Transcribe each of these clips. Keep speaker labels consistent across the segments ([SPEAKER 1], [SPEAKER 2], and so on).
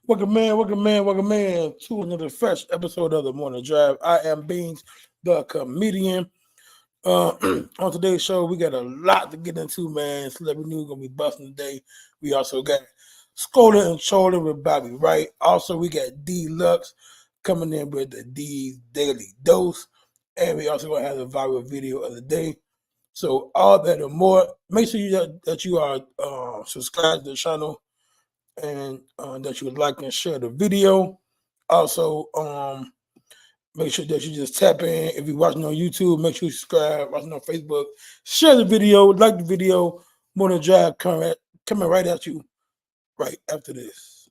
[SPEAKER 1] Welcome, man, to another fresh episode of the Morning Drive. I am Beans, the comedian. On today's show, we got a lot to get into, man. Celebrity news gonna be busting today. We also got Scola and Chola with Bobby Wright. Also, we got D-Lux coming in with the D's Daily Dose. And we also gonna have the viral video of the day. So all that and more, make sure that you are subscribed to the channel and that you would like and share the video. Also, make sure that you just tap in. If you're watching on YouTube, make sure you subscribe. Watching on Facebook, share the video, like the video. Morning Drive coming right at you right after this.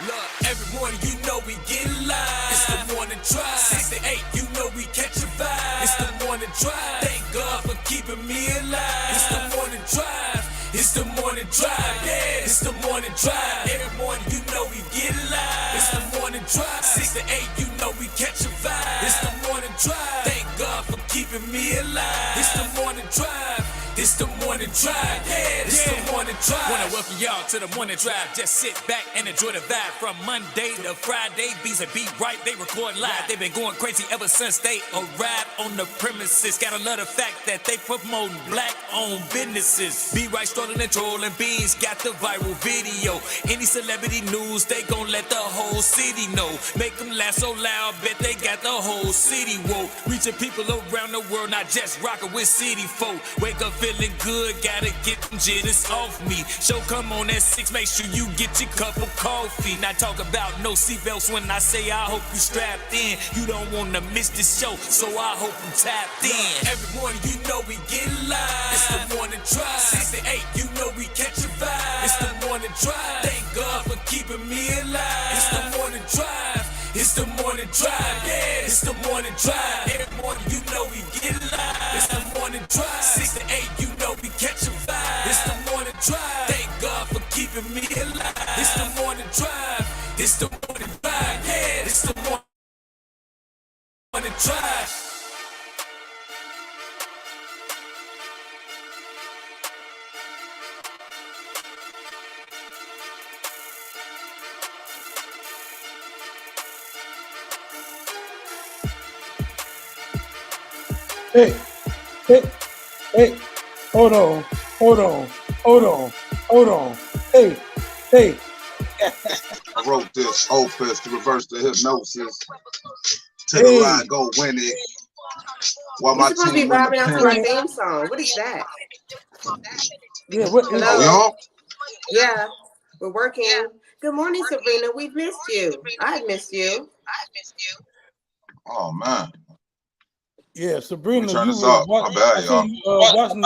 [SPEAKER 2] Look, every morning you know we get live. It's the morning drive. 6 to 8, you know we catch a vibe. It's the morning drive. Thank God for keeping me alive. It's the morning drive. It's the morning drive. Yeah, it's the morning drive. Every morning you know we get live. It's the morning drive. 6 to 8, you know we catch a vibe. It's the morning drive. Thank God for keeping me alive. It's the morning drive. It's the morning drive, yeah, it's the morning drive. Wanna welcome y'all to the morning drive. Just sit back and enjoy the vibe. From Monday to Friday, B's and B right, they record live. They've been going crazy ever since they arrived on the premises. Gotta love the fact that they promoting black-owned businesses. B right strolling and trolling, Beans got the viral video. Any celebrity news, they gon' let the whole city know. Make them laugh so loud, bet they got the whole city woke. Reaching people around the world, not just rocking with city folk. Wake up feeling good, gotta get them jitters off me. Show come on at 6, make sure you get your cup of coffee. Not talk about no seatbelts when I say I hope you strapped in. You don't wanna miss this show, so I hope you tapped in. Every morning you know we get live. It's the morning drive. 6 to 8, you know we catch a vibe. It's the morning drive. Thank God for keeping me alive. It's the morning drive. It's the morning drive. Yeah, it's the morning drive. Every morning you know we get live. It's the morning drive. 6 to 8, you know we catch a vibe. It's the morning drive. Thank God for keeping me alive. It's the morning drive. It's the morning drive. Yeah, it's the morning drive.
[SPEAKER 1] Hey, hold on. Hey.
[SPEAKER 3] I wrote this opus to reverse the hypnosis. To the line, go win it. While my
[SPEAKER 4] You're supposed to be vibing out to our theme song. What is that?
[SPEAKER 1] Yeah, what is
[SPEAKER 4] Hello? Yeah, we're working. Good morning, Sabrina. We've missed you. I've missed you.
[SPEAKER 3] Oh, man.
[SPEAKER 1] Yeah, Sabrina,
[SPEAKER 3] turn
[SPEAKER 1] you
[SPEAKER 3] this
[SPEAKER 1] were
[SPEAKER 3] up. My bad, y'all.
[SPEAKER 1] watching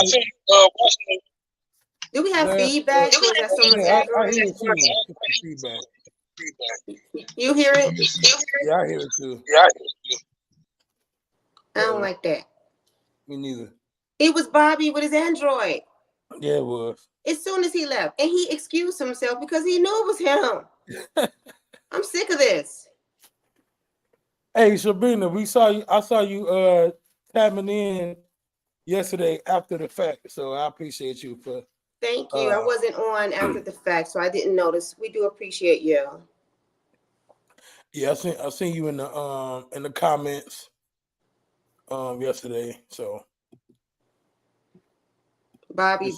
[SPEAKER 4] Do we have feedback? Or is that someone's
[SPEAKER 1] I
[SPEAKER 4] Android?
[SPEAKER 1] hear it too. Feedback.
[SPEAKER 4] You hear it?
[SPEAKER 1] Yeah, I hear it too.
[SPEAKER 4] I don't like that.
[SPEAKER 1] Me neither.
[SPEAKER 4] It was Bobby with his Android.
[SPEAKER 1] Yeah, it was.
[SPEAKER 4] As soon as he left. And he excused himself because he knew it was him. I'm sick of this.
[SPEAKER 1] Hey, Sabrina, I saw you tapping in yesterday after the fact, so I appreciate you for.
[SPEAKER 4] Thank you. I wasn't on after the fact, so I didn't notice. We do appreciate you.
[SPEAKER 1] Yeah, I seen you in the comments yesterday. So
[SPEAKER 4] Bobby.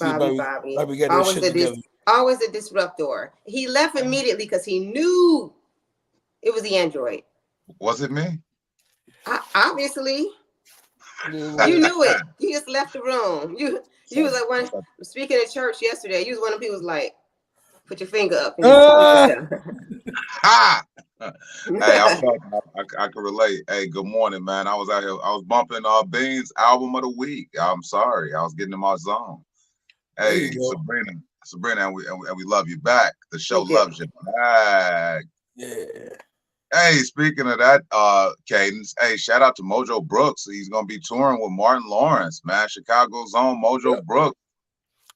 [SPEAKER 4] Always a disruptor. He left immediately because he knew it was the Android.
[SPEAKER 3] Was it me?
[SPEAKER 4] Obviously. You knew it. You just left the room. You was like one speaking at church yesterday. You was one of the people was like, put your finger up. And
[SPEAKER 3] Hey, I can relate. Hey, good morning, man. I was out here. I was bumping Beans' album of the week. I'm sorry. I was getting in my zone. Hey, Sabrina, and we love you back. The show loves you back.
[SPEAKER 1] Yeah.
[SPEAKER 3] Hey, speaking of that, Cadence, hey, shout out to Mojo Brooks. He's gonna be touring with Martin Lawrence, man. Chicago's own Mojo Brooks.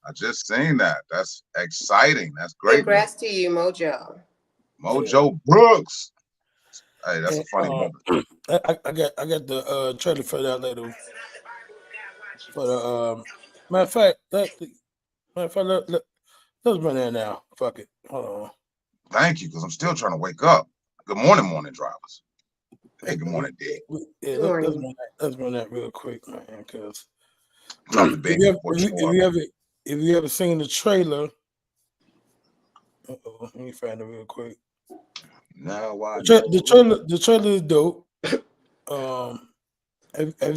[SPEAKER 3] I just seen that. That's exciting. That's great.
[SPEAKER 4] Congrats to you, Mojo.
[SPEAKER 3] Mojo Brooks. Hey, that's a funny moment.
[SPEAKER 1] I got the trailer for that later. For the matter of fact, let's run there now. Fuck it. Hold on.
[SPEAKER 3] Thank you, because I'm still trying to wake up. Good morning, morning drivers. Hey, good morning, D.
[SPEAKER 1] Yeah, let's run that real quick, man. Because if you ever seen the trailer, let me find it real quick.
[SPEAKER 3] No, why?
[SPEAKER 1] The trailer is dope. Have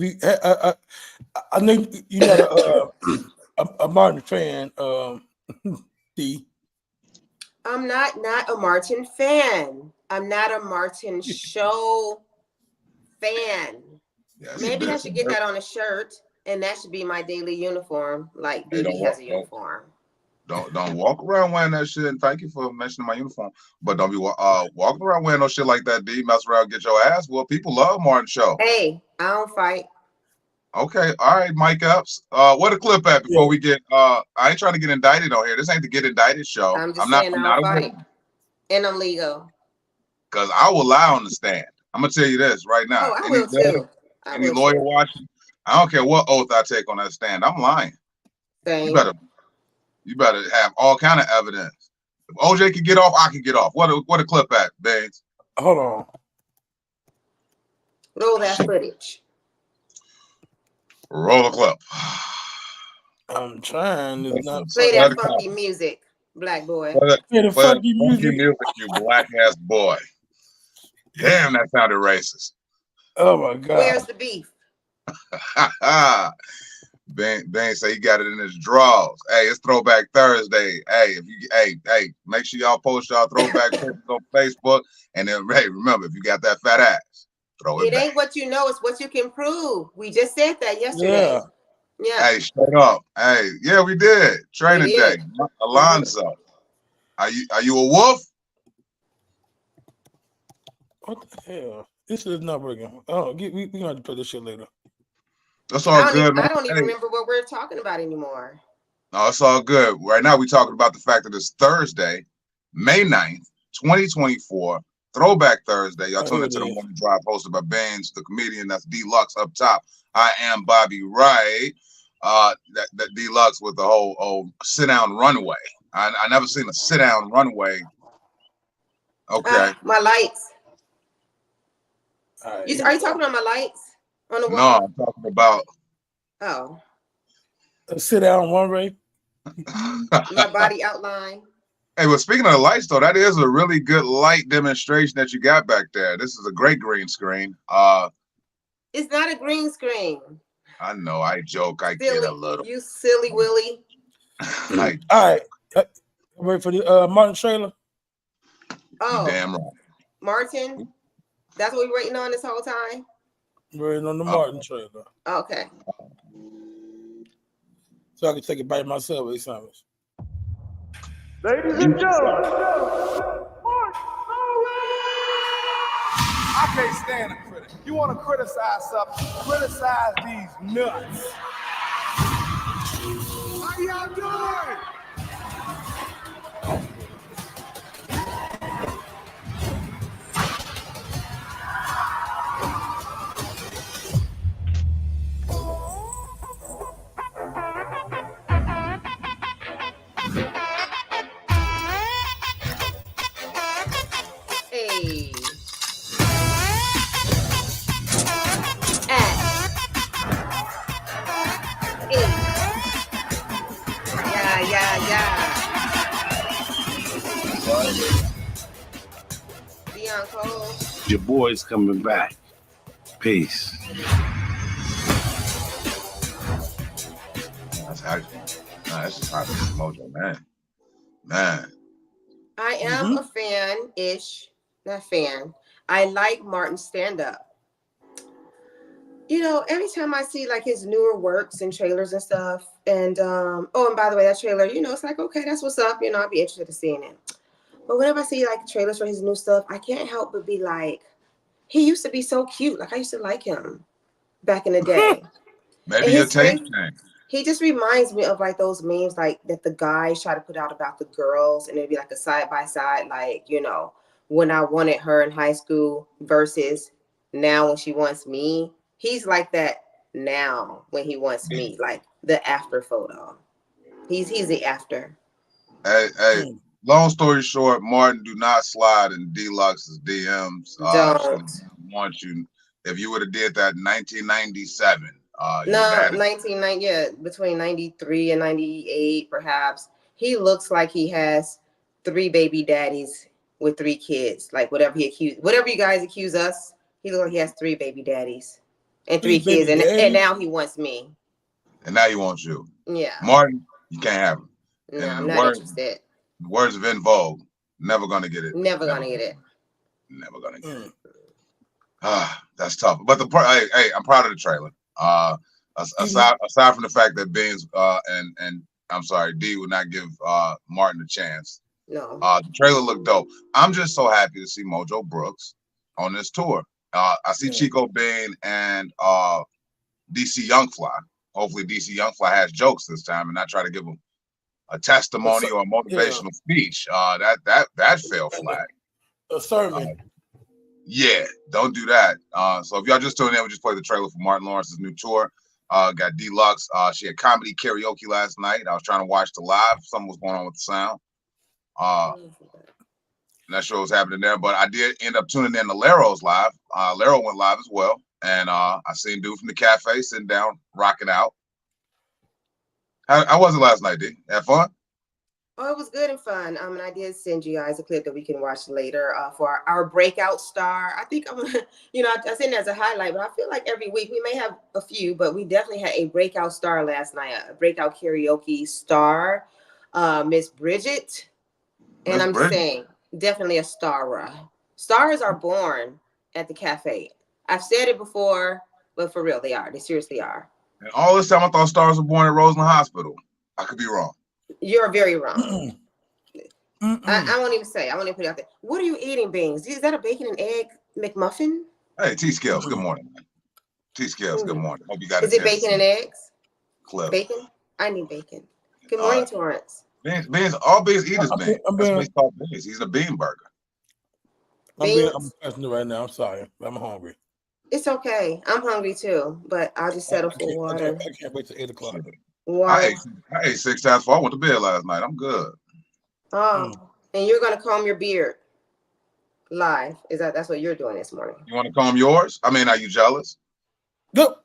[SPEAKER 1] you? I know you're not a Martin fan, D.
[SPEAKER 4] I'm not a Martin fan. I'm not a Martin show fan. Yes, maybe I should get that on a shirt, and that should be my daily uniform. Like BB has a uniform.
[SPEAKER 3] Don't walk around wearing that shit. And thank you for mentioning my uniform. But don't be walking around wearing no shit like that, D. Mess around, get your ass. Well, people love Martin show.
[SPEAKER 4] Hey, I don't fight.
[SPEAKER 3] Okay, all right, Mike Epps. What a clip at before we get I ain't trying to get indicted on here. This ain't the get indicted show.
[SPEAKER 4] I'm just saying I don't fight. And I'm legal.
[SPEAKER 3] Because I will lie on the stand. I'm gonna tell you this right now.
[SPEAKER 4] Oh, I will too.
[SPEAKER 3] Any lawyer watching, I don't care what oath I take on that stand. I'm lying.
[SPEAKER 4] Same.
[SPEAKER 3] You better have all kind of evidence. If OJ can get off, I can get off. What a clip at, Bangs.
[SPEAKER 1] Hold on.
[SPEAKER 4] Roll that footage.
[SPEAKER 3] Roll the clip.
[SPEAKER 1] I'm trying to not
[SPEAKER 4] play that funky music, black boy.
[SPEAKER 1] Play the funky music,
[SPEAKER 3] you black ass boy. Damn, that sounded racist.
[SPEAKER 1] Oh my God.
[SPEAKER 4] Where's the beef?
[SPEAKER 3] Ben say he got it in his drawers. Hey, it's Throwback Thursday. Hey, make sure y'all post y'all throwback pictures on Facebook. And then, hey, remember, if you got that fat ass, throw it back.
[SPEAKER 4] It ain't what you know, it's what you can prove. We just said that yesterday. Yeah.
[SPEAKER 3] Hey, straight up. Hey, yeah, we did. Training day. Alonzo. Are you a wolf?
[SPEAKER 1] What the hell? This is not working. Oh, we gonna have to put this shit later.
[SPEAKER 3] That's all good.
[SPEAKER 4] I don't even remember what we're talking about anymore.
[SPEAKER 3] No, it's all good. Right now, we're talking about the fact that it's Thursday, May 9th, 2024, Throwback Thursday. Y'all tune into the Morning Drive hosted by Baines, the comedian. That's D-Lux up top. I am Bobby Wright. That D-Lux with the whole sit-down runway. I never seen a sit-down runway. Okay.
[SPEAKER 4] My lights. Are you talking about my lights? On the wall?
[SPEAKER 3] No, I'm talking about
[SPEAKER 1] a sit-down runway.
[SPEAKER 4] My body outline.
[SPEAKER 3] Hey, well, speaking of the lights, though, that is a really good light demonstration that you got back there. This is a great green screen.
[SPEAKER 4] It's not a green screen.
[SPEAKER 3] I know. I joke. I get a little.
[SPEAKER 4] You silly Willie.
[SPEAKER 1] All right. Wait for the Martin trailer.
[SPEAKER 4] Oh,
[SPEAKER 3] damn right.
[SPEAKER 4] Martin. That's what we're waiting on this whole time.
[SPEAKER 1] Waiting on the Martin trailer.
[SPEAKER 4] Okay.
[SPEAKER 1] So I can take it by myself. Ladies
[SPEAKER 5] and gentlemen, I can't stand a critic. You want to criticize something? Criticize these nuts. How y'all doing?
[SPEAKER 4] Hey. Yeah. Dion Cole.
[SPEAKER 6] Your boy's coming back. Peace.
[SPEAKER 3] That's just how this mojo, man.
[SPEAKER 4] I am a fan-ish, not fan. I like Martin's stand-up. You know, every time I see like his newer works and trailers and stuff, and and by the way, that trailer, you know, it's like, okay, that's what's up. You know, I'll be interested in seeing it. But whenever I see like trailers for his new stuff, I can't help but be like, he used to be so cute. Like I used to like him back in the day.
[SPEAKER 3] Maybe your taste changed.
[SPEAKER 4] He just reminds me of like those memes like that the guys try to put out about the girls, and it'd be like a side by side, like, you know, when I wanted her in high school versus now when she wants me. He's like that now when he wants me, like the after photo. He's the after.
[SPEAKER 3] Hey, long story short, Martin, do not slide in D-Lux's DMs.
[SPEAKER 4] Don't.
[SPEAKER 3] She want you. If you would have did that in 1997,
[SPEAKER 4] no, 1990, yeah, between 93 and 98, perhaps. He looks like he has 3 baby daddies with 3 kids. Like whatever you guys accuse us, he looks like he has 3 baby daddies and 3 kids, and now he wants me.
[SPEAKER 3] And now he wants you.
[SPEAKER 4] Yeah.
[SPEAKER 3] Martin, you can't have him.
[SPEAKER 4] No, I'm not interested.
[SPEAKER 3] Words of En Vogue, never gonna get it.
[SPEAKER 4] Never gonna get it.
[SPEAKER 3] Never gonna get it. That's tough. But hey, I'm proud of the trailer. Aside from the fact that Beans and I'm sorry, D would not give Martin a chance.
[SPEAKER 4] No.
[SPEAKER 3] The trailer looked dope. I'm just so happy to see Mojo Brooks on this tour. I see Chico Bean and DC Young Fly. Hopefully DC Young Fly has jokes this time and not try to give him a testimony or a motivational speech. That fell flat.
[SPEAKER 1] A sermon.
[SPEAKER 3] Yeah, don't do that. So if y'all just tuned in, we just played the trailer for Martin Lawrence's new tour. Got D-Lux. She had comedy karaoke last night. I was trying to watch the live. Something was going on with the sound. Not sure what was happening there, but I did end up tuning in to Laro's live. Laro went live as well. And I seen dude from the cafe sitting down, rocking out. How was it last night, D? Had fun?
[SPEAKER 4] Oh, it was good and fun. And I did send you guys a clip that we can watch later for our breakout star. I think I'm gonna, I send it as a highlight, but I feel like every week we may have a few, but we definitely had a breakout star last night, a breakout karaoke star, Miss Bridget. And I'm just saying, definitely a star. Stars are born at the cafe. I've said it before, but for real, they are. They seriously are.
[SPEAKER 3] And all this time I thought stars were born at Roseland Hospital. I could be wrong.
[SPEAKER 4] You're very wrong. I won't even say. I won't even put it out there. What are you eating, Beans? Is that a bacon and egg McMuffin?
[SPEAKER 3] Hey, T-Scales, good morning. T-Scales, good morning. Hope you got
[SPEAKER 4] Is it bacon and eggs?
[SPEAKER 3] Clip.
[SPEAKER 4] Bacon? I need bacon. Good morning, Torrance.
[SPEAKER 3] Beans, all Beans eat is beans. That's what he's called Beans. He's a bean burger.
[SPEAKER 1] I'm passionate right now. I'm sorry. I'm hungry.
[SPEAKER 4] It's okay. I'm hungry too, but I'll just settle for water.
[SPEAKER 1] I can't wait till 8 o'clock.
[SPEAKER 3] I ate 6 times before I went to bed last night. I'm good.
[SPEAKER 4] Oh, and you're gonna comb your beard live? That's what you're doing this morning?
[SPEAKER 3] You want to comb yours? I mean, are you jealous?
[SPEAKER 1] Go.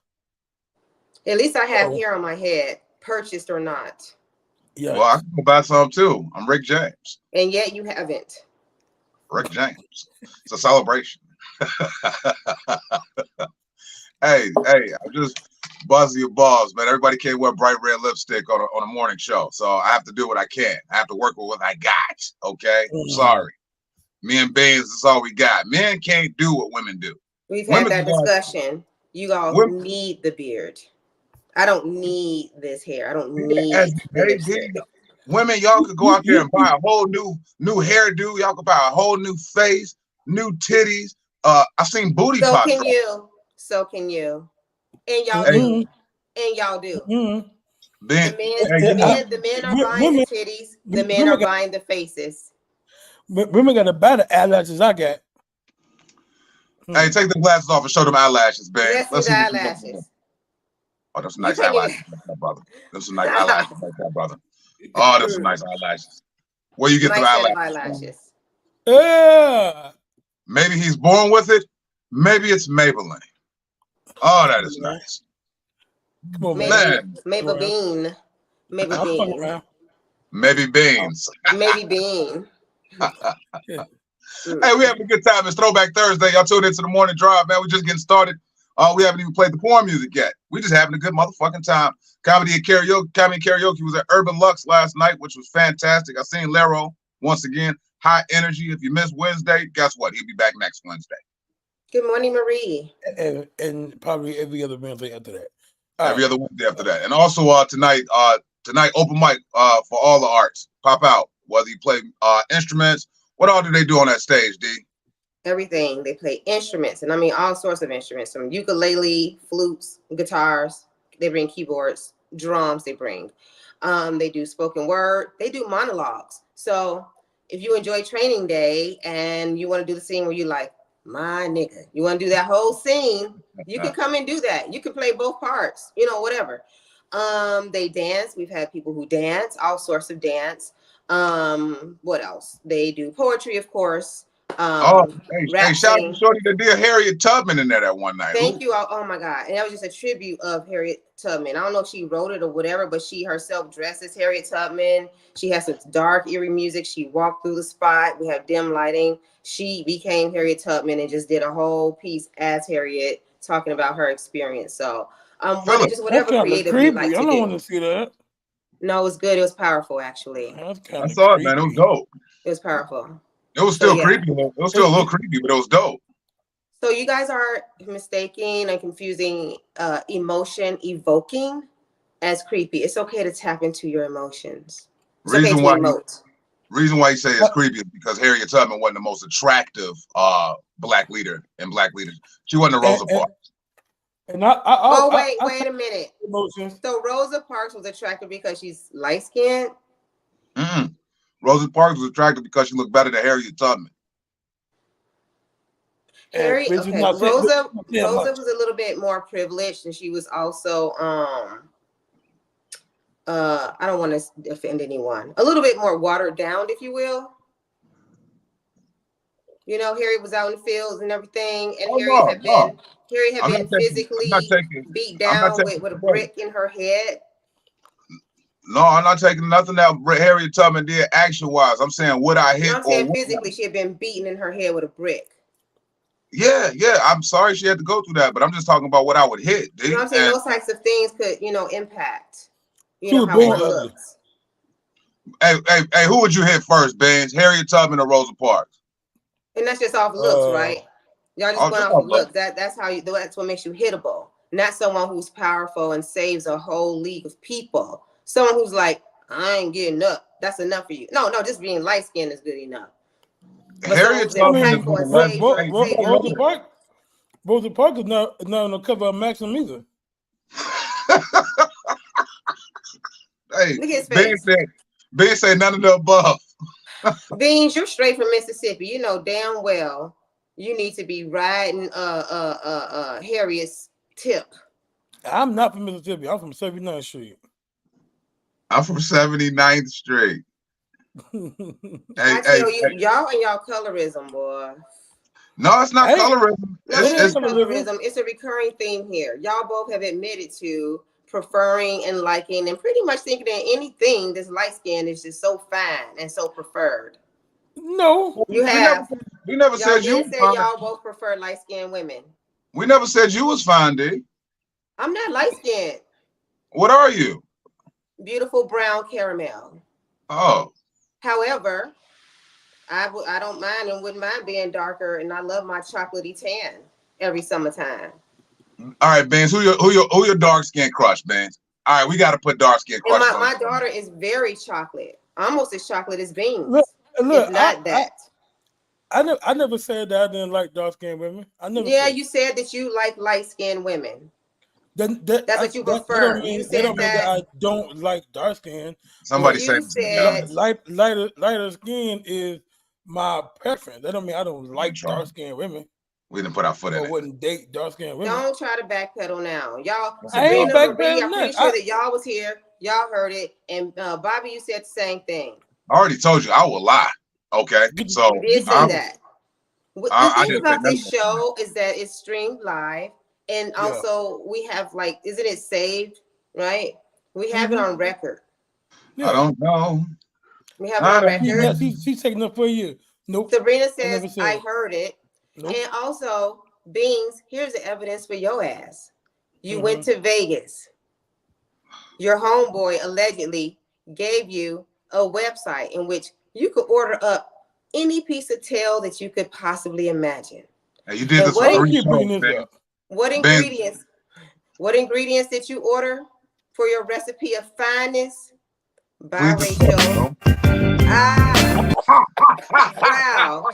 [SPEAKER 4] At least I have hair on my head, purchased or not.
[SPEAKER 3] Yeah. Well, I can go buy some too. I'm Rick James.
[SPEAKER 4] And yet you haven't.
[SPEAKER 3] Rick James. It's a celebration. Hey, I'm just buzzing your balls, man. Everybody can't wear bright red lipstick on a morning show, so I have to do what I can. I have to work with what I got. Okay, I'm sorry. Me and Beans, that's all we got. Men can't do what women do.
[SPEAKER 4] We've had that discussion. You all need the beard. I don't need this hair. I don't need
[SPEAKER 3] women. Y'all could go out there and buy a whole new hairdo. Y'all could buy a whole new face, new titties. I've seen booty pops.
[SPEAKER 4] So can you. And y'all do. And y'all do. The men are buying the titties. The men are buying the faces.
[SPEAKER 1] Women got the better eyelashes I got.
[SPEAKER 3] Hey, take the glasses off and show them eyelashes, babe.
[SPEAKER 4] Let's see eyelashes.
[SPEAKER 3] Oh, that's some nice eyelashes, brother. That's some nice eyelashes, brother. Oh, that's some nice eyelashes. Where you get the eyelashes?
[SPEAKER 1] Yeah.
[SPEAKER 3] Maybe he's born with it. Maybe it's Maybelline. Oh, that is nice.
[SPEAKER 1] Come on,
[SPEAKER 3] man.
[SPEAKER 4] Maybe Bean. Maybe Bean.
[SPEAKER 3] Maybe Beans.
[SPEAKER 4] Maybe Bean.
[SPEAKER 3] Hey, we having a good time. It's Throwback Thursday. Y'all tuned into the morning drive, man. We're just getting started. We haven't even played the porn music yet. We just having a good motherfucking time. Comedy and karaoke was at Urban Lux last night, which was fantastic. I seen Laro once again. High energy. If you missed Wednesday, guess what? He'll be back next Wednesday.
[SPEAKER 4] Good morning, Marie.
[SPEAKER 1] And probably every other Wednesday after that.
[SPEAKER 3] Every other Wednesday after that. And also tonight open mic for all the arts. Pop out. Whether you play instruments, what all do they do on that stage, D?
[SPEAKER 4] Everything. They play instruments, and I mean all sorts of instruments, from ukulele, flutes, guitars. They bring keyboards, drums. They bring. They do spoken word. They do monologues. So if you enjoy Training Day and you want to do the scene where you like, my nigga, you want to do that whole scene, you can come and do that. You can play both parts, you know, whatever. They dance. We've had people who dance, all sorts of dance. What else? They do poetry, of course.
[SPEAKER 3] Hey, shout out to Shorty that did Harriet Tubman in there that one night.
[SPEAKER 4] Thank you. Oh my God. And that was just a tribute of Harriet Tubman. I don't know if she wrote it or whatever, but she herself dressed as Harriet Tubman. She has some dark, eerie music. She walked through the spot. We have dim lighting. She became Harriet Tubman and just did a whole piece as Harriet, talking about her experience. So just whatever creative you like to do.
[SPEAKER 1] I don't want to see that.
[SPEAKER 4] No, it was good. It was powerful, actually.
[SPEAKER 3] I saw it, man. It was dope.
[SPEAKER 4] It was powerful.
[SPEAKER 3] It was still creepy. It was still a little creepy, but it was dope.
[SPEAKER 4] So you guys are mistaking and confusing emotion evoking as creepy. It's okay to tap into your emotions. It's
[SPEAKER 3] Reason
[SPEAKER 4] okay
[SPEAKER 3] why
[SPEAKER 4] to emote.
[SPEAKER 3] Reason why you say it's creepy is because Harriet Tubman wasn't the most attractive black leader in black leaders. She wasn't a Rosa Parks.
[SPEAKER 4] Wait a minute. Emotions. So Rosa Parks was attractive because she's light skinned.
[SPEAKER 3] Rosa Parks was attractive because she looked better than Harriet Tubman.
[SPEAKER 4] Rosa was a little bit more privileged, and she was also I don't want to offend anyone. A little bit more watered down, if you will. You know, Harriet was out in the fields and everything, and Harriet had been physically beat down with a brick in her head.
[SPEAKER 3] No, I'm not taking nothing that Harriet Tubman did action-wise. I'm saying would I hit?
[SPEAKER 4] I'm saying physically, she had been beaten in her head with a brick.
[SPEAKER 3] Yeah. I'm sorry she had to go through that, but I'm just talking about what I would hit.
[SPEAKER 4] You know what I'm saying? Those types of things could, impact. You know how one looks.
[SPEAKER 3] Hey, who would you hit first, Benz? Harriet Tubman or Rosa Parks?
[SPEAKER 4] And that's just off looks, right? Y'all just went off looks. That's what makes you hittable. Not someone who's powerful and saves a whole league of people. Someone who's like, I ain't getting up. That's enough for you. No, just being light skinned is good enough. But
[SPEAKER 3] Harriet Tubman
[SPEAKER 1] Rosa Parks is not on the cover of Maxim either.
[SPEAKER 3] Hey, Ben said none of the above.
[SPEAKER 4] Beans, you're straight from Mississippi. You know damn well you need to be riding Harriet's tip.
[SPEAKER 1] I'm not from Mississippi. I'm from 79th Street.
[SPEAKER 3] I'm from 79th Street.
[SPEAKER 4] I tell you, y'all and y'all colorism, boy.
[SPEAKER 3] No, it's not colorism.
[SPEAKER 4] It's colorism. It's a recurring theme here. Y'all both have admitted to preferring and liking and pretty much thinking that anything that's light skinned is just so fine and so preferred.
[SPEAKER 1] No,
[SPEAKER 4] you have.
[SPEAKER 3] We never said you
[SPEAKER 4] said y'all both prefer light skinned women.
[SPEAKER 3] We never said you was fine, D.
[SPEAKER 4] I'm not light skinned.
[SPEAKER 3] What are you?
[SPEAKER 4] Beautiful brown caramel.
[SPEAKER 3] Oh.
[SPEAKER 4] However, I don't mind and wouldn't mind being darker, and I love my chocolatey tan every summertime.
[SPEAKER 3] All right, Benz, who your dark skin crush, Benz? All right, we got to put dark skin crush.
[SPEAKER 4] My daughter is very chocolate, almost as chocolate as Beans.
[SPEAKER 1] Look,
[SPEAKER 4] if not
[SPEAKER 1] I never said that I didn't like dark skinned women.
[SPEAKER 4] You said that you like light skinned women. That's what you prefer. You said that
[SPEAKER 1] I don't like dark skin.
[SPEAKER 3] Somebody said
[SPEAKER 1] lighter skin is my preference. That don't mean I don't like dark skinned women.
[SPEAKER 3] We didn't put our foot in it.
[SPEAKER 1] I wouldn't date dark skinned women.
[SPEAKER 4] Don't try to backpedal now, y'all.
[SPEAKER 1] I ain't backpedaling.
[SPEAKER 4] I'm pretty sure that y'all was here. Y'all heard it, and Bobby, you said the same thing.
[SPEAKER 3] I already told you I will lie. Okay, so
[SPEAKER 4] you did say that. The thing about this show is that it's streamed live. And also we have isn't it saved, right? We have it on record.
[SPEAKER 3] Yeah. I don't know.
[SPEAKER 4] We have it on record.
[SPEAKER 1] She's taking up for you. Nope.
[SPEAKER 4] Sabrina says I heard it.
[SPEAKER 1] Nope.
[SPEAKER 4] And also, Beans, here's the evidence for your ass. You went to Vegas. Your homeboy allegedly gave you a website in which you could order up any piece of tail that you could possibly imagine.
[SPEAKER 3] Hey, you did this for free show,
[SPEAKER 4] What ingredients? What ingredients did you order for your recipe of fineness? Biracial. Wow.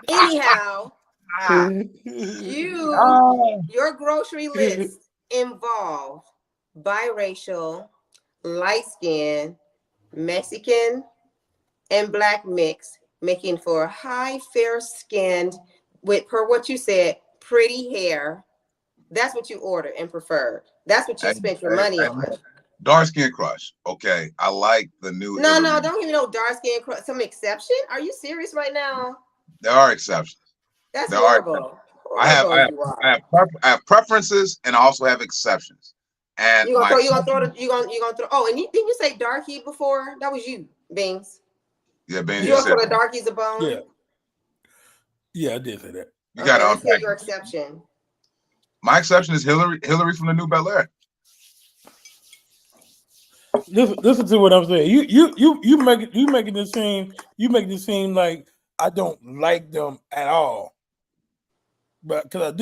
[SPEAKER 4] Anyhow, your grocery list involve biracial, light skin, Mexican, and black mix making for high, fair-skinned, with per what you said, pretty hair. That's what you ordered and preferred. That's what you spent your money on.
[SPEAKER 3] Dark Skin Crush. Okay, I like the new.
[SPEAKER 4] No, don't give me no dark skin crush. Some exception? Are you serious right now?
[SPEAKER 3] There are exceptions.
[SPEAKER 4] That's horrible.
[SPEAKER 3] I have preferences and I also have exceptions. And
[SPEAKER 4] you gonna throw. Oh, and didn't you say darky before? That was you, Beans.
[SPEAKER 3] Yeah, Beans.
[SPEAKER 4] You gonna throw the darkies a bone?
[SPEAKER 1] Yeah, I did say that.
[SPEAKER 3] You got to unpack
[SPEAKER 4] your exception.
[SPEAKER 3] My exception is Hillary from the New Bel Air.
[SPEAKER 1] Listen to what I'm saying. You making it seem like I don't like them at all. But because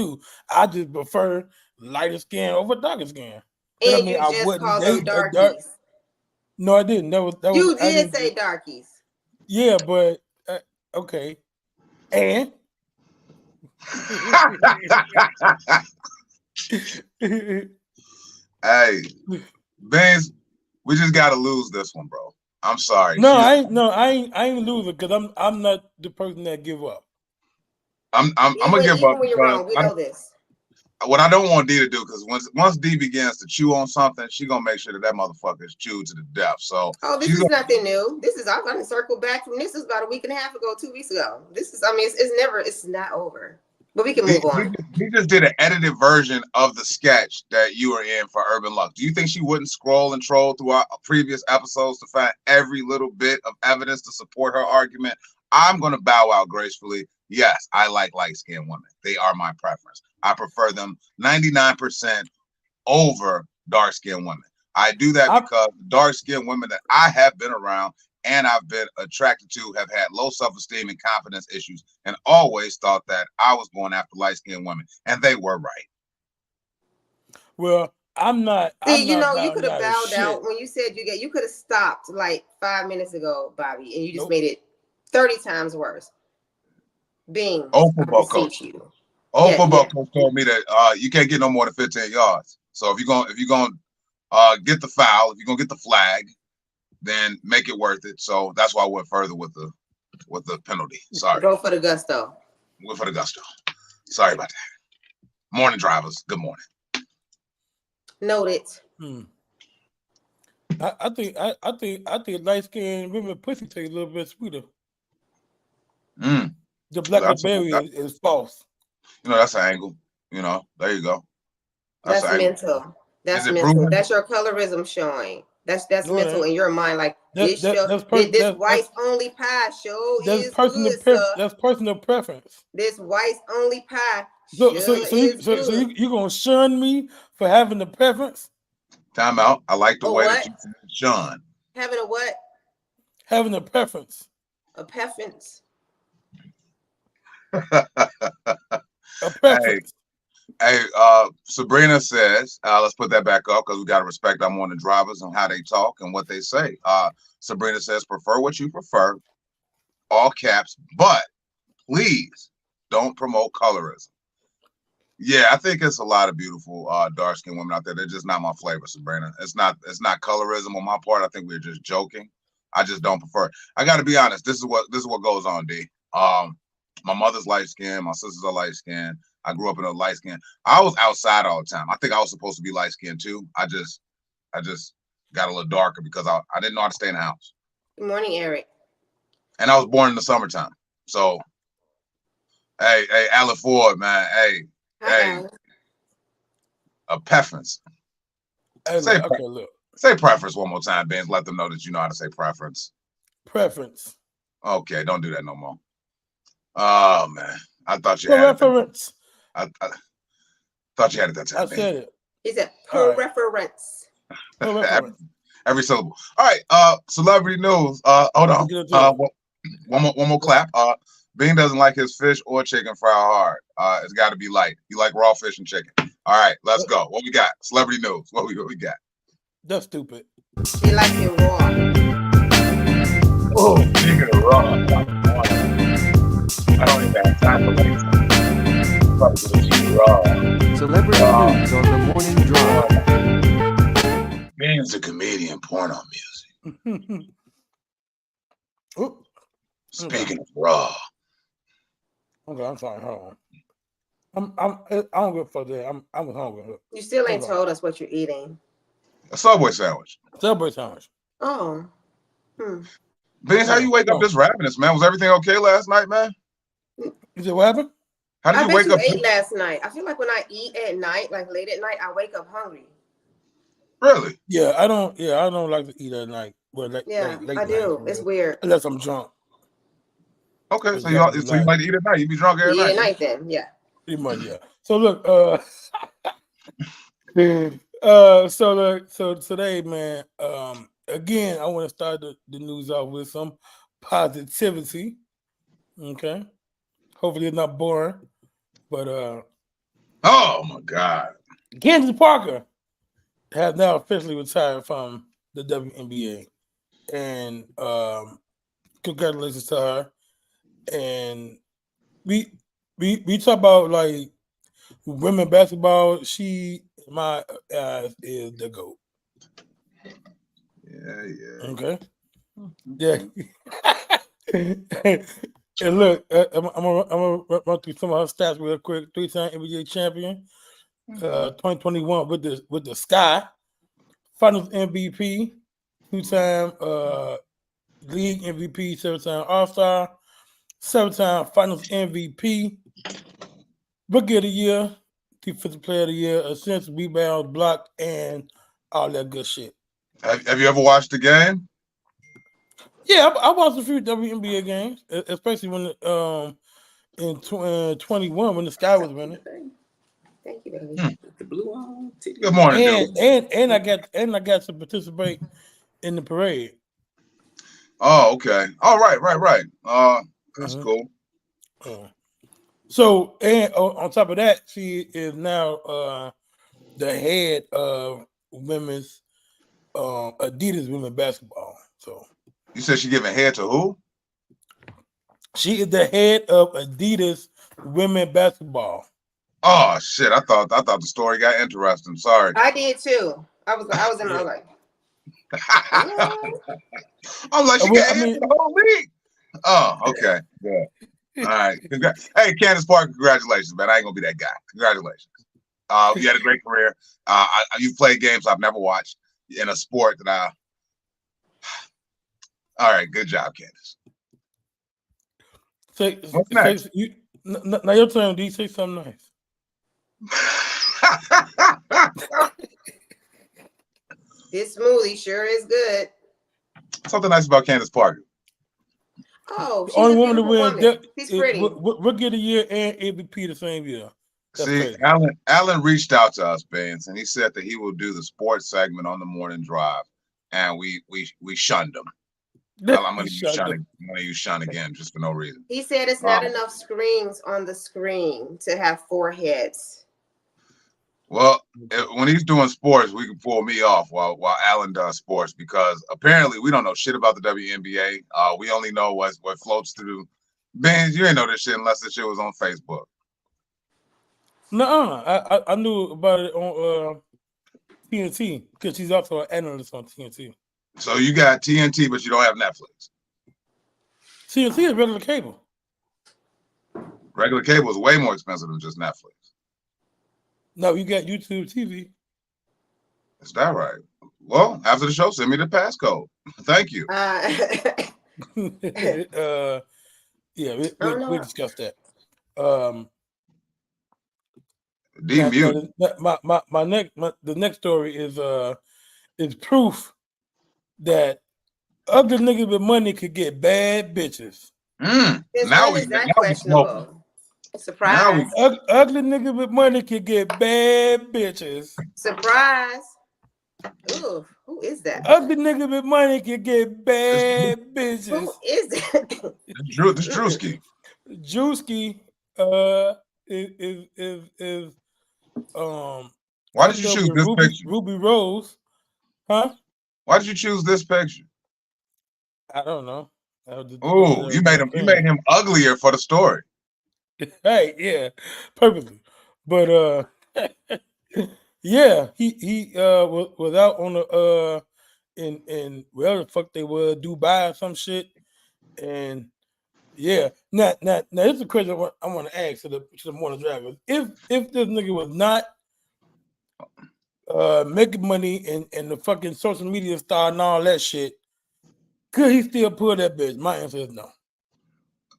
[SPEAKER 1] I just prefer lighter skin over darker skin.
[SPEAKER 4] And I mean, you just called them darkies.
[SPEAKER 1] No, I didn't.
[SPEAKER 4] You did say darkies.
[SPEAKER 1] Yeah, but okay. And
[SPEAKER 3] hey, Benz, we just gotta lose this one, bro. I'm sorry.
[SPEAKER 1] I ain't losing because I'm not the person that give up.
[SPEAKER 3] I'm gonna give up.
[SPEAKER 4] When you're wrong, we know this.
[SPEAKER 3] What I don't want D to do, because once D begins to chew on something, she gonna make sure that motherfucker is chewed to the death. So
[SPEAKER 4] this is nothing new. I'm gonna circle back from this. Is about a week and a half ago, 2 weeks ago. It's not over. But we can move on.
[SPEAKER 3] He just did an edited version of the sketch that you were in for Urban Luck. Do you think she wouldn't scroll and troll through our previous episodes to find every little bit of evidence to support her argument? I'm going to bow out gracefully. Yes, I like light-skinned women. They are my preference. I prefer them 99% over dark-skinned women. I do that because dark-skinned women that I have been around and I've been attracted to have had low self-esteem and confidence issues and always thought that I was going after light-skinned women, and they were right.
[SPEAKER 1] Well, I'm not.
[SPEAKER 4] You could have bowed out when you said you could have stopped like 5 minutes ago, Bobby, and you just made it 30 times worse. Bing.
[SPEAKER 3] Football coach told me that you can't get no more than 15 yards. So if you're gonna get the foul, if you're gonna get the flag, then make it worth it. So that's why I went further with the penalty. Sorry.
[SPEAKER 4] Go for the gusto.
[SPEAKER 3] Go for the gusto. Sorry about that. Morning drivers. Good morning.
[SPEAKER 4] Noted.
[SPEAKER 1] I think light skinned women pussy tastes a little bit sweeter. The blackberry is false.
[SPEAKER 3] That's an angle. There you go.
[SPEAKER 4] That's mental. That's mental. That's your colorism showing. That's mental in your mind. Like this whites only pie show is good.
[SPEAKER 1] That's personal preference.
[SPEAKER 4] This whites only pie.
[SPEAKER 1] So you gonna shun me for having a preference?
[SPEAKER 3] Time out. I like the way that you shun.
[SPEAKER 4] Having a what?
[SPEAKER 1] Having a preference.
[SPEAKER 4] A preference.
[SPEAKER 1] A preference.
[SPEAKER 3] Hey, Sabrina says, let's put that back up because we got to respect our morning drivers and how they talk and what they say. Sabrina says, prefer what you prefer, all caps, but please don't promote colorism. Yeah, I think it's a lot of beautiful dark-skinned women out there. They're just not my flavor, Sabrina. It's not colorism on my part. I think we're just joking. I just don't prefer it. I got to be honest. This is what goes on, D. My mother's light-skinned. My sisters are light-skinned. I grew up in a light skin. I was outside all the time. I think I was supposed to be light skinned too. I just got a little darker because I didn't know how to stay in the house.
[SPEAKER 4] Good morning, Eric.
[SPEAKER 3] And I was born in the summertime. So, hey, Alan Ford, man. Hey, a preference. Say preference one more time, Ben. Let them know that you know how to say preference.
[SPEAKER 1] Preference.
[SPEAKER 3] Okay, don't do that no more. Oh man, I thought you had
[SPEAKER 1] preference.
[SPEAKER 3] I thought you had it that time.
[SPEAKER 1] I said it.
[SPEAKER 4] Is it per reference?
[SPEAKER 3] Every syllable. All right. Celebrity news. Hold on. One more clap. Bean doesn't like his fish or chicken fried hard. It's got to be light. You like raw fish and chicken. All right, let's go. What we got? Celebrity news. What we got?
[SPEAKER 1] That's stupid.
[SPEAKER 4] He likes it raw.
[SPEAKER 3] Oh, speaking of raw, I don't even have time for later.
[SPEAKER 7] Celebrity news on the morning drive.
[SPEAKER 3] Bean's a comedian, porno music. Speaking of Raw.
[SPEAKER 1] Okay, I'm sorry. Hold on. I don't give a fuck that. I'm hungry.
[SPEAKER 4] You still ain't
[SPEAKER 1] Hold on.
[SPEAKER 4] told us what you're eating.
[SPEAKER 3] A Subway sandwich.
[SPEAKER 1] Subway sandwich.
[SPEAKER 4] Oh.
[SPEAKER 3] Beans, how you wake up this ravenous, man? Was everything okay last night, man?
[SPEAKER 1] You said what happened?
[SPEAKER 3] How did
[SPEAKER 4] I
[SPEAKER 3] you
[SPEAKER 4] bet
[SPEAKER 3] wake
[SPEAKER 4] you
[SPEAKER 3] up?
[SPEAKER 4] ate last night. I feel like when I eat at night, like late at night, I wake up hungry.
[SPEAKER 3] Really?
[SPEAKER 1] Yeah, I don't like to eat at night. Well, late
[SPEAKER 4] I
[SPEAKER 1] night,
[SPEAKER 4] do. It's weird.
[SPEAKER 1] Unless I'm drunk.
[SPEAKER 3] Okay, so you like to eat at night. You be drunk every
[SPEAKER 4] Yeah,
[SPEAKER 3] night.
[SPEAKER 4] night then. Yeah.
[SPEAKER 1] Pretty much, yeah. So look, so today, man, again, I want to start the news off with some positivity. Okay. Hopefully it's not boring. But
[SPEAKER 3] oh my God.
[SPEAKER 1] Candace Parker has now officially retired from the WNBA. And congratulations to her. And we talk about like women basketball. She, in my eyes, is the GOAT.
[SPEAKER 3] Yeah.
[SPEAKER 1] Okay. Yeah. And look, I'm gonna run through some of her stats real quick. 3-time NBA champion, 2021 with the Sky, Finals MVP, 2-time league MVP, 7-time All-Star, 7-time Finals MVP, Rookie of the Year, Defensive Player of the Year, assists, rebounds, block, and all that good shit.
[SPEAKER 3] Have you ever watched the game?
[SPEAKER 1] Yeah, I watched a few WNBA games, especially when in 21 when the Sky was winning.
[SPEAKER 4] Thank you, baby.
[SPEAKER 8] The blue on.
[SPEAKER 3] Good morning, dude.
[SPEAKER 1] And I got to participate in the parade.
[SPEAKER 3] Oh, okay. All right. That's cool.
[SPEAKER 1] So, and on top of that, she is now the head of women's Adidas women basketball. So
[SPEAKER 3] you said she giving head to who?
[SPEAKER 1] She is the head of Adidas women basketball.
[SPEAKER 3] Oh shit! I thought the story got interesting. Sorry.
[SPEAKER 4] I did too. I was in my life.
[SPEAKER 3] I'm like, she got head to the whole league. Oh, okay. Yeah. All right. Hey, Candace Parker, congratulations, man. I ain't gonna be that guy. Congratulations. You had a great career. You've played games I've never watched in a sport that I. All right, good job, Candace.
[SPEAKER 1] What's next? Now your turn. Do you say something nice?
[SPEAKER 4] This smoothie sure is good.
[SPEAKER 3] Something nice about Candace Parker.
[SPEAKER 4] Oh, she's
[SPEAKER 1] only
[SPEAKER 4] a
[SPEAKER 1] woman to win.
[SPEAKER 4] She's pretty.
[SPEAKER 1] Rookie of the Year and MVP the same year. That's
[SPEAKER 3] See,
[SPEAKER 1] crazy.
[SPEAKER 3] Alan reached out to us, Benz, and he said that he will do the sports segment on the morning drive, and we shunned him. I'm going to use shun again just for no reason.
[SPEAKER 4] He said it's not enough screens on the screen to have 4 heads.
[SPEAKER 3] Well, when he's doing sports, we can pull me off while Alan does sports, because apparently we don't know shit about the WNBA. We only know what floats through. Benz, you ain't know this shit unless this shit was on Facebook.
[SPEAKER 1] No, I knew about it on TNT because she's also an analyst on TNT.
[SPEAKER 3] So you got TNT, but you don't have Netflix.
[SPEAKER 1] TNT is regular cable.
[SPEAKER 3] Regular cable is way more expensive than just Netflix.
[SPEAKER 1] No, you got YouTube TV.
[SPEAKER 3] Is that right? Well, after the show, send me the passcode. Thank you.
[SPEAKER 1] Yeah, we discussed that. The next story is proof that ugly niggas with money could get bad bitches.
[SPEAKER 3] Now
[SPEAKER 4] is that questionable? Surprise.
[SPEAKER 1] Ugly niggas with money could get bad bitches.
[SPEAKER 4] Surprise. Ooh, who is that?
[SPEAKER 1] Ugly niggas with money could get bad bitches.
[SPEAKER 4] Who is that?
[SPEAKER 3] It's Drewski.
[SPEAKER 1] Drewski is
[SPEAKER 3] why did you choose this picture?
[SPEAKER 1] Ruby Rose. Huh?
[SPEAKER 3] Why did you choose this picture?
[SPEAKER 1] I don't know.
[SPEAKER 3] Oh, you made him uglier for the story.
[SPEAKER 1] Hey, yeah, purposely. But yeah, he was out on the in wherever the fuck they were, Dubai or some shit, and Yeah. Now, this is a question I want to ask to the morning drivers. If this nigga was not making money and the fucking social media star and all that shit, could he still pull that bitch? My answer is no.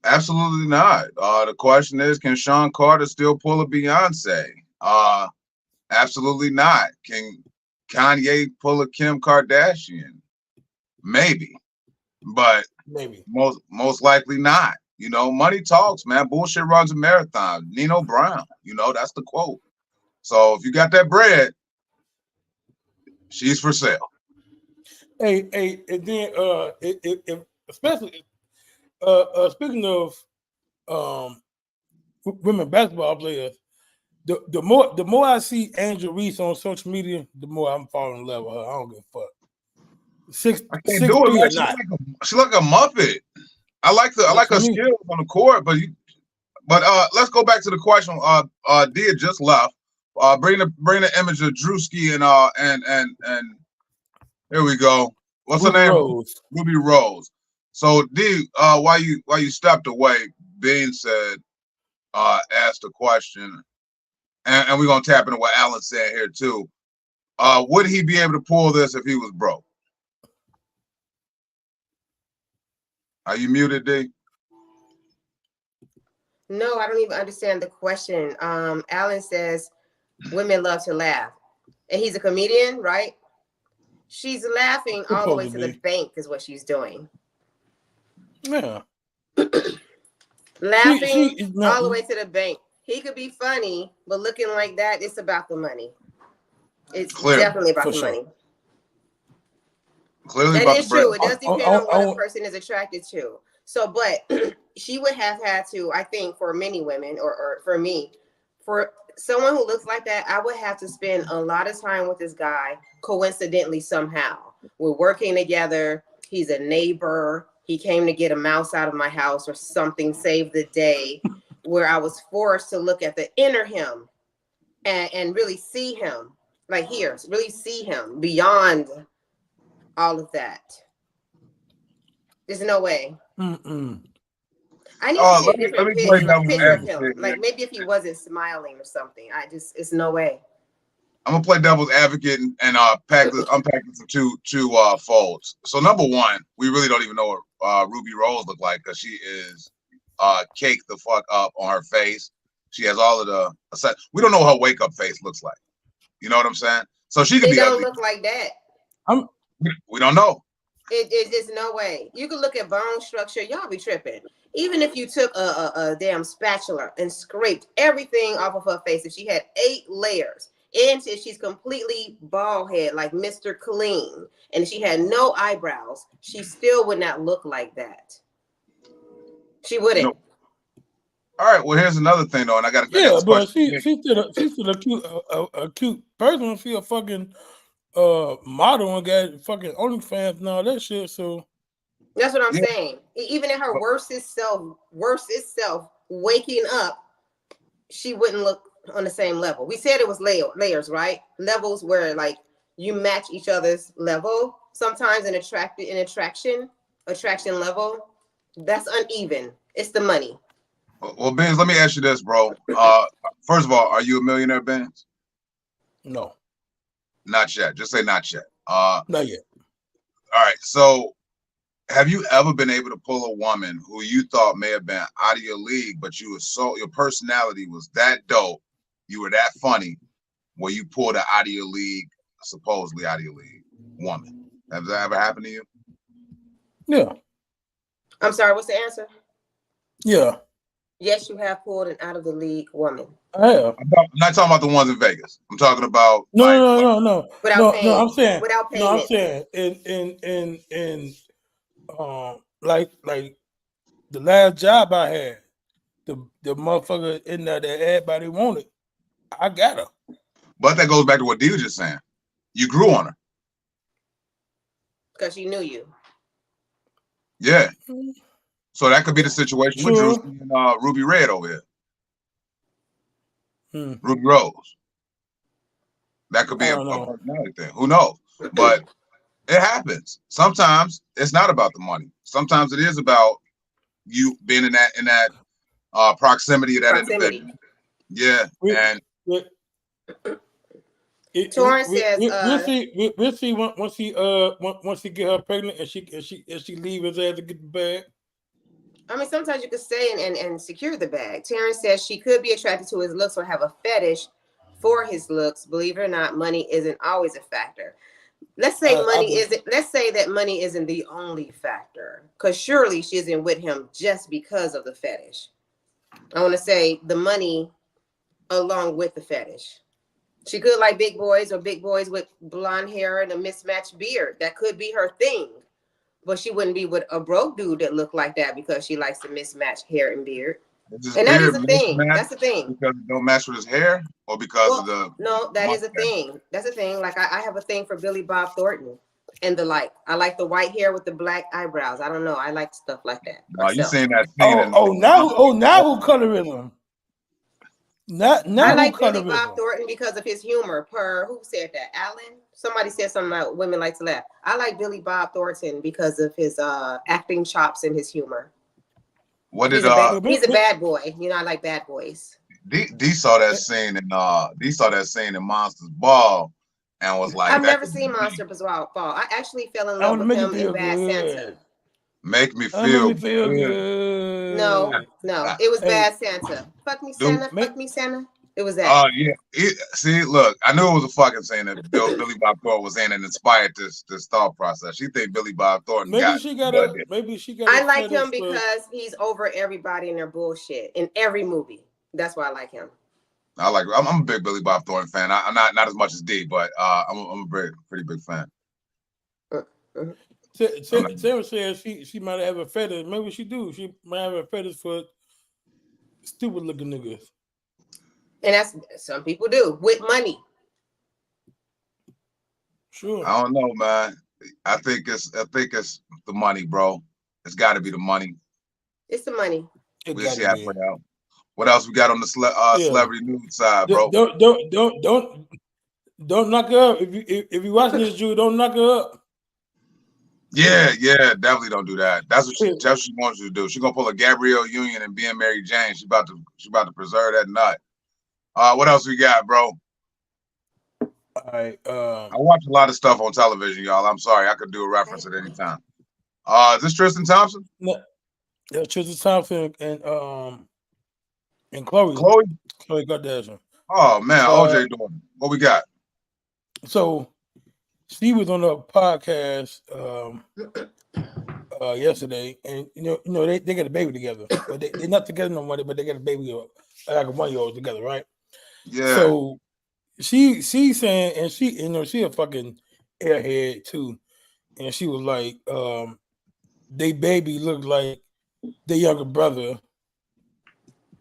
[SPEAKER 3] Absolutely not. The question is, can Sean Carter still pull a Beyonce? Absolutely not. Can Kanye pull a Kim Kardashian? Maybe, but
[SPEAKER 1] maybe
[SPEAKER 3] most likely not. You know, money talks, man. Bullshit runs a marathon. Nino Brown, you know, that's the quote. So if you got that bread, she's for sale.
[SPEAKER 1] Hey, and then especially speaking of women basketball players, the more I see Angel Reese on social media, the more I'm falling in love with her. I don't give a fuck.
[SPEAKER 3] I can't do it, man. She like a Muppet. I like her skills on the court, but let's go back to the question. Dia just left. Bring the image of Drewski and here we go. What's
[SPEAKER 1] Ruby
[SPEAKER 3] her name?
[SPEAKER 1] Rose.
[SPEAKER 3] Ruby Rose. So D, while you stepped away, Bean said, asked a question, and we're gonna tap into what Alan said here too. Would he be able to pull this if he was broke? Are you muted, D?
[SPEAKER 4] No, I don't even understand the question. Alan says women love to laugh. And he's a comedian, right? She's laughing all the way to the bank is what she's doing.
[SPEAKER 1] Yeah.
[SPEAKER 4] Laughing all the way to the bank. He could be funny, but looking like that, it's about the money. It's definitely about the money.
[SPEAKER 3] Clearly
[SPEAKER 4] that is true. It does depend on what a person is attracted to. So, but she would have had to, I think, for many women, or for me, for someone who looks like that, I would have to spend a lot of time with this guy, coincidentally, somehow. We're working together. He's a neighbor. He came to get a mouse out of my house or something, saved the day, where I was forced to look at the inner him and really see him, like here, really see him beyond all of that. There's no way.
[SPEAKER 1] Mm-mm.
[SPEAKER 4] I need to see a different picture of him. Like maybe if he wasn't smiling or something. It's no way.
[SPEAKER 3] I'm gonna play devil's advocate and unpack this in two folds. So number one, we really don't even know what Ruby Rose looked like because she is caked the fuck up on her face. She has all of the. We don't know what her wake up face looks like. You know what I'm saying? So she could be. They don't
[SPEAKER 4] look like that.
[SPEAKER 3] We don't know.
[SPEAKER 4] There's no way. You could look at bone structure. Y'all be tripping. Even if you took a damn spatula and scraped everything off of her face, if she had 8 layers, and if she's completely bald head like Mr. Clean, and she had no eyebrows, she still would not look like that. She wouldn't.
[SPEAKER 3] No. All right. Well, here's another thing though, and I got to.
[SPEAKER 1] Yeah, but she's still a cute person. She a fucking model and got fucking OnlyFans and all that shit. So
[SPEAKER 4] that's what I'm saying. Even in her worstest self, waking up, she wouldn't look on the same level. We said it was layers, right? Levels where like you match each other's level. Sometimes an attraction level, that's uneven. It's the money.
[SPEAKER 3] Well, Benz, let me ask you this, bro. First of all, are you a millionaire, Benz?
[SPEAKER 1] No.
[SPEAKER 3] Not yet. Just say not yet.
[SPEAKER 1] Not yet.
[SPEAKER 3] All right. So have you ever been able to pull a woman who you thought may have been out of your league, but your personality was that dope, you were that funny, where you pulled an out of your league, supposedly out of your league woman? Has that ever happened to you?
[SPEAKER 1] Yeah.
[SPEAKER 4] I'm sorry, what's the answer?
[SPEAKER 1] Yeah.
[SPEAKER 4] Yes, you have pulled an out of the league woman.
[SPEAKER 1] I have.
[SPEAKER 3] I'm not talking about the ones in Vegas. I'm talking about
[SPEAKER 1] no.
[SPEAKER 4] Without paying.
[SPEAKER 1] No, I'm saying
[SPEAKER 4] without payment.
[SPEAKER 1] No, I'm saying in like the last job I had, the motherfucker in there that everybody wanted, I got her.
[SPEAKER 3] But that goes back to what D was just saying. You grew on her.
[SPEAKER 4] Because she knew you.
[SPEAKER 3] Yeah. So that could be the situation with Drew and Ruby Red over here. Ruby Rose. That could be a personality thing. Who knows? But it happens. Sometimes it's not about the money. Sometimes it is about you being in that proximity of that individual. Yeah, and
[SPEAKER 4] Torrance says,
[SPEAKER 1] we'll see once he get her pregnant and she leave his ass to get the bag.
[SPEAKER 4] I mean, sometimes you could stay and secure the bag. Terrence says she could be attracted to his looks or have a fetish for his looks. Believe it or not, money isn't always a factor. Let's say let's say that money isn't the only factor, because surely she isn't with him just because of the fetish. I want to say the money along with the fetish. She could like big boys or big boys with blonde hair and a mismatched beard. That could be her thing. But she wouldn't be with a broke dude that looked like that because she likes the mismatched hair and beard. And that is a thing. That's the thing.
[SPEAKER 3] Because it don't match with his hair, or because of the
[SPEAKER 4] no, that is a thing. That's a thing. Like I have a thing for Billy Bob Thornton and the like. I like the white hair with the black eyebrows. I don't know. I like stuff like that.
[SPEAKER 3] Oh, you saying that?
[SPEAKER 1] Now who coloring him? Not
[SPEAKER 4] I like Billy Bob Thornton because of his humor. Who said that? Alan? Somebody said something about women like to laugh. I like Billy Bob Thornton because of his acting chops and his humor. He's a bad boy. You know, I like bad boys.
[SPEAKER 3] D saw that scene in Monsters Ball and was like,
[SPEAKER 4] I've never seen Monsters Ball. I actually fell in love with him in Bad Santa.
[SPEAKER 3] Make me feel
[SPEAKER 1] good.
[SPEAKER 4] No, it was Bad Santa. Fuck me, Santa. Fuck me, Santa. It was that.
[SPEAKER 3] Oh yeah. See, look, I knew it was a fucking scene that Billy Bob Thornton was in and inspired this thought process. She think Billy Bob Thornton. Maybe she got.
[SPEAKER 4] I like him because he's over everybody and their bullshit in every movie. That's why I like him.
[SPEAKER 3] I'm a big Billy Bob Thornton fan. I'm not as much as D, but I'm a pretty big fan.
[SPEAKER 1] Sarah says she might have a fetish. Maybe she do. She might have a fetish for stupid looking niggas.
[SPEAKER 4] And that's some people do with money.
[SPEAKER 1] Sure.
[SPEAKER 3] I don't know, man. I think it's the money, bro. It's got to be the money.
[SPEAKER 4] It's the money.
[SPEAKER 3] We'll see how it play out. What else we got on the celebrity news side, bro?
[SPEAKER 1] Don't knock her up. If you watching this, Drew, don't knock her up.
[SPEAKER 3] Yeah, definitely don't do that. That's what she wants you to do. She's gonna pull a Gabrielle Union and being Mary Jane. She's about to preserve that nut. What else we got, bro?
[SPEAKER 1] All right.
[SPEAKER 3] I watch a lot of stuff on television, y'all. I'm sorry, I could do a reference at any time. Is this Tristan Thompson?
[SPEAKER 1] No, yeah, Tristan Thompson and Khloe. Khloe Kardashian.
[SPEAKER 3] Oh man, OJ doing. What we got?
[SPEAKER 1] So she was on a podcast yesterday, and you know they got a baby together, but they're not together no more. But they got a baby like a 1-year-old together, right?
[SPEAKER 3] Yeah.
[SPEAKER 1] So she's saying, and she a fucking airhead too, and she was like, they baby looked like their younger brother,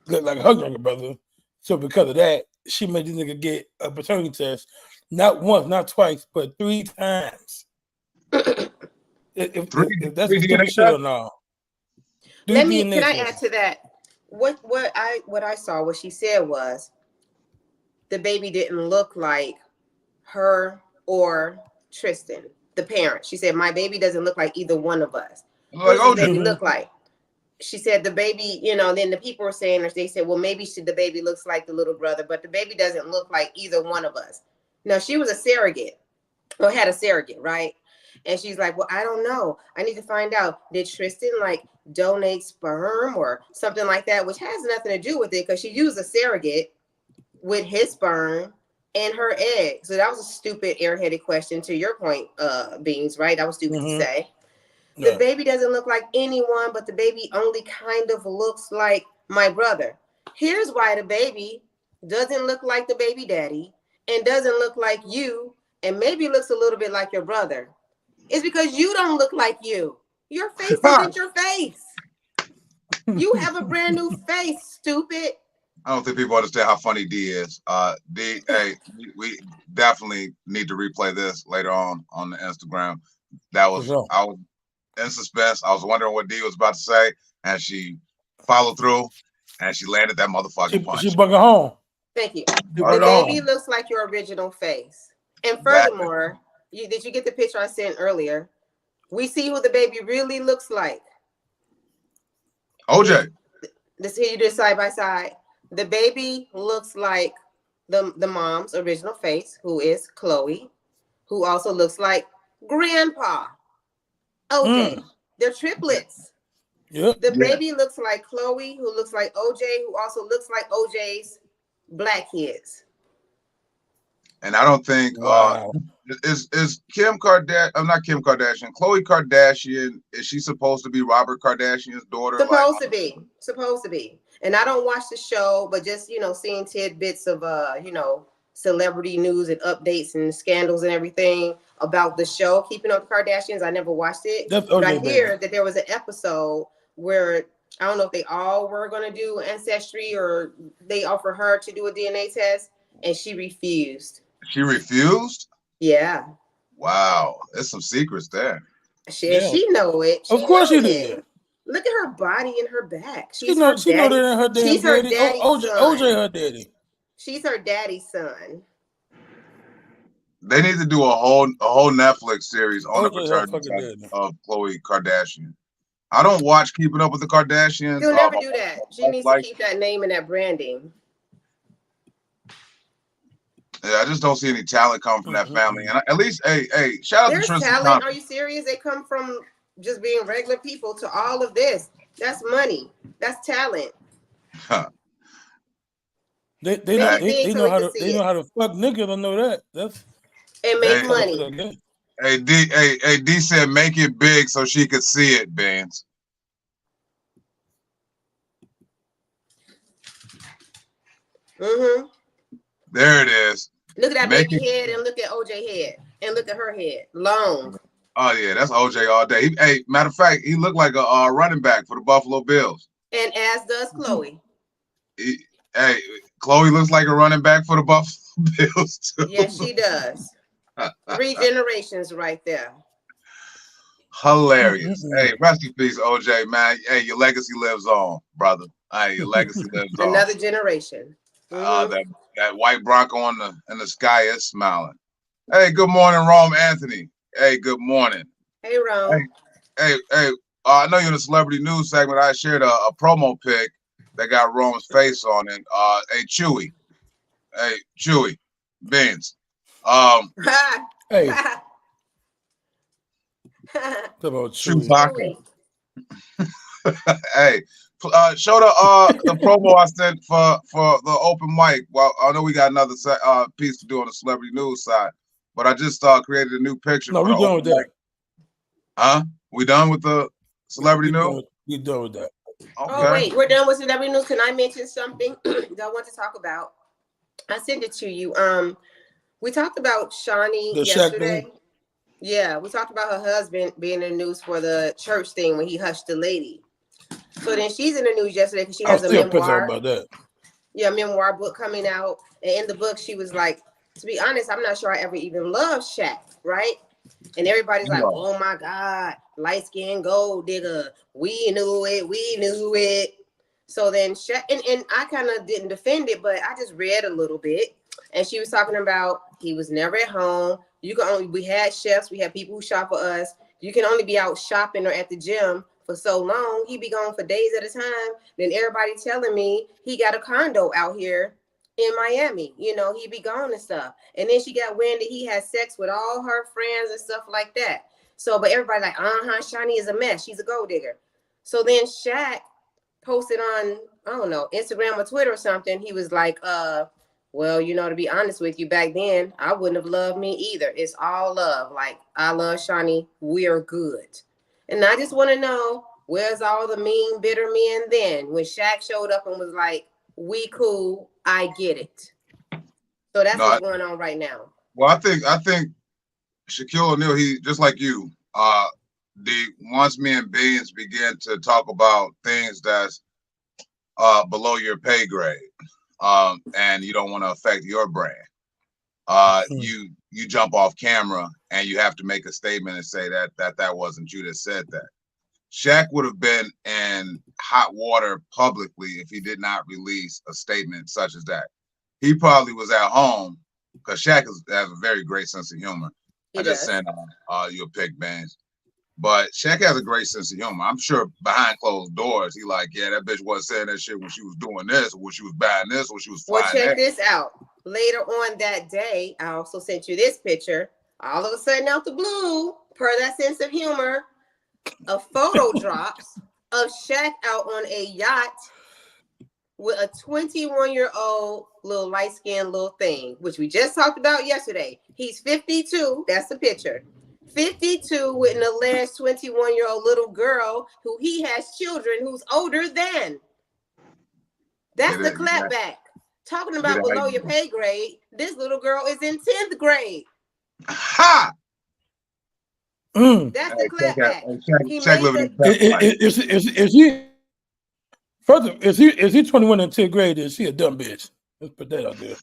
[SPEAKER 1] looked like her younger brother. So because of that, she made this nigga get a paternity test, not once, not twice, but 3 times. If that's a shit or not.
[SPEAKER 4] Can I add to that? What I saw, what she said was the baby didn't look like her or Tristan, the parent. She said, my baby doesn't look like either one of us. What does the baby look like? She said the baby, then the people were saying, they said, well, maybe the baby looks like the little brother, but the baby doesn't look like either one of us. Now, she was a surrogate, or had a surrogate, right? And she's like, well, I don't know. I need to find out. Did Tristan donate sperm or something like that, which has nothing to do with it because she used a surrogate with his sperm and her egg. So that was a stupid, airheaded question to your point, Beans, right? That was stupid to say. The baby doesn't look like anyone, but the baby only kind of looks like my brother. Here's why the baby doesn't look like the baby daddy and doesn't look like you and maybe looks a little bit like your brother. It's because you don't look like you. Your face isn't your face. You have a brand new face, stupid.
[SPEAKER 3] I don't think people understand how funny D is. D, hey, we definitely need to replay this later on the Instagram. I was in suspense. I was wondering what D was about to say, and she followed through, and she landed that motherfucking punch.
[SPEAKER 1] She brought it home.
[SPEAKER 4] Thank you. The baby looks like your original face. And furthermore, did you get the picture I sent earlier? We see who the baby really looks like.
[SPEAKER 3] OJ.
[SPEAKER 4] This here you do side by side. The baby looks like the mom's original face, who is Chloe, who also looks like Grandpa OJ. They're triplets.
[SPEAKER 1] Yep.
[SPEAKER 4] The baby looks like Chloe, who looks like OJ, who also looks like OJ's black kids.
[SPEAKER 3] And I don't think is Kim Kardashian. I'm not Kim Kardashian. Khloe Kardashian. Is she supposed to be Robert Kardashian's daughter?
[SPEAKER 4] Supposed to be. And I don't watch the show, but just seeing tidbits of celebrity news and updates and scandals and everything about the show Keeping Up with the Kardashians. I never watched it, but I hear that there was an episode where I don't know if they all were going to do ancestry or they offered her to do a DNA test, and she refused.
[SPEAKER 3] She refused?
[SPEAKER 4] Yeah.
[SPEAKER 3] Wow, there's some secrets there.
[SPEAKER 4] She know it.
[SPEAKER 1] Of course she did.
[SPEAKER 4] Look at her body and her back.
[SPEAKER 1] She know that in her damn
[SPEAKER 4] She's
[SPEAKER 1] daddy.
[SPEAKER 4] Her daddy's
[SPEAKER 1] OJ her daddy.
[SPEAKER 4] She's her daddy's son.
[SPEAKER 3] They need to do a whole Netflix series on the paternity of Khloe Kardashian. I don't watch Keeping Up with the Kardashians.
[SPEAKER 4] She'll never do that. She needs to keep that name and that branding.
[SPEAKER 3] Yeah, I just don't see any talent coming from that family. And at least, hey, shout out to Tristan
[SPEAKER 4] talent.
[SPEAKER 3] Thompson.
[SPEAKER 4] Are you serious? They come from just being regular people to all of this. That's money. That's talent.
[SPEAKER 3] Huh.
[SPEAKER 1] They know how to fuck niggas. I know that.
[SPEAKER 4] And make money.
[SPEAKER 3] Hey, D said make it big so she could see it, Benz. There it is.
[SPEAKER 4] Look at that baby head and look at OJ head and look at her head. Long.
[SPEAKER 3] Oh yeah, that's OJ all day. Matter of fact, he looked like a running back for the Buffalo Bills.
[SPEAKER 4] And as does Chloe.
[SPEAKER 3] Chloe looks like a running back for the Buffalo Bills too.
[SPEAKER 4] Yes, she does. 3 generations right there.
[SPEAKER 3] Hilarious. Hey, rest in peace, OJ, man. Hey, your legacy lives on, brother. Hey, your legacy lives on.
[SPEAKER 4] Another generation.
[SPEAKER 3] That white Bronco in the sky is smiling. Hey, good morning, Rome Anthony. Hey, good morning.
[SPEAKER 4] Hey, Rome.
[SPEAKER 3] Hey, I know you're in the celebrity news segment. I shared a promo pic that got Rome's face on it. Hey, Chewy. Hey, Chewy. Benz.
[SPEAKER 1] Hey. About
[SPEAKER 3] Chewbacca. Hey, show the promo I sent for the open mic. Well, I know we got another piece to do on the celebrity news side, but I just created a new picture.
[SPEAKER 1] No, we done with that.
[SPEAKER 3] Huh? We done with the celebrity news?
[SPEAKER 1] We done with that.
[SPEAKER 3] Okay.
[SPEAKER 4] Oh wait, we're done with celebrity news. Can I mention something that I want to talk about? I sent it to you. We talked about Shani yesterday. Yeah, we talked about her husband being in the news for the church thing when he hushed the lady. So then she's in the news yesterday because she has a memoir.
[SPEAKER 1] About that.
[SPEAKER 4] Yeah, memoir book coming out. And in the book, she was like, to be honest, I'm not sure I ever even loved Shaq, right? And everybody's like, oh my God, light skin gold digger. We knew it. So then Shaq, and I kind of didn't defend it, but I just read a little bit. And she was talking about he was never at home. We had chefs, we had people who shop for us. You can only be out shopping or at the gym for so long. He'd be gone for days at a time. Then everybody telling me he got a condo out here in Miami. He'd be gone and stuff. And then she got wind that he had sex with all her friends and stuff like that. So, but everybody like, Shani is a mess. She's a gold digger. So then Shaq posted on, I don't know, Instagram or Twitter or something. He was like, well, to be honest with you, back then, I wouldn't have loved me either. It's all love. Like, I love Shani. We're good. And I just want to know, where's all the mean, bitter men then? When Shaq showed up and was like, we cool, I get it. So that's what's going on right now.
[SPEAKER 3] Well, I think Shaquille O'Neal, he just like you, once me and Beans begin to talk about things that's below your pay grade, and you don't want to affect your brand, you jump off camera and you have to make a statement and say that wasn't you that said that. Shaq would have been in hot water publicly if he did not release a statement such as that. He probably was at home because Shaq has a very great sense of humor. I just sent you a pic, Benz. But Shaq has a great sense of humor. I'm sure behind closed doors, he like, yeah, that bitch wasn't saying that shit when she was doing this, or when she was buying this, or when she was flying.
[SPEAKER 4] Well, check this out. Later on that day, I also sent you this picture. All of a sudden, out the blue, per that sense of humor, a photo drops of Shaq out on a yacht with a 21-year-old little light-skinned little thing, which we just talked about yesterday. He's 52. That's the picture. 52 with an alleged 21-year-old little girl who he has children who's older than. That's the clapback. Talking about below your pay grade, this little girl is in 10th grade.
[SPEAKER 3] Ha!
[SPEAKER 4] That's the clapback.
[SPEAKER 1] Is he? First, is he 21 in 10th grade? Is she a dumb bitch? Let's put that out there.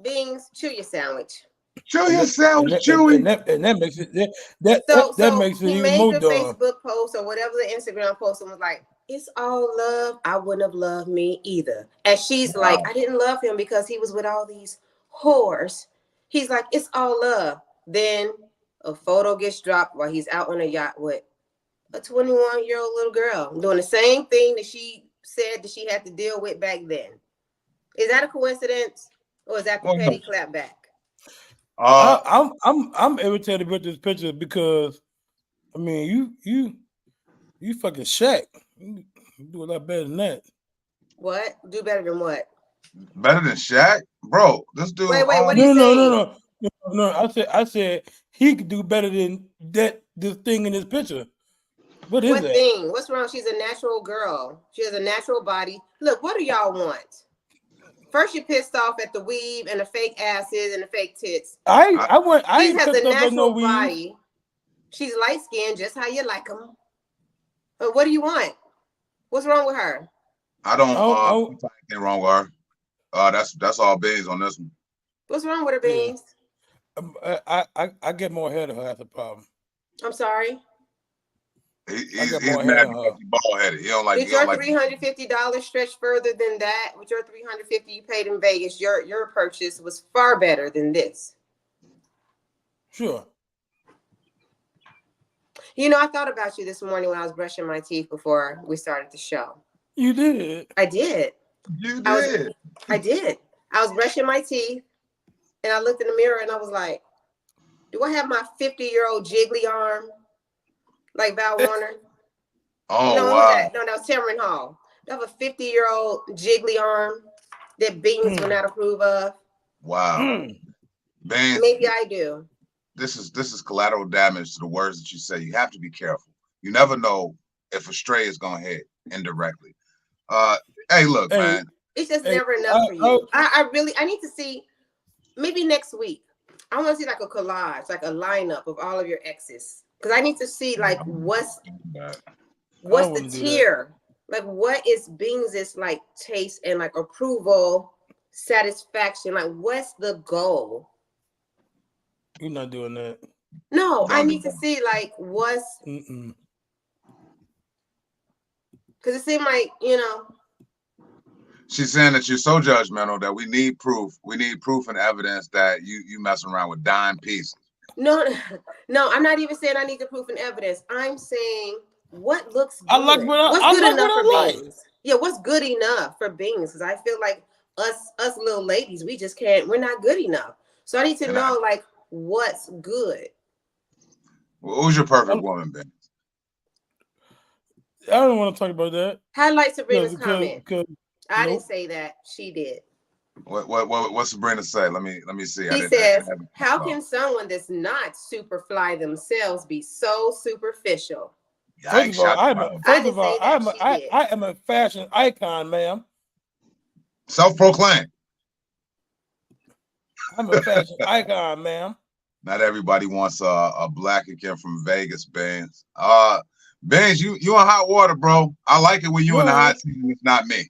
[SPEAKER 4] Beans, chew your sandwich.
[SPEAKER 3] Chew your sandwich, chewy.
[SPEAKER 1] And that makes it that makes it even more dumb.
[SPEAKER 4] He made the Facebook post or whatever the Instagram post and was like, "It's all love. I wouldn't have loved me either." And she's like, "I didn't love him because he was with all these whores." He's like, "It's all love." Then a photo gets dropped while he's out on a yacht with a 21-year-old little girl doing the same thing that she said that she had to deal with back then. Is that a coincidence, or is that the petty clapback?
[SPEAKER 1] I'm irritated with this picture because, I mean, you fucking Shaq. You do a lot better than that.
[SPEAKER 4] What? Do better than what?
[SPEAKER 3] Better than Shaq, bro. This dude.
[SPEAKER 4] Wait. What are you saying?
[SPEAKER 1] No. I said he could do better than that. This thing in this picture. What is that?
[SPEAKER 4] Thing? What's wrong? She's a natural girl. She has a natural body. Look, what do y'all want? First, you're pissed off at the weave and the fake asses and the fake tits.
[SPEAKER 1] She
[SPEAKER 4] has a natural body. She's light skinned, just how you like them. But what do you want? What's wrong with her?
[SPEAKER 3] I don't find anything wrong with her. That's all Beans on this one.
[SPEAKER 4] What's wrong with her, Beans?
[SPEAKER 1] I get more ahead of her. That's the problem.
[SPEAKER 4] I'm sorry.
[SPEAKER 3] He's mad because he's bald headed. He don't like.
[SPEAKER 4] Did your $350 stretch further than that? With your $350 you paid in Vegas, your purchase was far better than this.
[SPEAKER 1] Sure.
[SPEAKER 4] You know, I thought about you this morning when I was brushing my teeth before we started the show.
[SPEAKER 1] You did.
[SPEAKER 4] I did.
[SPEAKER 3] You did.
[SPEAKER 4] I did. I was brushing my teeth, and I looked in the mirror, and I was like, "Do I have my 50-year-old jiggly arm?" Like Val Warner.
[SPEAKER 3] Oh, wow.
[SPEAKER 4] No, that was Tamron Hall. I have a 50-year-old jiggly arm that Beans would not approve of.
[SPEAKER 3] Wow. Beans,
[SPEAKER 4] maybe I do.
[SPEAKER 3] This is collateral damage to the words that you say. You have to be careful. You never know if a stray is gonna hit indirectly. Hey, look, man.
[SPEAKER 4] It's just never enough for you. I need to see, maybe next week. I want to see like a collage, like a lineup of all of your exes. Because I need to see like what's the tier, like what is Beans's like taste and like approval, satisfaction, like what's the goal?
[SPEAKER 1] You're not doing that.
[SPEAKER 4] No, I need to see like what's because it seemed like, you know.
[SPEAKER 3] She's saying that you're so judgmental that we need proof. We need proof and evidence that you messing around with dime pieces.
[SPEAKER 4] No, I'm not even saying I need the proof and evidence. I'm saying what looks good.
[SPEAKER 1] What's good enough for Beans?
[SPEAKER 4] Yeah, what's good enough for Beans? Because I feel like us little ladies, we're not good enough. So I need to know like what's good.
[SPEAKER 3] Well, who's your perfect woman, Beans?
[SPEAKER 1] I don't want to talk about that.
[SPEAKER 4] Highlight Sabrina's comment. I didn't say that. She did.
[SPEAKER 3] What Sabrina say? Let me see.
[SPEAKER 4] He says, "How can someone that's not super fly themselves be so superficial?"
[SPEAKER 1] First of all, I am a fashion icon, ma'am.
[SPEAKER 3] Self-proclaimed.
[SPEAKER 1] I'm a fashion icon, ma'am.
[SPEAKER 3] Not everybody wants a black kid from Vegas, Beans. Beans, you in hot water, bro. I like it when you in the hot seat and it's not me.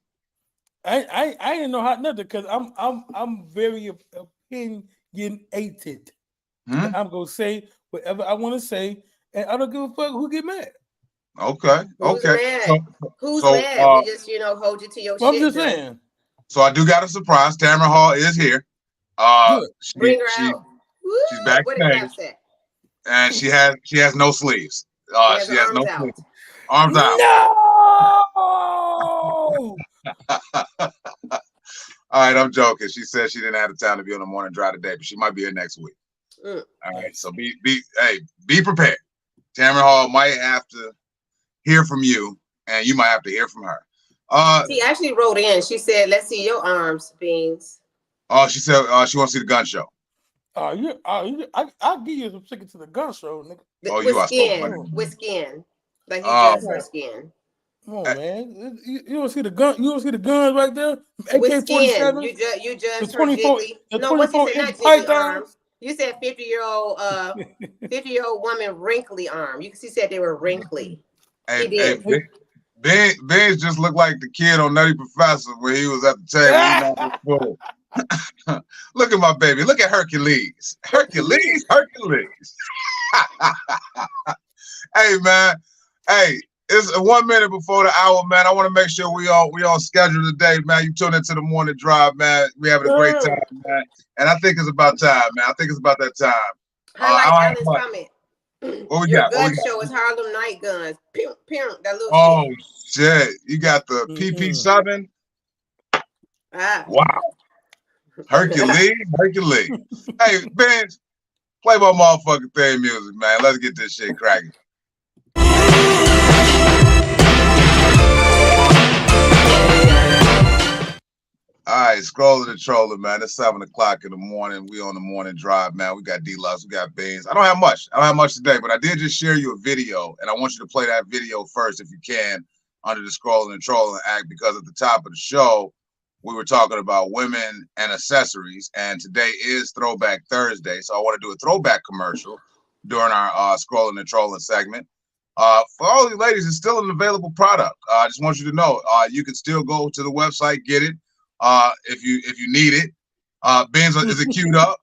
[SPEAKER 1] I ain't no hot nothing because I'm very opinionated. I'm gonna say whatever I want to say, and I don't give a fuck who get mad.
[SPEAKER 3] Okay.
[SPEAKER 4] Who's mad? Who's mad? We just hold you to your shit.
[SPEAKER 1] I'm just saying.
[SPEAKER 3] So I do got a surprise. Tamron Hall is here.
[SPEAKER 4] Bring her out.
[SPEAKER 3] She's
[SPEAKER 4] What did
[SPEAKER 3] backstage,
[SPEAKER 4] Cap say?
[SPEAKER 3] and she has no sleeves. She has no
[SPEAKER 4] out.
[SPEAKER 3] sleeves. Arms out.
[SPEAKER 1] No.
[SPEAKER 3] All right, I'm joking. She said she didn't have the time to be on the morning drive today, but she might be here next week. All right, so be prepared. Tamron Hall might have to hear from you, and you might have to hear from her.
[SPEAKER 4] She actually wrote in. She said, "Let's see your arms, Beans."
[SPEAKER 3] Oh, she said she wants to see the gun show.
[SPEAKER 1] I'll give you some tickets to the gun show, nigga.
[SPEAKER 3] Oh,
[SPEAKER 4] with
[SPEAKER 3] you are so
[SPEAKER 4] skin,
[SPEAKER 3] funny.
[SPEAKER 4] with skin, like he dressed for skin.
[SPEAKER 1] Come on, man. You don't see the gun. You don't see the guns right there.
[SPEAKER 4] With skin,
[SPEAKER 1] AK-47.
[SPEAKER 4] you judged
[SPEAKER 1] The
[SPEAKER 4] for
[SPEAKER 1] 24
[SPEAKER 4] jiggly.
[SPEAKER 1] the
[SPEAKER 4] No, what you said?
[SPEAKER 1] 24
[SPEAKER 4] Not
[SPEAKER 1] inch
[SPEAKER 4] jiggly
[SPEAKER 1] python.
[SPEAKER 4] arms. You said 50-year-old woman wrinkly arm. You said they were wrinkly.
[SPEAKER 3] Hey,
[SPEAKER 4] He did.
[SPEAKER 3] Benz just looked like the kid on Nutty Professor when he was at the table. Look at my baby. Look at Hercules. Hercules. Hey, man. Hey, it's 1 minute before the hour, man. I want to make sure we on schedule today, man. You tune into the morning drive, man. We having a great time, man. And I think it's about time, man. I think it's about that time.
[SPEAKER 4] I like Alan's comment.
[SPEAKER 3] What we
[SPEAKER 4] Your
[SPEAKER 3] got?
[SPEAKER 4] gun show is Harlem Night Guns. Pew, pew, that little
[SPEAKER 3] shit. You got the PP7. Wow. Hercules. Hey, Benz, play my motherfucking theme music, man. Let's get this shit cracking. All right, scrolling and trolling, man. It's 7 o'clock in the morning. We on the morning drive, man. We got D-Lux, we got Beans. I don't have much today, but I did just share you a video, and I want you to play that video first, if you can, under the scrolling and trolling act, because at the top of the show, we were talking about women and accessories, and today is Throwback Thursday, so I want to do a throwback commercial during our scrolling and trolling segment. For all you ladies, it's still an available product. I just want you to know, you can still go to the website, get it. If you need it. Benz, is it queued up?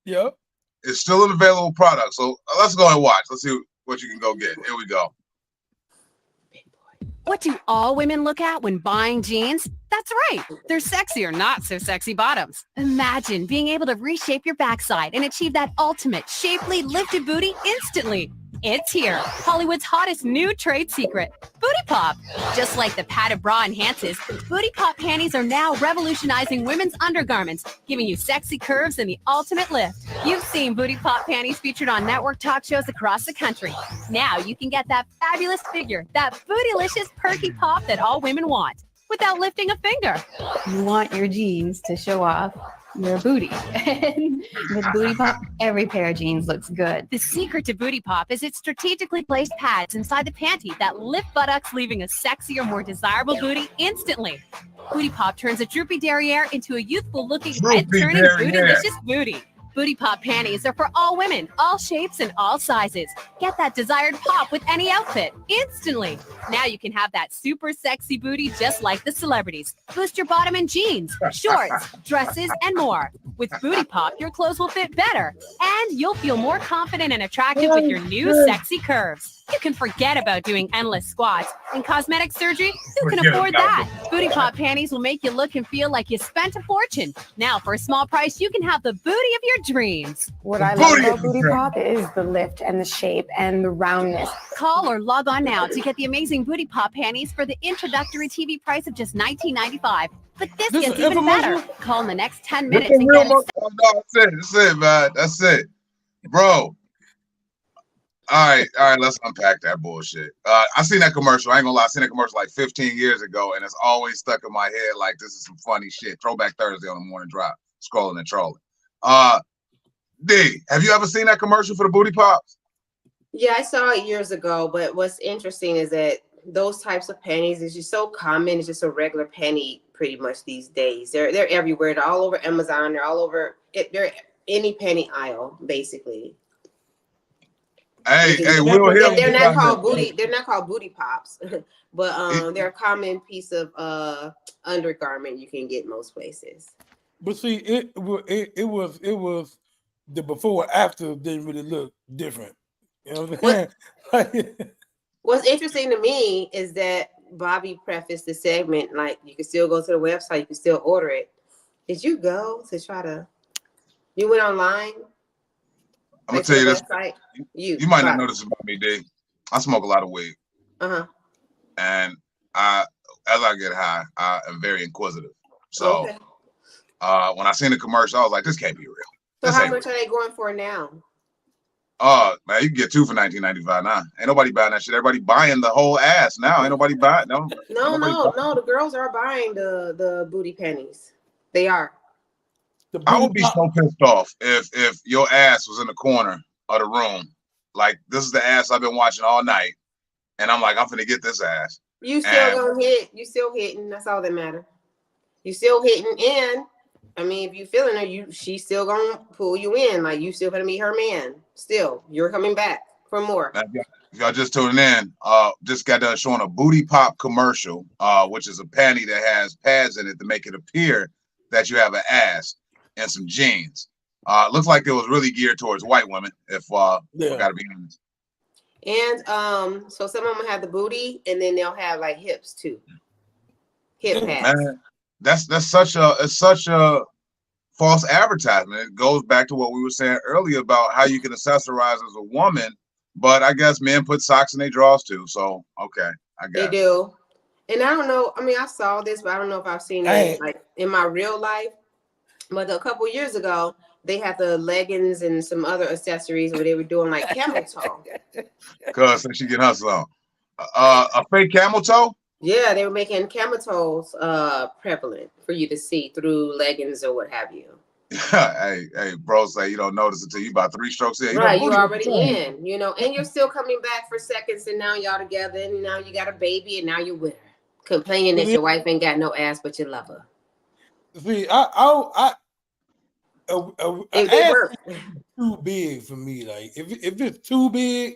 [SPEAKER 1] Yep.
[SPEAKER 3] It's still an available product. So let's go and watch. Let's see what you can go get. Here we go.
[SPEAKER 8] What do all women look at when buying jeans? That's right. They're sexy or not so sexy bottoms. Imagine being able to reshape your backside and achieve that ultimate shapely lifted booty instantly. It's here, Hollywood's hottest new trade secret, Booty Pop. Just like the padded bra enhances, Booty Pop panties are now revolutionizing women's undergarments, giving you sexy curves and the ultimate lift. You've seen Booty Pop panties featured on network talk shows across the country. Now you can get that fabulous figure, that bootylicious perky pop that all women want, without lifting a finger.
[SPEAKER 9] You want your jeans to show off your booty. And with Booty Pop, every pair of jeans looks good.
[SPEAKER 8] The secret to Booty Pop is its strategically placed pads inside the panty that lift buttocks, leaving a sexier, more desirable booty instantly. Booty Pop turns a droopy derriere into a youthful-looking, head-turning, bootylicious booty. Booty Pop panties are for all women, all shapes, and all sizes. Get that desired pop with any outfit, instantly. Now you can have that super sexy booty just like the celebrities. Boost your bottom in jeans, shorts, dresses, and more. With Booty Pop, your clothes will fit better, and you'll feel more confident and attractive with your new sexy curves. You can forget about doing endless squats and cosmetic surgery. Who can afford that? Booty Pop panties will make you look and feel like you spent a fortune. Now, for a small price, you can have the booty of your dreams.
[SPEAKER 9] What I love about Booty Pop is the lift and the shape and the roundness.
[SPEAKER 8] Call or log on now to get the amazing Booty Pop panties for the introductory TV price of just $19.95. But this gets even better. Call in the next 10 minutes and get it.
[SPEAKER 3] No, that's it, man. That's it. Bro. All right, let's unpack that bullshit. I seen that commercial. I ain't gonna lie, I seen that commercial like 15 years ago, and it's always stuck in my head like this is some funny shit. Throwback Thursday on the morning drive, scrolling and trolling. D, have you ever seen that commercial for the Booty Pops?
[SPEAKER 4] Yeah, I saw it years ago, but what's interesting is that those types of panties is just so common. It's just a regular panty pretty much these days. They're everywhere. They're all over Amazon. They're all over it. They're any panty aisle, basically.
[SPEAKER 3] Hey, Will Hill.
[SPEAKER 4] They're not called booty. They're not called Booty Pops, but they're a common piece of undergarment you can get most places.
[SPEAKER 1] But see, it was the before and after didn't really look different. You know what I'm saying?
[SPEAKER 4] What's interesting to me is that Bobby prefaced the segment like you can still go to the website, you can still order it. Did you go to try to? You went online?
[SPEAKER 3] I'm gonna tell you this.
[SPEAKER 4] Website?
[SPEAKER 3] You might not know this about me, D. I smoke a lot of weed.
[SPEAKER 4] Uh-huh.
[SPEAKER 3] And as I get high, I am very inquisitive. So
[SPEAKER 4] okay.
[SPEAKER 3] When I seen the commercial, I was like, this can't be real.
[SPEAKER 4] So
[SPEAKER 3] This
[SPEAKER 4] how
[SPEAKER 3] ain't
[SPEAKER 4] much
[SPEAKER 3] real.
[SPEAKER 4] are they going for now?
[SPEAKER 3] Man, you can get 2 for $19.95 now. Ain't nobody buying that shit. Everybody buying the whole ass now. Ain't nobody buying. No.
[SPEAKER 4] No. The girls are buying the booty panties. They are.
[SPEAKER 3] I would be so pissed off if your ass was in the corner of the room. Like, this is the ass I've been watching all night. And I'm like, I'm finna get this ass.
[SPEAKER 4] You still gonna hit. You still hitting. That's all that matter. You still hitting. And I mean, if you feeling her, she's still gonna pull you in. Like, you still gonna be her man. Still, you're coming back for more.
[SPEAKER 3] Now, if y'all just tuning in, just got done showing a Booty Pop commercial, which is a panty that has pads in it to make it appear that you have an ass and some jeans. Looks like it was really geared towards white women, if I gotta be honest.
[SPEAKER 4] And so some of them have the booty, and then they'll have like hips too. Hip pads.
[SPEAKER 3] Man, that's such a false advertisement. It goes back to what we were saying earlier about how you can accessorize as a woman, but I guess men put socks in their drawers too. So okay, I guess
[SPEAKER 4] they do. And I don't know. I mean, I saw this, but I don't know if I've seen it like in my real life. But a couple years ago, they had the leggings and some other accessories where they were doing like camel toe.
[SPEAKER 3] Cause she get hustled on. A fake camel toe?
[SPEAKER 4] Yeah, they were making camel toes prevalent for you to see through leggings or what have you.
[SPEAKER 3] hey, bro, say you don't notice until you about 3 strokes in.
[SPEAKER 4] Right, you already in, and you're still coming back for seconds, and now y'all together, and now you got a baby, and now you're with her, complaining that your wife ain't got no ass, but you love her.
[SPEAKER 1] See,
[SPEAKER 4] If they work.
[SPEAKER 1] Too big for me. Like if it's too big,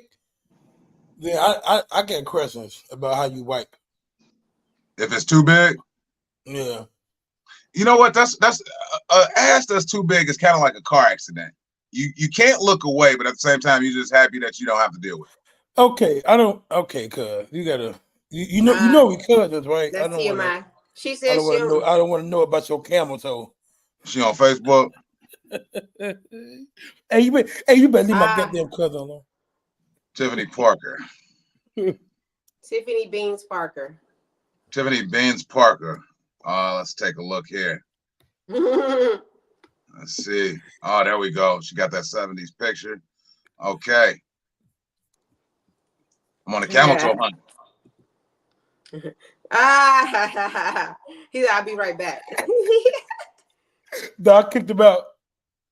[SPEAKER 1] then I get questions about how you wipe.
[SPEAKER 3] If it's too big,
[SPEAKER 1] yeah.
[SPEAKER 3] You know what? That's ass that's too big is kind of like a car accident. You can't look away, but at the same time, you're just happy that you don't have to deal with it.
[SPEAKER 1] Okay, cuz you gotta you know we cousins, right?
[SPEAKER 4] That's TMI. She said
[SPEAKER 1] I don't want to know about your camel toe.
[SPEAKER 3] She on Facebook.
[SPEAKER 1] Hey, you better leave my goddamn cousin alone.
[SPEAKER 3] Tiffany Parker.
[SPEAKER 4] Tiffany Beans Parker.
[SPEAKER 3] Tiffany Beans Parker. Let's take a look here. Let's see. Oh, there we go. She got that 70s picture. Okay. I'm on a camel toe hunt.
[SPEAKER 4] He said, I'll be right back.
[SPEAKER 1] I kicked him out.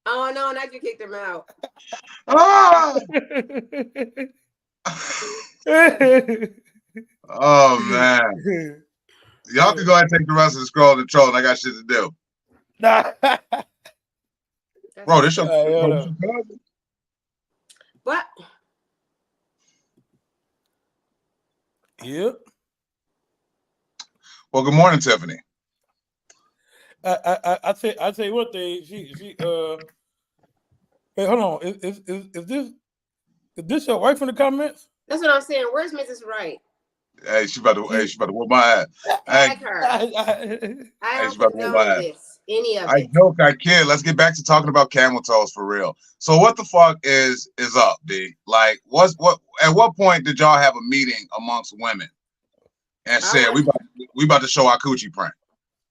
[SPEAKER 4] Oh no, not you kicked him out.
[SPEAKER 3] Oh man. Y'all can go ahead and take the rest of the scroll and troll, and I got shit to do. Bro, this your cousin.
[SPEAKER 4] What?
[SPEAKER 1] Yep.
[SPEAKER 3] Well, good morning, Tiffany.
[SPEAKER 1] I tell you what, she hey, hold on. Is this your wife in the comments?
[SPEAKER 4] That's what I'm saying. Where's Mrs. Wright?
[SPEAKER 3] Hey, she about to whoop my ass.
[SPEAKER 4] I like her. I don't condone this. Any of it.
[SPEAKER 3] I joke, I kid. Let's get back to talking about camel toes for real. So what the fuck is up, D? Like, at what point did y'all have a meeting amongst women and said we about to show our coochie print?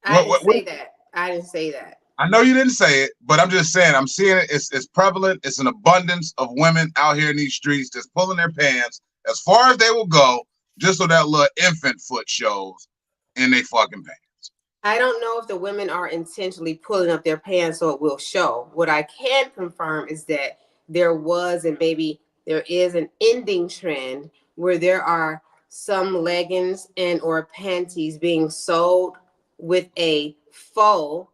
[SPEAKER 4] I didn't say that.
[SPEAKER 3] I know you didn't say it, but I'm just saying, I'm seeing it. It's prevalent. It's an abundance of women out here in these streets just pulling their pants as far as they will go, just so that little infant foot shows in their fucking pants.
[SPEAKER 4] I don't know if the women are intentionally pulling up their pants so it will show. What I can confirm is that there was, and maybe there is, an ending trend where there are some leggings and or panties being sold with a faux,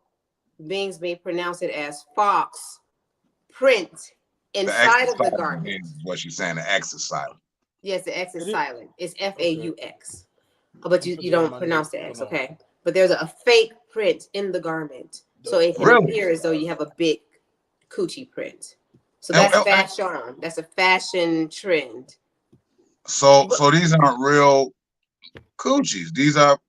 [SPEAKER 4] Bings may pronounce it as fox, print inside of the garment.
[SPEAKER 3] What she's saying, the X is silent.
[SPEAKER 4] Yes, the X is silent. It's FAUX. But you don't pronounce the X, okay? But there's a fake print in the garment. So it can appear as though you have a big coochie print. So that's fashion. That's a fashion trend.
[SPEAKER 3] So these aren't real coochies. These are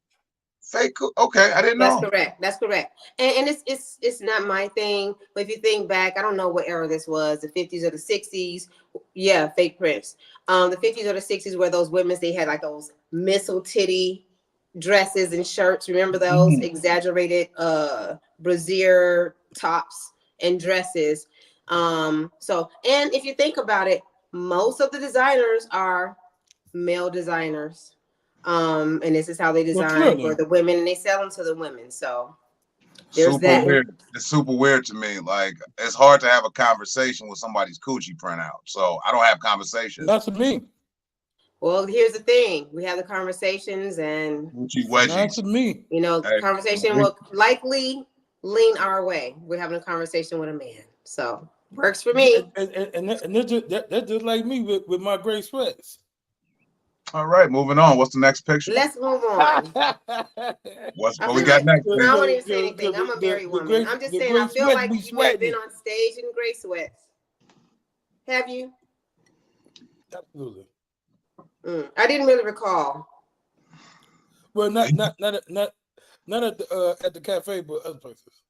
[SPEAKER 3] fake. Okay, I didn't know.
[SPEAKER 4] That's correct. That's correct. And it's not my thing. But if you think back, I don't know what era this was, the 50s or the 60s. Yeah, fake prints. The 50s or the 60s were those women, they had like those missile titty dresses and shirts. Remember those exaggerated brassiere tops and dresses. So, and if you think about it, most of the designers are male designers. And this is how they design for the women, and they sell them to the women. So there's that.
[SPEAKER 3] Weird. It's super weird to me. Like, it's hard to have a conversation with somebody's coochie printout. So I don't have conversations.
[SPEAKER 1] That's me.
[SPEAKER 4] Well, here's the thing: we have the conversations, and
[SPEAKER 3] coochie wedgies.
[SPEAKER 1] That's me.
[SPEAKER 4] You know, the conversation will likely lean our way. We're having a conversation with a man, so works for me.
[SPEAKER 1] And that's just like me with my gray sweats.
[SPEAKER 3] All right, moving on. What's the next picture?
[SPEAKER 4] Let's move on.
[SPEAKER 3] What we got next?
[SPEAKER 4] I don't want to say anything. I'm a married woman. I'm just saying, I feel like you might have been on stage in gray sweats. Have you?
[SPEAKER 1] Absolutely.
[SPEAKER 4] I didn't really recall.
[SPEAKER 1] Well, not at the cafe, but other places.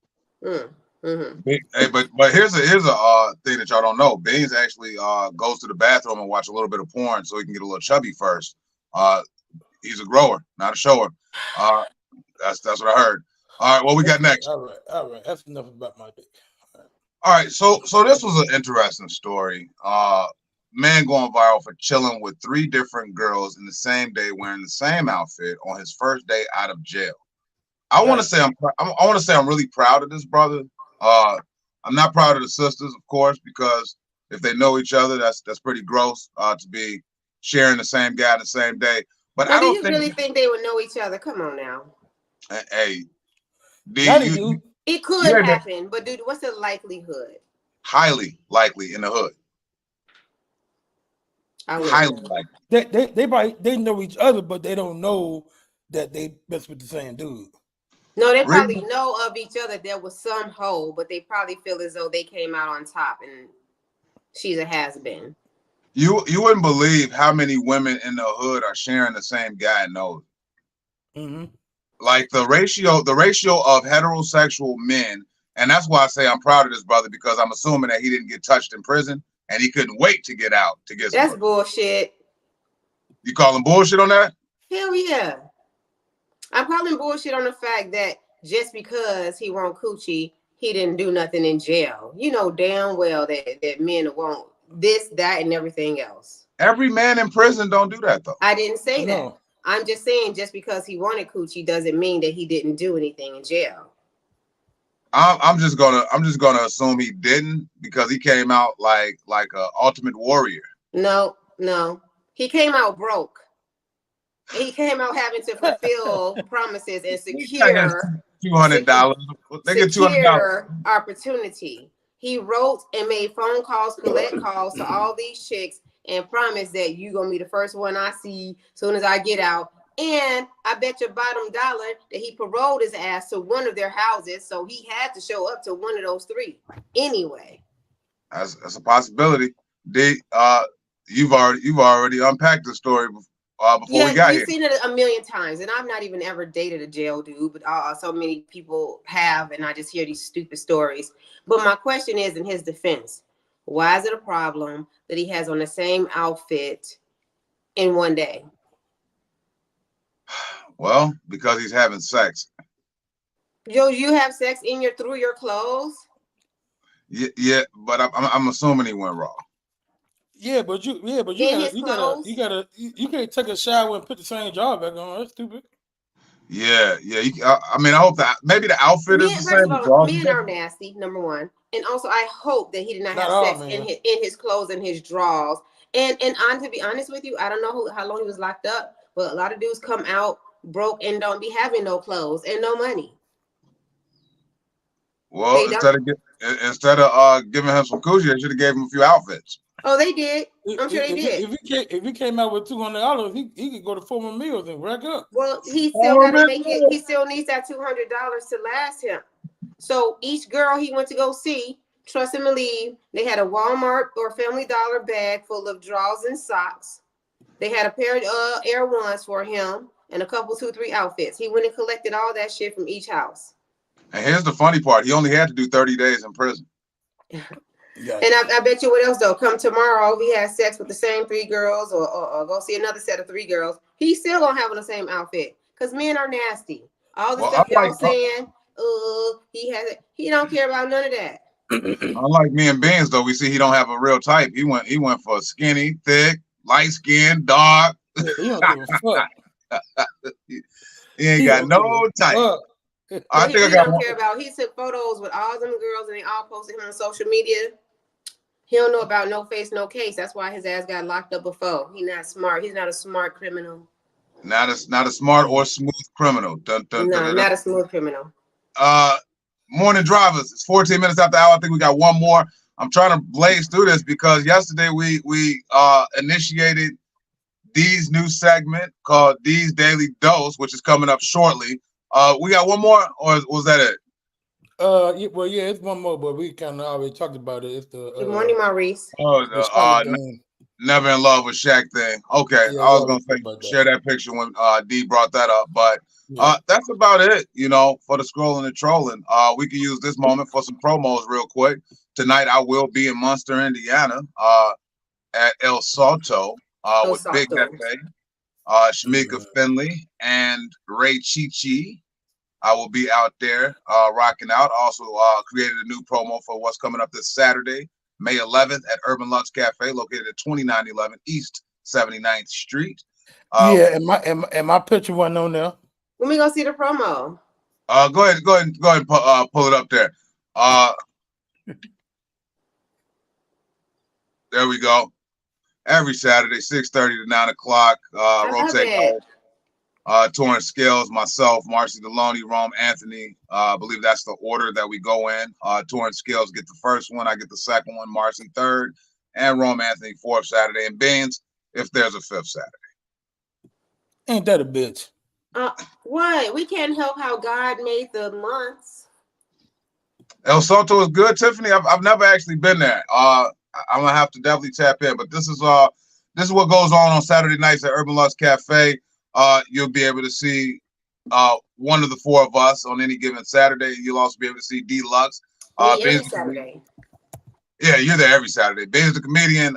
[SPEAKER 3] Hey, but here's a thing that y'all don't know. Beans actually goes to the bathroom and watch a little bit of porn so he can get a little chubby first. He's a grower, not a shower. That's what I heard. All right, what we got next?
[SPEAKER 1] All right. That's enough about my dick.
[SPEAKER 3] All right, so this was an interesting story. Man going viral for chilling with 3 different girls in the same day wearing the same outfit on his first day out of jail. I want to say I'm really proud of this brother. I'm not proud of the sisters, of course, because if they know each other, that's pretty gross to be sharing the same guy the same day. But I don't
[SPEAKER 4] really think they would know each other. Come on now.
[SPEAKER 3] Hey,
[SPEAKER 4] it could happen, but dude, what's the likelihood?
[SPEAKER 3] Highly likely in the hood. Highly likely.
[SPEAKER 1] They know each other, but they don't know that they mess with the same dude.
[SPEAKER 4] No, they probably know of each other. There was some hoe, but they probably feel as though they came out on top, and she's a has-been.
[SPEAKER 3] You wouldn't believe how many women in the hood are sharing the same guy nose. Like the ratio of heterosexual men, and that's why I say I'm proud of this brother, because I'm assuming that he didn't get touched in prison and he couldn't wait to get out to get.
[SPEAKER 4] That's bullshit.
[SPEAKER 3] You calling bullshit on that?
[SPEAKER 4] Hell yeah. I'm calling bullshit on the fact that just because he won't coochie, he didn't do nothing in jail. You know damn well that men won't this, that, and everything else.
[SPEAKER 3] Every man in prison don't do that though.
[SPEAKER 4] I didn't say that. I'm just saying just because he wanted coochie doesn't mean that he didn't do anything in jail.
[SPEAKER 3] I'm just gonna assume he didn't, because he came out like a ultimate warrior.
[SPEAKER 4] No. He came out broke. He came out having to fulfill promises and secure
[SPEAKER 3] $200. They get $200
[SPEAKER 4] opportunity. He wrote and made phone calls, collect calls to all these chicks, and promised that you gonna be the first one I see soon as I get out. And I bet your bottom dollar that he paroled his ass to one of their houses, so he had to show up to one of those 3 anyway.
[SPEAKER 3] That's a possibility. You've already unpacked the story before we got here.
[SPEAKER 4] You've seen it a million times, and I've not even ever dated a jail dude, but so many people have, and I just hear these stupid stories. But my question is, in his defense, why is it a problem that he has on the same outfit in one day?
[SPEAKER 3] Well, because he's having sex.
[SPEAKER 4] Yo, you have sex through your clothes?
[SPEAKER 3] Yeah, but I'm assuming he went raw.
[SPEAKER 1] You can't take a shower and put the same job back on. That's stupid.
[SPEAKER 3] Yeah. I mean, I hope that maybe the outfit is the same.
[SPEAKER 4] Men are nasty, number one, and also I hope that he did not have sex in his clothes and his drawers. And to be honest with you, I don't know how long he was locked up, but a lot of dudes come out broke and don't be having no clothes and no money.
[SPEAKER 3] Well, instead of giving him some coochie, they should have gave him a few outfits.
[SPEAKER 4] Oh, they did. I'm sure they did.
[SPEAKER 1] If he came out with $200, he could go to 4 meals and rack up.
[SPEAKER 4] Well, he still got to make it. He still needs that $200 to last him. So each girl he went to go see, trust him and leave, they had a Walmart or Family Dollar bag full of drawers and socks. They had a pair of Air Ones for him, and a couple 2-3 outfits. He went and collected all that shit from each house.
[SPEAKER 3] And here's the funny part: he only had to do 30 days in prison.
[SPEAKER 1] Yeah.
[SPEAKER 4] And I bet you what else though? Come tomorrow, he has sex with the same 3 girls, or go see another set of 3 girls. He's still gonna have on the same outfit because men are nasty. All the stuff y'all saying, he don't care about none of that.
[SPEAKER 3] Unlike me and Benz, though, we see he don't have a real type. He went for skinny, thick, light skin, dark.
[SPEAKER 1] Yeah, he don't give a fuck.
[SPEAKER 3] He ain't got no type. I think I got
[SPEAKER 4] don't care about. He took photos with all them girls and they all posted him on social media. He don't know about no face, no case. That's why his ass got locked up before. He's not smart. He's not a smart criminal.
[SPEAKER 3] Not a smart or smooth criminal.
[SPEAKER 4] Not a smooth criminal.
[SPEAKER 3] Morning drivers. It's 14 minutes after the hour. I think we got one more. I'm trying to blaze through this because yesterday we initiated Dee's new segment called Dee's Daily Dose, which is coming up shortly. We got one more, or was that it?
[SPEAKER 1] Yeah, it's one more, but we kind of already talked about it. It's the
[SPEAKER 4] Good morning, Maurice.
[SPEAKER 3] Never in love with Shaq thing. Okay, yeah, I was gonna share that picture when D brought that up, but that's about it. You know, for the scrolling and trolling. We can use this moment for some promos real quick. Tonight I will be in Munster, Indiana, at El Salto with Big Nefe, Shamika Finley, and Ray Chichi. I will be out there rocking out. Also created a new promo for what's coming up this Saturday, May 11th at Urban Lux Cafe, located at 2911 East 79th Street.
[SPEAKER 1] And my picture wasn't on there.
[SPEAKER 4] When we gonna see the promo?
[SPEAKER 3] Go ahead and pull it up there. There we go. Every Saturday, 6:30 to 9 o'clock. Rotate. Torrance Scales, myself, Marcy Deloney, Rome Anthony. I believe that's the order that we go in. Torrance Scales get the first one, I get the second one, Marcy third, and Rome Anthony fourth Saturday, and Beans if there's a fifth Saturday.
[SPEAKER 1] Ain't that a bitch?
[SPEAKER 4] What? We can't help how God made the months.
[SPEAKER 3] El Salto is good, Tiffany. I've never actually been there. I'm gonna have to definitely tap in, but this is what goes on Saturday nights at Urban Lux Cafe. You'll be able to see one of the four of us on any given Saturday. You'll also be able to see D-Lux.
[SPEAKER 4] Every Saturday.
[SPEAKER 3] Yeah, you're there every Saturday. Ben's the comedian.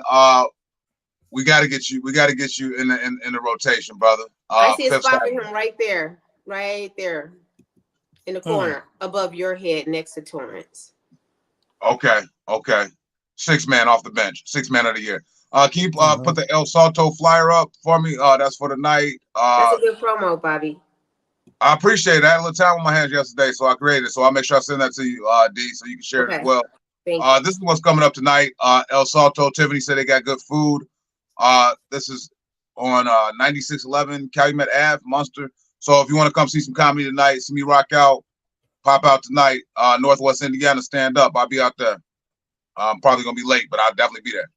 [SPEAKER 3] We gotta get you in the rotation, brother.
[SPEAKER 4] I see a spot for him right there in the corner above your head next to Torrance.
[SPEAKER 3] Okay. 6 man off the bench, 6 man of the year. Can you put the El Salto flyer up for me? That's for the night.
[SPEAKER 4] That's a good promo, Bobby.
[SPEAKER 3] I appreciate it. I had a little time on my hands yesterday, so I created it. So I'll make sure I send that to you, D, so you can share it as well.
[SPEAKER 4] Thank you.
[SPEAKER 3] This is what's coming up tonight. El Salto, Tiffany said they got good food. This is on 9611 Calumet Ave, Munster. So if you want to come see some comedy tonight, see me rock out, pop out tonight, Northwest Indiana, stand up. I'll be out there. I'm probably going to be late, but I'll definitely be there.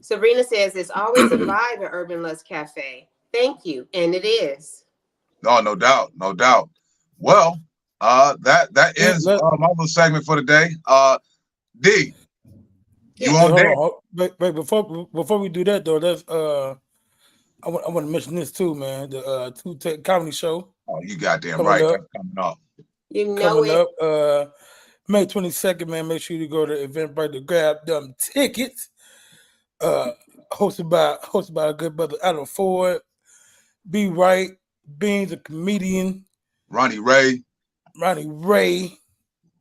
[SPEAKER 4] Sabrina says it's always a vibe at Urban Lux Cafe. Thank you. And it is. No doubt. Well, that ends my little segment for the day. D, you on there?
[SPEAKER 1] Wait, before we do that though, let's I want to mention this too, man. The Two Tech Comedy Show.
[SPEAKER 3] Oh, you goddamn right. That's coming up.
[SPEAKER 4] You know
[SPEAKER 1] coming up May 22nd, man. Make sure you go to Eventbrite to grab them tickets. Hosted by a good brother Adam Ford, B. Wright, Beans, a comedian,
[SPEAKER 3] Ronnie Ray,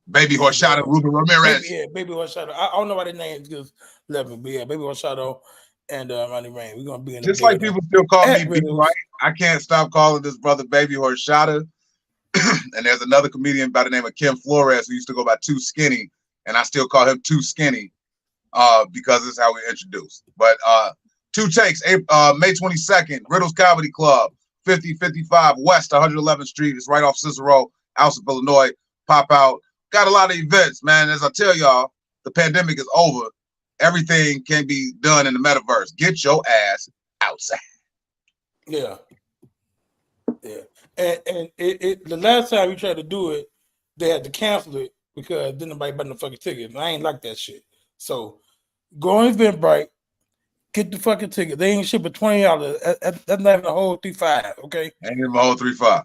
[SPEAKER 3] Baby Horshado, Ruben Ramirez.
[SPEAKER 1] Baby Horshado. I don't know why the names just left me, but yeah, Baby Horshado and Ronnie Ray. We're gonna be in
[SPEAKER 3] just like people still call me B. Wright. I can't stop calling this brother Baby Horshado. And there's another comedian by the name of Kim Flores who used to go by Too Skinny, and I still call him Too Skinny. Because this is how we introduce. But Two Takes, May 22nd, Riddles Comedy Club, 5055 West 111th Street. It's right off Cicero, Alsip, Illinois. Pop out. Got a lot of events, man. As I tell y'all, the pandemic is over. Everything can be done in the metaverse. Get your ass outside.
[SPEAKER 1] Yeah. And the last time we tried to do it, they had to cancel it because didn't nobody buy no fucking tickets. I ain't like that shit. So go on Eventbrite, Get the fucking ticket. They ain't shipping $20. That's not even a whole 3.5. Okay.
[SPEAKER 3] Ain't even a whole 3.5.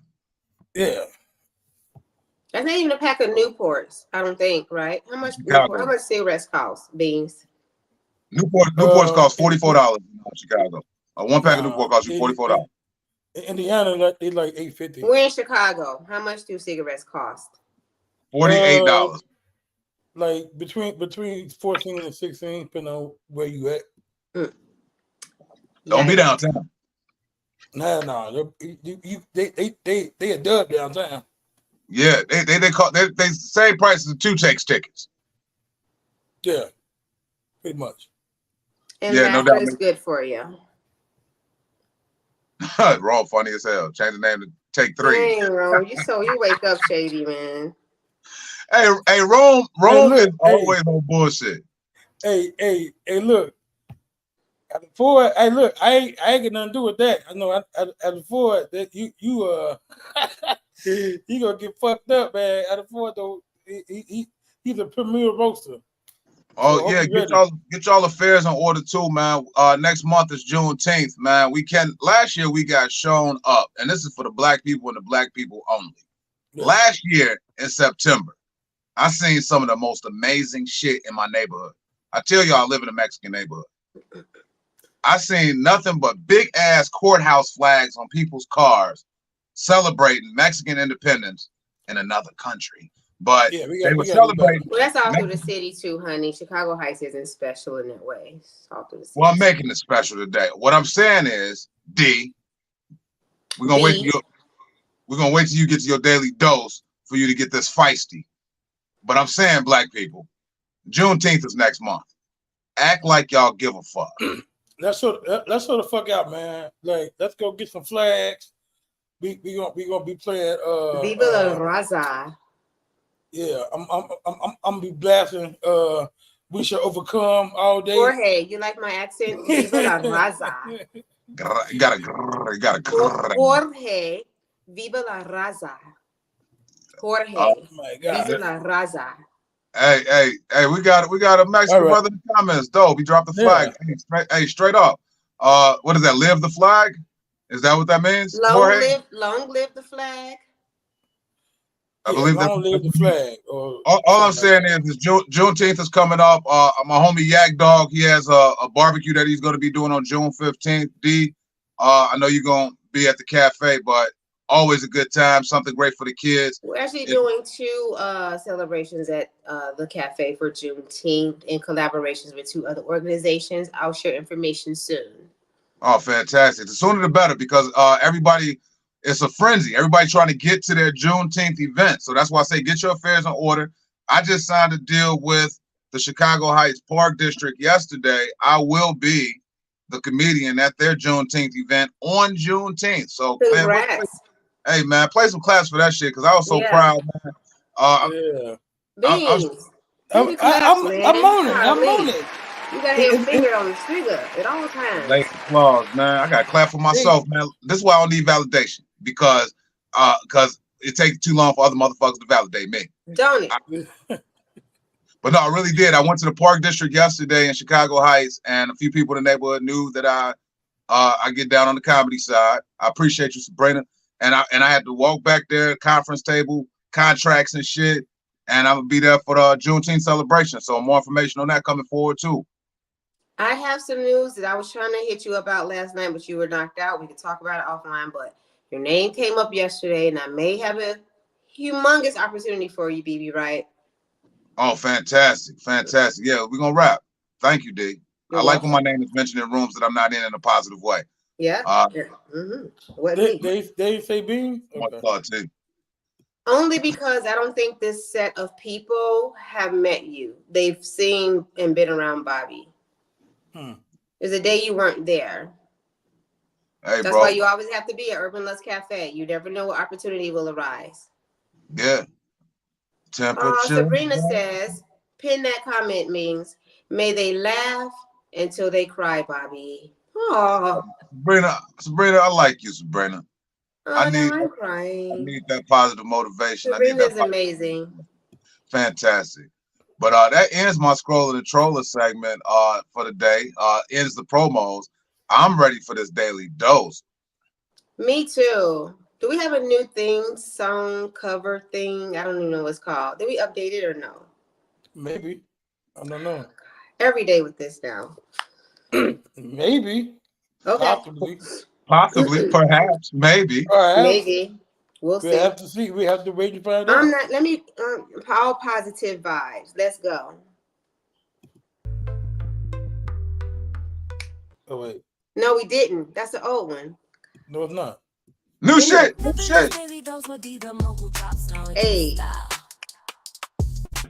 [SPEAKER 1] Yeah.
[SPEAKER 4] That's not even a pack of Newports, I don't think, right? How much cigarettes cost, Beans?
[SPEAKER 3] Newports cost $44 in Chicago. One pack of Newport costs you $44.
[SPEAKER 1] In Indiana, they like $8.50.
[SPEAKER 4] We're in Chicago. How much do cigarettes cost?
[SPEAKER 3] $48.
[SPEAKER 1] Like between 14 and 16, depending on where you at.
[SPEAKER 3] Don't be downtown.
[SPEAKER 1] Nah. They a dub downtown.
[SPEAKER 3] Yeah, they same price as the 2 Takes tickets.
[SPEAKER 1] Yeah, pretty much.
[SPEAKER 4] And that's what is good for you.
[SPEAKER 3] Wrong, funny as hell. Change the name to Take 3.
[SPEAKER 4] Dang, Rome, you wake up shady, man.
[SPEAKER 3] Hey, Rome is always on bullshit.
[SPEAKER 1] Hey, look. Hey, look, I ain't got nothing to do with that. I know at the Ford that you you gonna get fucked up, man. At the Ford though, he's a premier roaster.
[SPEAKER 3] Oh
[SPEAKER 1] so
[SPEAKER 3] yeah, get y'all affairs in order too, man. Next month is Juneteenth, man. Last year we got shown up, and this is for the black people and the black people only. Yeah. Last year in September, I seen some of the most amazing shit in my neighborhood. I tell you, I live in a Mexican neighborhood. I seen nothing but big ass courthouse flags on people's cars celebrating Mexican independence in another country. But yeah, they were celebrating.
[SPEAKER 4] Well, that's all through the city too, honey. Chicago Heights isn't special in that way. It's all through the city.
[SPEAKER 3] Well, I'm making it special today. What I'm saying is, D, we're gonna wait till you get to your daily dose for you to get this feisty. But I'm saying, black people, Juneteenth is next month. Act like y'all give a fuck.
[SPEAKER 1] Let's sort the fuck out, man. Like, let's go get some flags. We gonna be playing.
[SPEAKER 4] Viva la Raza.
[SPEAKER 1] Yeah, I'm gonna be blasting. We shall overcome all day.
[SPEAKER 4] Jorge, you like my accent? Viva la Raza.
[SPEAKER 3] You gotta.
[SPEAKER 4] Jorge, Viva la Raza. Jorge,
[SPEAKER 1] oh my God.
[SPEAKER 4] Viva la Raza.
[SPEAKER 3] Hey, we got a Mexican brother in the comments. Dope, he dropped the flag. Hey, straight up. What is that? Live the flag? Is that what that means?
[SPEAKER 4] Long live the flag.
[SPEAKER 3] I believe that.
[SPEAKER 1] Long live the flag.
[SPEAKER 3] All I'm saying is Juneteenth is coming up. My homie Yak Dog, he has a barbecue that he's going to be doing on June 15th. D, I know you're going to be at the cafe, but always a good time. Something great for the kids.
[SPEAKER 4] We're actually doing 2 celebrations at the cafe for Juneteenth in collaborations with 2 other organizations. I'll share information soon.
[SPEAKER 3] Oh, fantastic. The sooner the better, because everybody, it's a frenzy. Everybody trying to get to their Juneteenth event. So that's why I say get your affairs in order. I just signed a deal with the Chicago Heights Park District yesterday. I will be the comedian at their Juneteenth event on Juneteenth. So hey man, play some claps for that shit, because I was so proud, man.
[SPEAKER 1] I'm on it.
[SPEAKER 4] You gotta have your finger on the trigger at all times.
[SPEAKER 3] Late applause, man. I gotta clap for myself, man. This is why I don't need validation, because it takes too long for other motherfuckers to validate me.
[SPEAKER 4] Don't it?
[SPEAKER 3] But no, I really did. I went to the Park District yesterday in Chicago Heights, and a few people in the neighborhood knew that I get down on the comedy side. I appreciate you, Sabrina. And I had to walk back there, conference table, contracts and shit. And I'm gonna be there for the Juneteenth celebration. So more information on that coming forward too.
[SPEAKER 4] I have some news that I was trying to hit you about last night, but you were knocked out. We could talk about it offline, but your name came up yesterday, and I may have a humongous opportunity for you, BB, right?
[SPEAKER 3] Oh, fantastic. Fantastic. Yeah, we're gonna wrap. Thank you, D. I like when my name is mentioned in rooms that I'm not in a positive way.
[SPEAKER 4] Yeah.
[SPEAKER 1] What they say Bean?
[SPEAKER 3] Okay.
[SPEAKER 4] Only because I don't think this set of people have met you. They've seen and been around Bobby. There's a day you weren't there.
[SPEAKER 3] Hey,
[SPEAKER 4] That's why you always have to be at Urban Lust Cafe. You never know what opportunity will arise.
[SPEAKER 3] Yeah. Temperature.
[SPEAKER 4] Sabrina says, pin that comment means, may they laugh until they cry, Bobby. Oh,
[SPEAKER 3] Sabrina, I like you, Sabrina. I need that positive motivation.
[SPEAKER 4] Sabrina's amazing.
[SPEAKER 3] Fantastic. But that ends my Scroller the Troller segment for the day. Ends the promos. I'm ready for this daily dose.
[SPEAKER 4] Me too. Do we have a new thing, song cover thing? I don't even know what it's called. Did we update it or no?
[SPEAKER 1] Maybe. I don't know.
[SPEAKER 4] Every day with this now.
[SPEAKER 1] Maybe.
[SPEAKER 4] Okay.
[SPEAKER 3] Possibly, perhaps, maybe.
[SPEAKER 4] Maybe. We'll see.
[SPEAKER 1] We have to see. We have to wait to find out.
[SPEAKER 4] I'm not. Let me. All positive vibes. Let's go.
[SPEAKER 1] Oh wait.
[SPEAKER 4] No, we didn't. That's the old one.
[SPEAKER 1] No, it's not.
[SPEAKER 3] New shit. New shit.
[SPEAKER 4] Hey.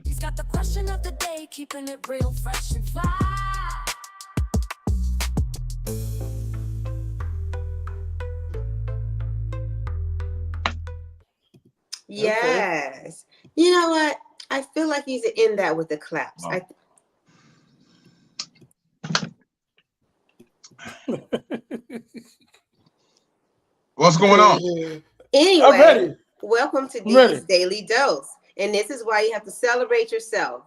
[SPEAKER 2] He's got the question of the day, keeping it real fresh and fly.
[SPEAKER 4] Yes. Okay. You know what? I feel like he's in that with the claps.
[SPEAKER 3] Oh. What's going on?
[SPEAKER 4] Anyway, welcome to Dee's Daily Dose. And this is why you have to celebrate yourself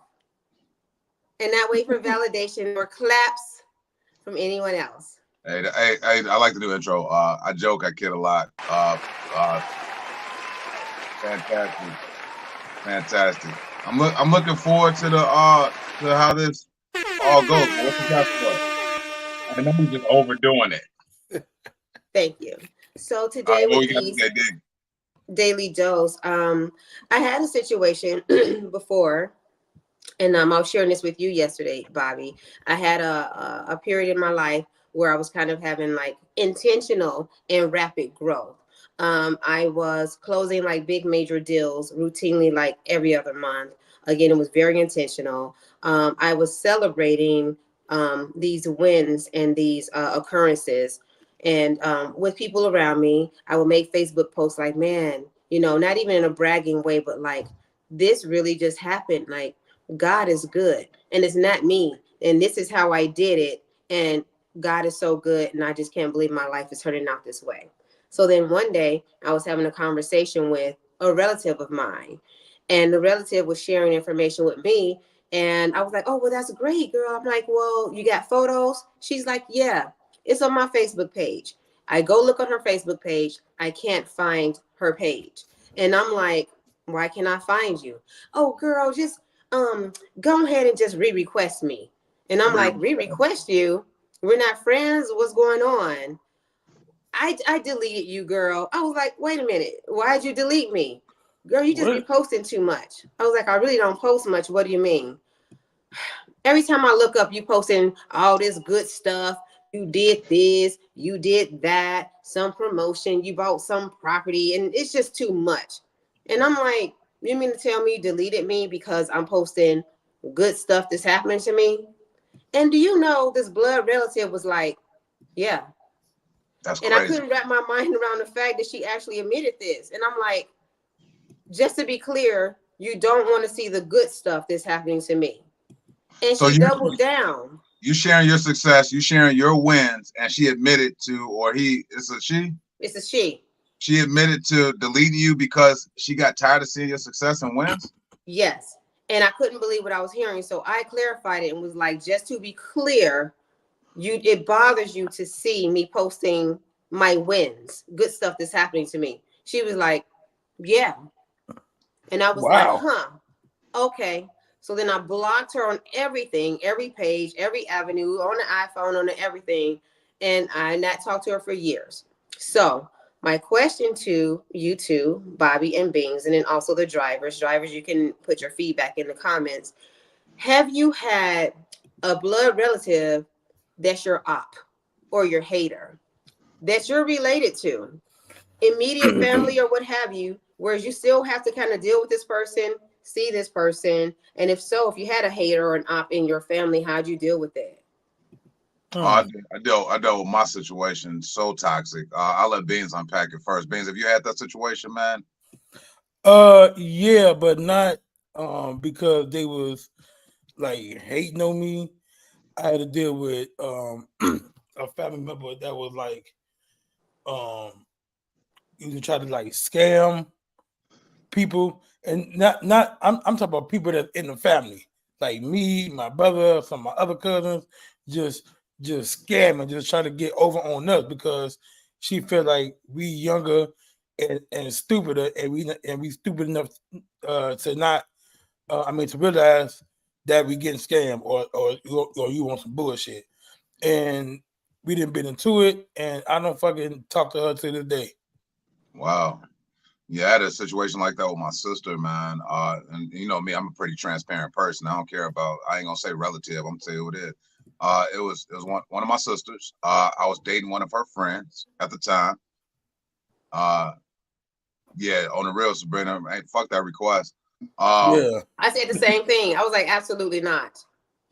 [SPEAKER 4] and not wait for validation or claps from anyone else.
[SPEAKER 3] Hey, I like the new intro. I joke, I kid a lot. Fantastic. I'm looking forward to the to how this all goes. What's the clap for? I know I'm just overdoing it.
[SPEAKER 4] Thank you. So today with Dee's Daily Dose, I had a situation before, and I was sharing this with you yesterday, Bobby. I had a period in my life where I was kind of having like intentional and rapid growth. I was closing like big major deals routinely, like every other month. Again, it was very intentional. I was celebrating these wins and these occurrences. And with people around me, I would make Facebook posts like, man, you know, not even in a bragging way, but like, this really just happened. Like, God is good and it's not me. And this is how I did it. And God is so good. And I just can't believe my life is turning out this way. So then one day I was having a conversation with a relative of mine, and the relative was sharing information with me. And I was like, oh, well, that's great, girl. I'm like, well, you got photos? She's like, yeah, it's on my Facebook page. I go look on her Facebook page. I can't find her page. And I'm like, why can't I find you? Oh, girl, just go ahead and just re-request me. And I'm like, re-request you? We're not friends? What's going on? I deleted you, girl. I was like, wait a minute. Why'd you delete me? Girl, you just be posting too much. I was like, I really don't post much. What do you mean? Every time I look up, you posting all this good stuff. You did this, you did that, some promotion, you bought some property, and it's just too much. And I'm like, you mean to tell me you deleted me because I'm posting good stuff that's happening to me? And do you know this blood relative was like, yeah.
[SPEAKER 3] That's
[SPEAKER 4] crazy. I couldn't wrap my mind around the fact that she actually admitted this. And I'm like, just to be clear, you don't want to see the good stuff that's happening to me. And so she doubled down.
[SPEAKER 3] You sharing your success, you sharing your wins, and she admitted to, or it's a she?
[SPEAKER 4] It's a she.
[SPEAKER 3] She admitted to deleting you because she got tired of seeing your success and wins?
[SPEAKER 4] Yes. And I couldn't believe what I was hearing. So I clarified it and was like, just to be clear, it bothers you to see me posting my wins, good stuff that's happening to me. She was like, yeah. And I was like, huh, okay. So then I blocked her on everything, every page, every avenue, on the iPhone, on the everything. And I not talked to her for years. So my question to you two, Bobby and Beans, and then also the drivers, you can put your feedback in the comments. Have you had a blood relative that's your op or your hater that you're related to, immediate family or what have you, whereas you still have to kind of deal with this person, see this person? And if so, if you had a hater or an op in your family, how'd you deal with that?
[SPEAKER 3] I dealt with my situation, so toxic. I'll let Beans unpack it first. Beans, have you had that situation, man?
[SPEAKER 1] Yeah, but not because they was like hating on me. I had to deal with a family member that was like you try to like scam people, and not I'm talking about people that in the family, like me, my brother, some of my other cousins, just scamming, just trying to get over on us because she feel like we younger and stupider, and we stupid enough to not, to realize that we getting scammed or you want some bullshit, and we didn't been into it, and I don't fucking talk to her to this day.
[SPEAKER 3] Wow. Yeah, I had a situation like that with my sister, man. And you know me, I'm a pretty transparent person. I don't care about, I ain't gonna say relative, I'm gonna tell you who it is. It was one of my sisters. I was dating one of her friends at the time. Yeah, on the real, Sabrina, ain't fuck that request.
[SPEAKER 1] Yeah.
[SPEAKER 4] I said the same thing. I was like, absolutely not.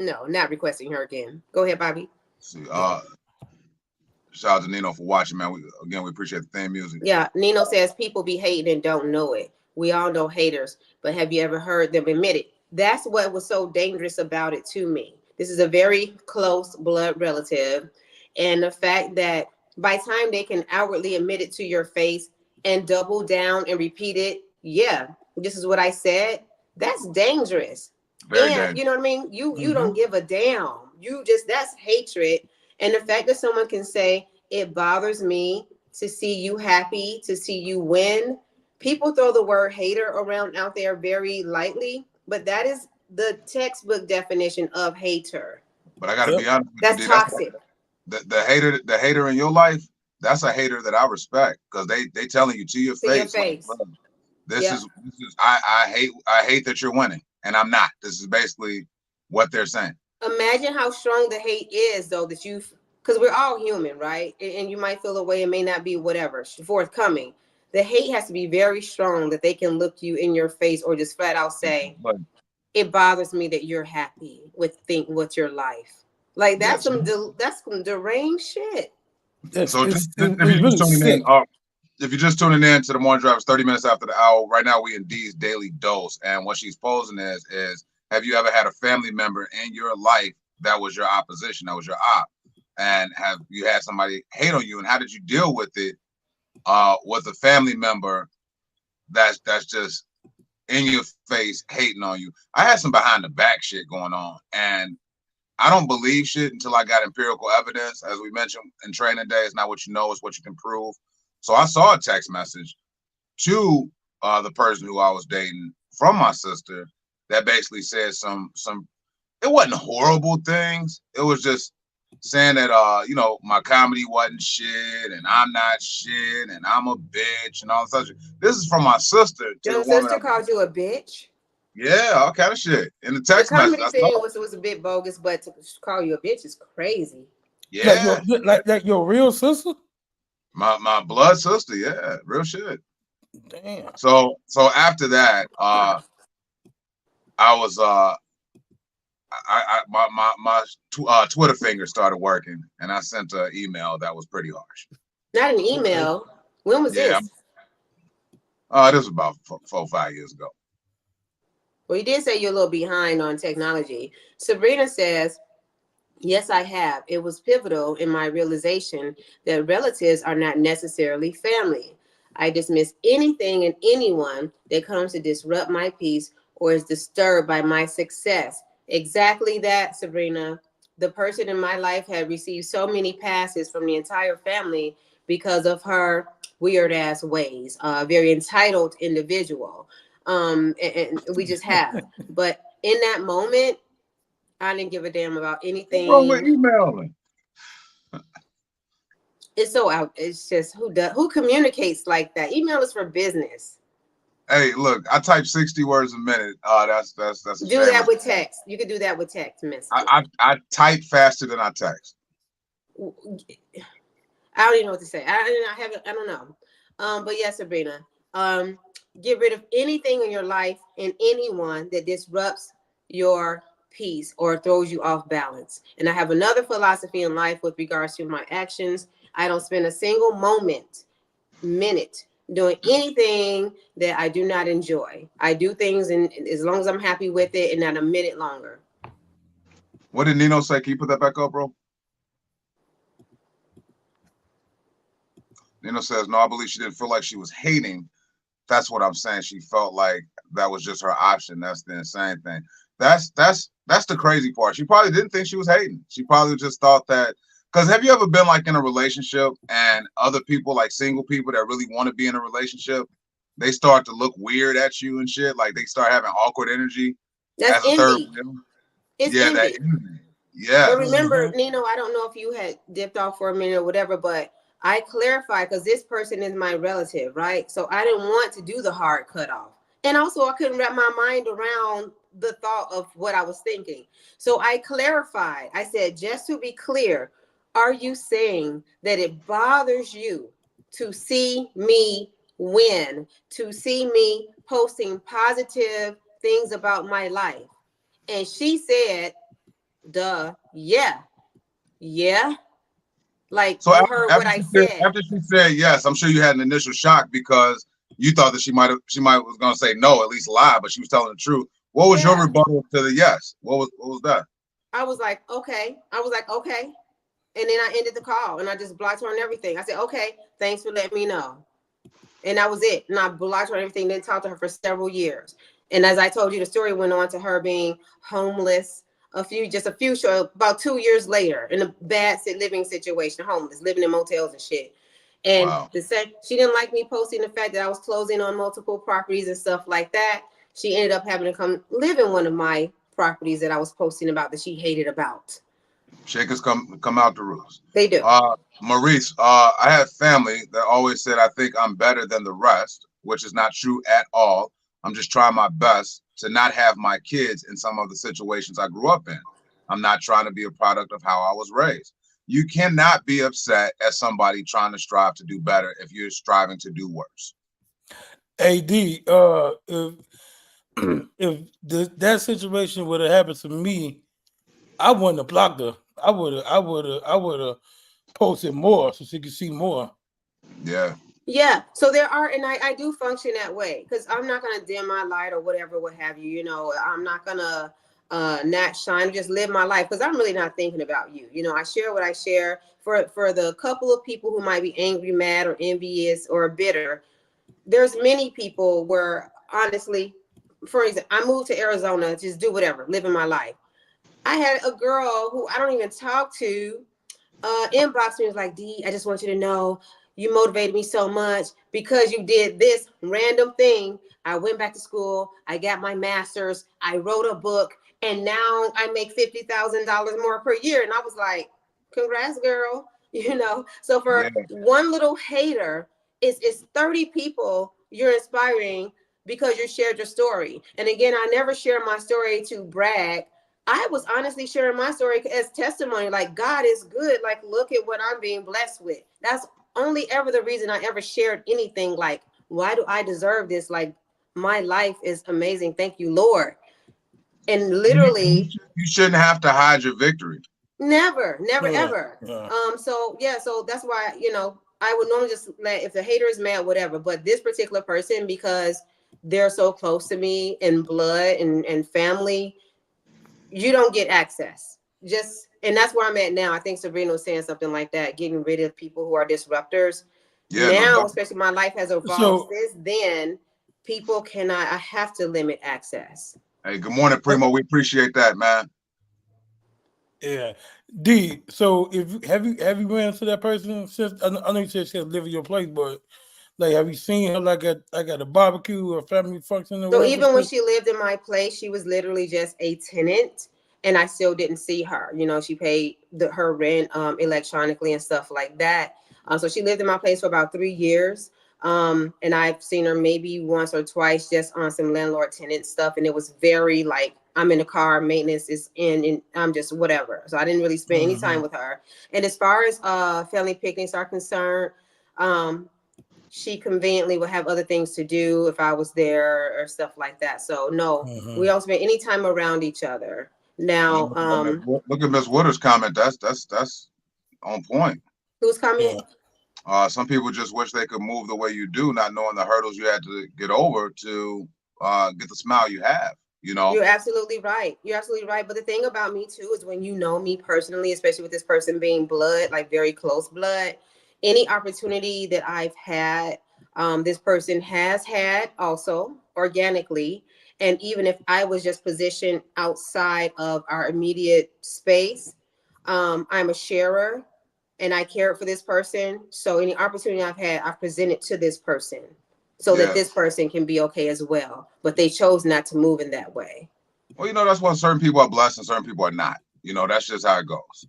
[SPEAKER 4] No, not requesting her again. Go ahead, Bobby.
[SPEAKER 3] See, shout out to Nino for watching, man. We appreciate the theme music.
[SPEAKER 4] Yeah, Nino says people be hating and don't know it. We all know haters, but have you ever heard them admit it? That's what was so dangerous about it to me. This is a very close blood relative, and the fact that by the time they can outwardly admit it to your face and double down and repeat it, yeah, this is what I said. That's dangerous.
[SPEAKER 3] Very
[SPEAKER 4] and
[SPEAKER 3] dangerous.
[SPEAKER 4] You know what I mean? You don't give a damn. That's hatred. And the fact that someone can say, it bothers me to see you happy, to see you win. People throw the word hater around out there very lightly, but that is the textbook definition of hater.
[SPEAKER 3] But I gotta be honest with
[SPEAKER 4] That's
[SPEAKER 3] you,
[SPEAKER 4] toxic.
[SPEAKER 3] The hater in your life, that's a hater that I respect, because they telling you to your face. Like, this is I hate that you're winning and I'm not. This is basically what they're saying.
[SPEAKER 4] Imagine how strong the hate is, though, that because we're all human, right? And you might feel a way, it may not be whatever forthcoming. The hate has to be very strong that they can look you in your face or just flat out say, it bothers me that you're happy with your life. Like that's some deranged shit.
[SPEAKER 3] So if you're just tuning in to the Morning Drive, it's 30 minutes after the hour. Right now we in Dee's Daily Dose, and what she's posing is have you ever had a family member in your life that was your opposition, that was your op? And have you had somebody hate on you, and how did you deal with it with a family member that's just in your face hating on you? I had some behind the back shit going on, and I don't believe shit until I got empirical evidence. As we mentioned in training day, it's not what you know, it's what you can prove. So I saw a text message to the person who I was dating from my sister that basically said some it wasn't horrible things. It was just saying that my comedy wasn't shit and I'm not shit and I'm a bitch and all such. This is from my sister.
[SPEAKER 4] Your sister called you a bitch?
[SPEAKER 3] Yeah, all kind of shit in the text
[SPEAKER 4] message.
[SPEAKER 3] The
[SPEAKER 4] comedy thing was a bit bogus, but to call you a bitch is crazy.
[SPEAKER 3] Yeah,
[SPEAKER 1] like your real sister.
[SPEAKER 3] My blood sister, yeah, real shit.
[SPEAKER 1] Damn.
[SPEAKER 3] So after that, I was my Twitter finger started working, and I sent an email that was pretty harsh.
[SPEAKER 4] Not an email. When was this?
[SPEAKER 3] This was about 4 or 5 years ago.
[SPEAKER 4] Well, you did say you're a little behind on technology. Sabrina says, yes, I have. It was pivotal in my realization that relatives are not necessarily family. I dismiss anything and anyone that comes to disrupt my peace or is disturbed by my success. Exactly that, Sabrina. The person in my life had received so many passes from the entire family because of her weird ass ways. Very entitled individual. And we just have. But in that moment, I didn't give a damn about anything.
[SPEAKER 3] What's wrong with emailing?
[SPEAKER 4] It's so out. It's just who communicates like that? Email is for business.
[SPEAKER 3] Hey, look, I type 60 words a minute. That's
[SPEAKER 4] do that with text. You can do that with text message.
[SPEAKER 3] I type faster than I text.
[SPEAKER 4] I don't even know what to say. I don't know. But yes, Sabrina. Get rid of anything in your life and anyone that disrupts your peace or throws you off balance. And I have another philosophy in life with regards to my actions. I don't spend a single minute doing anything that I do not enjoy. I do things and as long as I'm happy with it and not a minute longer.
[SPEAKER 3] What did Nino say? Can you put that back up, bro? Nino says, no, I believe she didn't feel like she was hating. That's what I'm saying. She felt like that was just her option. That's the insane thing. That's the crazy part. She probably didn't think she was hating. She probably just thought that. Because have you ever been like in a relationship and other people, like single people that really want to be in a relationship, they start to look weird at you and shit. Like they start having awkward energy.
[SPEAKER 4] That's
[SPEAKER 3] as a third
[SPEAKER 4] envy.
[SPEAKER 3] wheel.
[SPEAKER 4] It's
[SPEAKER 3] Yeah, that
[SPEAKER 4] envy.
[SPEAKER 3] envy. Yeah.
[SPEAKER 4] But remember, Nino, I don't know if you had dipped off for a minute or whatever, but I clarified because this person is my relative, right? So I didn't want to do the hard cutoff. And also I couldn't wrap my mind around the thought of what I was thinking. So I clarified. I said, just to be clear, are you saying that it bothers you to see me win, to see me posting positive things about my life? And she said, duh, yeah. Like,
[SPEAKER 3] So
[SPEAKER 4] you heard what I said.
[SPEAKER 3] after she said yes, I'm sure you had an initial shock because you thought that she might was gonna say no, at least lie, but she was telling the truth. What was your rebuttal to the yes? What was that?
[SPEAKER 4] I was like, okay. And then I ended the call and I just blocked her on everything. I said, okay, thanks for letting me know. And that was it. And I blocked her on everything, didn't talk to her for several years. And as I told you, the story went on to her being homeless about 2 years later in a bad living situation, homeless, living in motels and shit. And she didn't like me posting the fact that I was closing on multiple properties and stuff like that. She ended up having to come live in one of my properties that I was posting about that she hated about.
[SPEAKER 3] Shakers come out the rules.
[SPEAKER 4] They do.
[SPEAKER 3] Maurice, I have family that always said I think I'm better than the rest, which is not true at all. I'm just trying my best to not have my kids in some of the situations I grew up in. I'm not trying to be a product of how I was raised. You cannot be upset at somebody trying to strive to do better if you're striving to do worse.
[SPEAKER 1] AD, if that situation would have happened to me, I wouldn't have blocked her. I would have posted more so she could see more.
[SPEAKER 3] Yeah.
[SPEAKER 4] Yeah. So there are, and I do function that way because I'm not gonna dim my light or whatever, what have you. You know, I'm not gonna not shine, just live my life because I'm really not thinking about you. You know, I share what I share for the couple of people who might be angry, mad, or envious or bitter. There's many people where honestly, for example, I moved to Arizona, just do whatever, living my life. I had a girl who I don't even talk to inbox me, was like, D, I just want you to know you motivated me so much because you did this random thing. I went back to school, I got my master's, I wrote a book, and now I make $50,000 more per year. And I was like, congrats, girl. You know, so for one little hater, it's 30 people you're inspiring because you shared your story. And again, I never share my story to brag. I was honestly sharing my story as testimony, like God is good. Like, look at what I'm being blessed with. That's only ever the reason I ever shared anything. Like, why do I deserve this? Like, my life is amazing. Thank you, Lord. And literally,
[SPEAKER 3] you shouldn't have to hide your victory.
[SPEAKER 4] Never, ever. So that's why, you know, I would normally just let, if the hater is mad, whatever, but this particular person, because they're so close to me in blood and family, you don't get access. And that's where I'm at now. I think Sabrina was saying something like that, getting rid of people who are disruptors. Yeah, now, especially my life has evolved since then, people cannot, I have to limit access.
[SPEAKER 3] Hey, good morning, Primo. We appreciate that, man.
[SPEAKER 1] Yeah, D. So have you ran into that person since? I know you said she live in your place, but like, have you seen her like at a barbecue or family function? Or
[SPEAKER 4] so
[SPEAKER 1] whatever?
[SPEAKER 4] Even when she lived in my place, she was literally just a tenant, and I still didn't see her. You know, she paid her rent electronically and stuff like that. So she lived in my place for about 3 years. And I've seen her maybe once or twice just on some landlord tenant stuff, and it was very like, I'm in the car, maintenance is in, and I'm just whatever. So I didn't really spend any time with her. And as far as family picnics are concerned, she conveniently would have other things to do if I was there or stuff like that. So no, we don't spend any time around each other. Now,
[SPEAKER 3] look at Miss Woodard's comment. That's on point.
[SPEAKER 4] Whose comment?
[SPEAKER 3] Some people just wish they could move the way you do, not knowing the hurdles you had to get over to get the smile you have. You know,
[SPEAKER 4] you're absolutely right. But the thing about me too is when you know me personally, especially with this person being blood, like very close blood, any opportunity that I've had, this person has had also organically. And even if I was just positioned outside of our immediate space, I'm a sharer and I care for this person. So any opportunity I've had, I've presented to this person so that this person can be okay as well. But they chose not to move in that way.
[SPEAKER 3] Well, that's why certain people are blessed and certain people are not. That's just how it goes.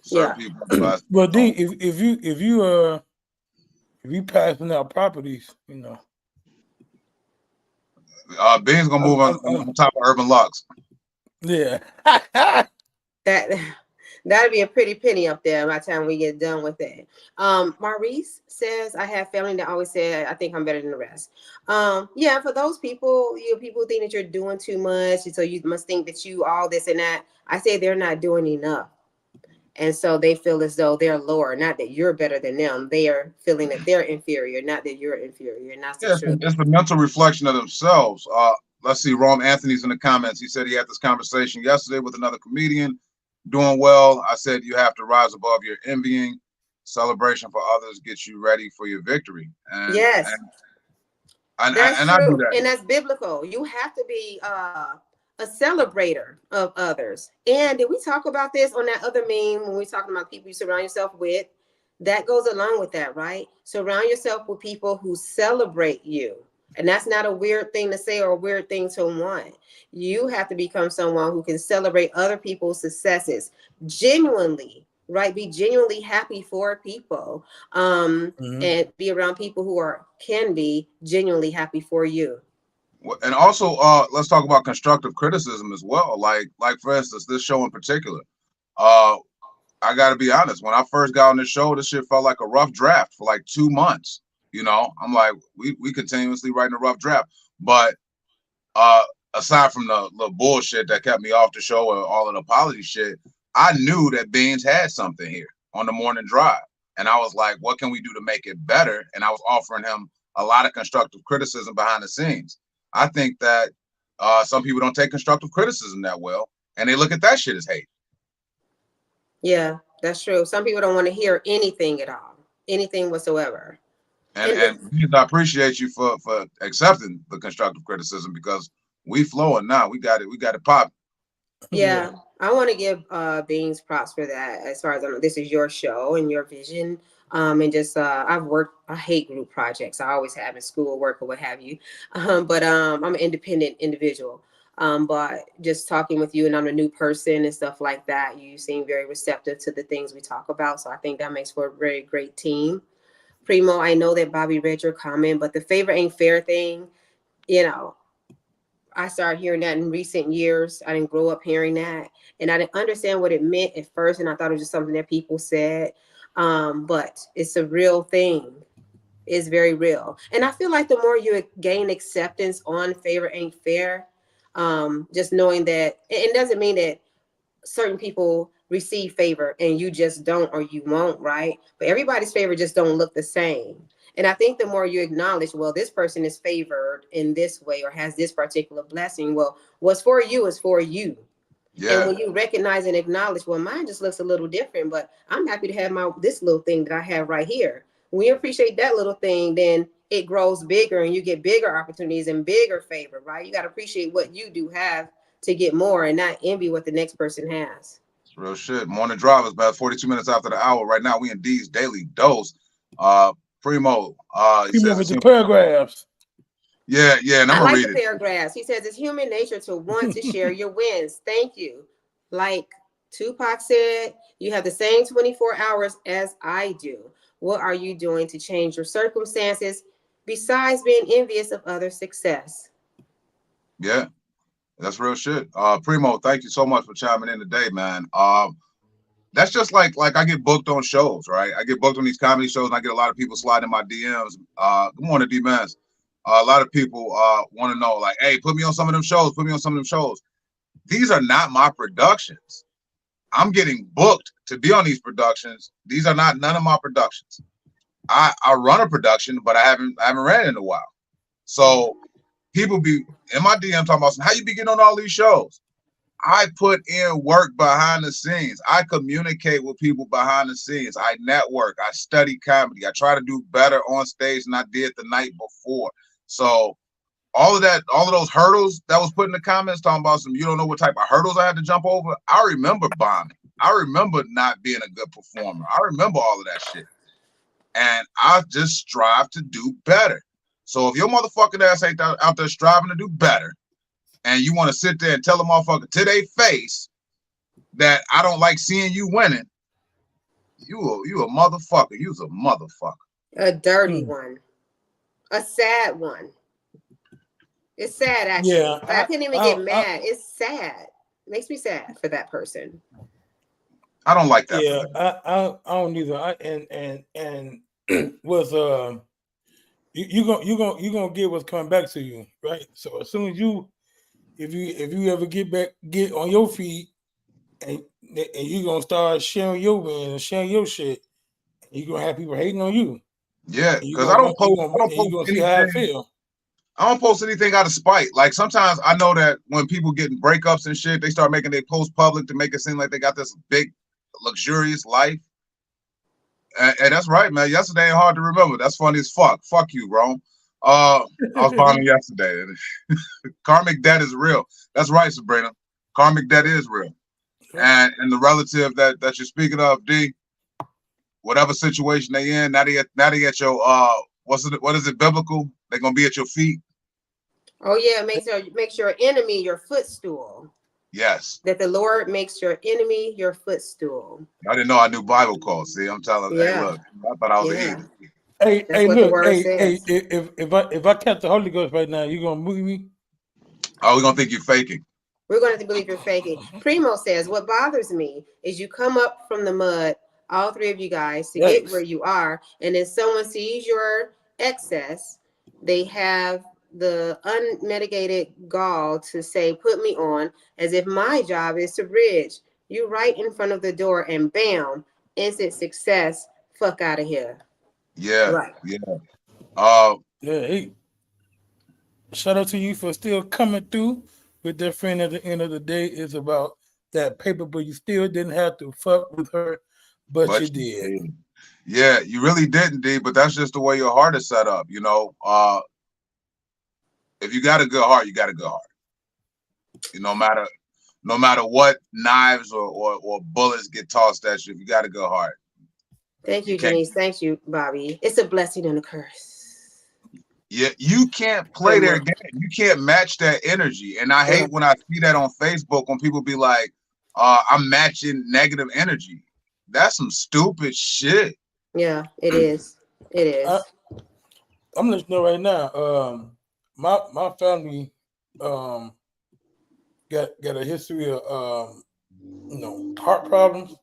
[SPEAKER 3] Certain people are blessed.
[SPEAKER 1] But D, if you passing out properties,
[SPEAKER 3] Bean's gonna move on top of Urban Lux.
[SPEAKER 1] Yeah.
[SPEAKER 4] That'd be a pretty penny up there by the time we get done with it. Maurice says, I have family that always say, I think I'm better than the rest. Yeah, for those people, people think that you're doing too much. So you must think that you all this and that. I say they're not doing enough. And so they feel as though they're lower, not that you're better than them. They are feeling that they're inferior, not that you're inferior. And that's the truth.
[SPEAKER 3] It's the mental reflection of themselves. Let's see, Rom Anthony's in the comments. He said he had this conversation yesterday with another comedian. Doing well. I said you have to rise above your envying. Celebration for others gets you ready for your victory. And,
[SPEAKER 4] yes.
[SPEAKER 3] And
[SPEAKER 4] that's
[SPEAKER 3] true. I do that.
[SPEAKER 4] And that's biblical. You have to be a celebrator of others. And did we talk about this on that other meme when we're talking about people you surround yourself with? That goes along with that, right? Surround yourself with people who celebrate you. And that's not a weird thing to say or a weird thing to want. You have to become someone who can celebrate other people's successes genuinely, right? Be genuinely happy for people, and be around people who can be genuinely happy for you.
[SPEAKER 3] And also, let's talk about constructive criticism as well. Like for instance, this show in particular. I got to be honest. When I first got on this show, this shit felt like a rough draft for like 2 months. I'm like, we continuously writing a rough draft. But aside from the bullshit that kept me off the show or all of the apology shit, I knew that Beans had something here on the morning drive. And I was like, what can we do to make it better? And I was offering him a lot of constructive criticism behind the scenes. I think that some people don't take constructive criticism that well, and they look at that shit as hate.
[SPEAKER 4] Yeah, that's true. Some people don't want to hear anything at all, anything whatsoever.
[SPEAKER 3] And I appreciate you for accepting the constructive criticism, because we flowing now. We got it pop.
[SPEAKER 4] Yeah, I want to give Beans props for that. As far as I know, this is your show and your vision. And just I hate group projects. I always have in school, work, or what have you. But I'm an independent individual. But just talking with you, and I'm a new person and stuff like that, you seem very receptive to the things we talk about. So I think that makes for a very great team. Primo, I know that Bobby read your comment, but the favor ain't fair thing, I started hearing that in recent years. I didn't grow up hearing that, and I didn't understand what it meant at first, and I thought it was just something that people said. But it's a real thing. It's very real. And I feel like the more you gain acceptance on favor ain't fair, just knowing that it doesn't mean that certain people receive favor and you just don't, or you won't, right? But everybody's favor just don't look the same. And I think the more you acknowledge, well, this person is favored in this way or has this particular blessing, well, what's for you is for you. Yeah. And when you recognize and acknowledge, well, mine just looks a little different, but I'm happy to have this little thing that I have right here. When you appreciate that little thing, then it grows bigger and you get bigger opportunities and bigger favor, right? You got to appreciate what you do have to get more and not envy what the next person has.
[SPEAKER 3] It's real shit. Morning Drive is about 42 minutes after the hour. Right now, we in D's Daily Dose. Primo. He says
[SPEAKER 1] with the paragraphs.
[SPEAKER 3] Yeah, and I'm
[SPEAKER 4] gonna
[SPEAKER 3] read
[SPEAKER 4] the paragraphs. He says it's human nature to want to share your wins. Thank you. Like Tupac said, you have the same 24 hours as I do. What are you doing to change your circumstances besides being envious of other success?
[SPEAKER 3] Yeah, that's real shit. Primo, thank you so much for chiming in today, man. That's just like I get booked on shows, right? I get booked on these comedy shows and I get a lot of people sliding my DMs. Good morning, D-Mans. A lot of people want to know, like, hey, put me on some of them shows. Put me on some of them shows. These are not my productions. I'm getting booked to be on these productions. These are none of my productions. I run a production, but I haven't ran it in a while. So people be in my DM talking about how you be getting on all these shows. I put in work behind the scenes. I communicate with people behind the scenes. I network. I study comedy. I try to do better on stage than I did the night before. So all of those hurdles that was put in the comments talking about you don't know what type of hurdles I had to jump over. I remember bombing. I remember not being a good performer. I remember all of that shit. And I just strive to do better. So if your motherfucking ass ain't out there striving to do better, and you want to sit there and tell a motherfucker to their face that I don't like seeing you winning, you a motherfucker. You's a motherfucker.
[SPEAKER 4] A dirty one. A sad one. It's sad, actually.
[SPEAKER 1] Yeah,
[SPEAKER 4] I can't even get mad. It's sad. It makes me sad for that person.
[SPEAKER 3] I don't like that.
[SPEAKER 1] Yeah, I don't either. And was you gonna get what's coming back to you, right? So as soon as if you ever get on your feet and you gonna start sharing your wins and sharing your shit, you gonna have people hating on you.
[SPEAKER 3] Yeah, because I don't post anything. I don't post anything out of spite. Like sometimes I know that when people get in breakups and shit, they start making their post public to make it seem like they got this big, luxurious life. And that's right, man. Yesterday ain't hard to remember. That's funny as fuck. Fuck you, Rome. I was bombing yesterday. Karmic debt is real. That's right, Sabrina. Karmic debt is real. And the relative that you're speaking of, D, whatever situation they in, now they at your what is it biblical? They're gonna be at your feet.
[SPEAKER 4] Oh yeah, makes your enemy your footstool.
[SPEAKER 3] Yes.
[SPEAKER 4] That the Lord makes your enemy your footstool.
[SPEAKER 3] I didn't know I knew Bible calls. See, I'm telling you, hey, look, I thought I was an idiot.
[SPEAKER 1] Hey, look, if I catch the Holy Ghost right now, you gonna move me?
[SPEAKER 3] Oh, we're gonna think you're faking.
[SPEAKER 4] We're gonna believe you're faking. Primo says, what bothers me is you come up from the mud, all three of you guys, to get where you are, and then someone sees your excess, they have the unmitigated gall to say, put me on, as if my job is to bridge you right in front of the door, and bam, instant success. Fuck out of here.
[SPEAKER 3] Yeah.
[SPEAKER 4] Right.
[SPEAKER 3] Yeah.
[SPEAKER 1] Hey, shout out to you for still coming through with that friend. At the end of the day, it's about that paper, but you still didn't have to fuck with her, but you did.
[SPEAKER 3] Yeah, you really didn't, D, but that's just the way your heart is set up, you know. If you got a good heart, you got a good heart. No matter what knives or bullets get tossed at you, if you got a good heart.
[SPEAKER 4] Thank you, Janice. Thank you, Bobby. It's a blessing and a curse.
[SPEAKER 3] Yeah, you can't play their game. You can't match that energy. And I hate when I see that on Facebook when people be like, I'm matching negative energy. That's some stupid shit.
[SPEAKER 4] Yeah, it is. It is.
[SPEAKER 1] I'm letting you know right now. My family got a history of heart problems.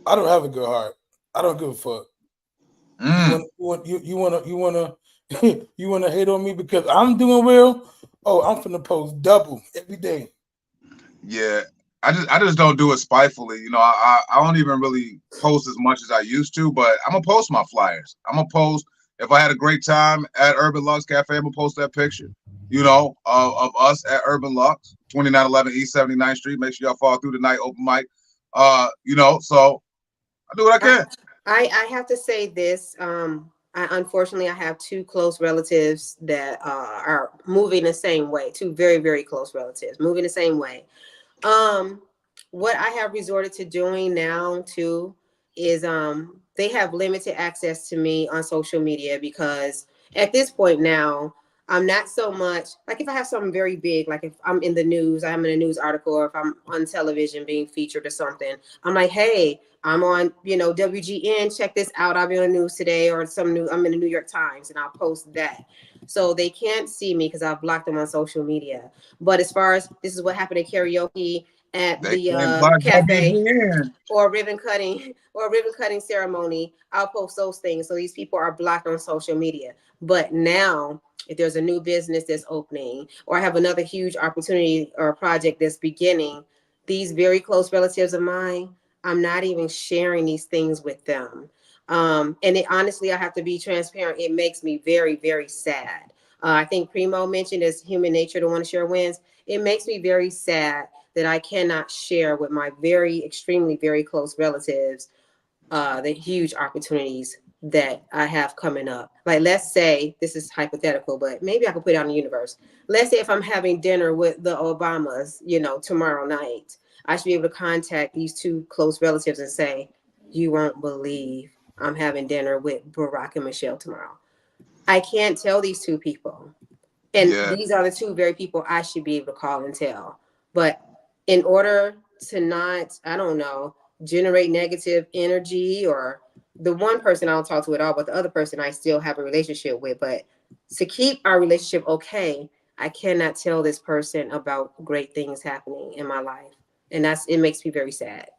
[SPEAKER 1] I don't have a good heart. I don't give a fuck. You wanna hate on me because I'm doing well? Oh, I'm finna post double every day.
[SPEAKER 3] Yeah, I just don't do it spitefully. You know, I don't even really post as much as I used to, but I'm gonna post my flyers. I'm gonna post if I had a great time at Urban Lux Cafe. I'm gonna post that picture. You know, of us at Urban Lux, 2911 East 79th Street. Make sure y'all follow through tonight, open mic. You know, so I do what I can.
[SPEAKER 4] I have to say this. Unfortunately, I have two close relatives that are moving the same way. Two very, very close relatives moving the same way. What I have resorted to doing now too is they have limited access to me on social media, because at this point now, I'm not so much like if I have something very big, like if I'm in the news, I'm in a news article, or if I'm on television being featured or something, I'm like, hey, I'm on, WGN, check this out. I'll be on the news today, or I'm in the New York Times, and I'll post that. So they can't see me because I've blocked them on social media. But as far as this is what happened at karaoke at the cafe or ribbon cutting ceremony, I'll post those things. So these people are blocked on social media. But now, if there's a new business that's opening, or I have another huge opportunity or a project that's beginning, these very close relatives of mine, I'm not even sharing these things with them. And honestly, I have to be transparent. It makes me very, very sad. I think Primo mentioned it's human nature to want to share wins. It makes me very sad that I cannot share with my very, extremely, very close relatives the huge opportunities that I have coming up. Like, let's say, this is hypothetical, but maybe I could put it out in the universe. Let's say if I'm having dinner with the Obamas, tomorrow night, I should be able to contact these two close relatives and say, you won't believe I'm having dinner with Barack and Michelle tomorrow. I can't tell these two people. And these are the two very people I should be able to call and tell. But in order to not, I don't know, generate negative energy, or the one person I don't talk to at all, but the other person I still have a relationship with. But to keep our relationship okay, I cannot tell this person about great things happening in my life. And it makes me very sad.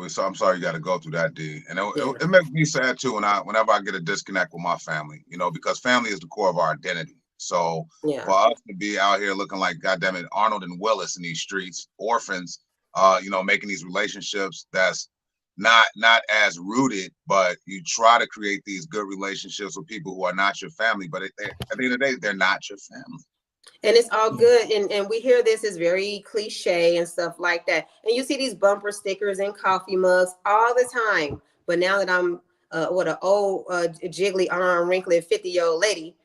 [SPEAKER 3] So I'm sorry you got to go through that, D. And it makes me sad too whenever I get a disconnect with my family, because family is the core of our identity. So for us to be out here looking like, goddamn it, Arnold and Willis in these streets, orphans, making these relationships that's not as rooted, but you try to create these good relationships with people who are not your family, but at the end of the day, they're not your family.
[SPEAKER 4] And it's all good. And we hear this is very cliche and stuff like that. And you see these bumper stickers and coffee mugs all the time. But now that I'm an old jiggly arm, wrinkly 50-year-old lady,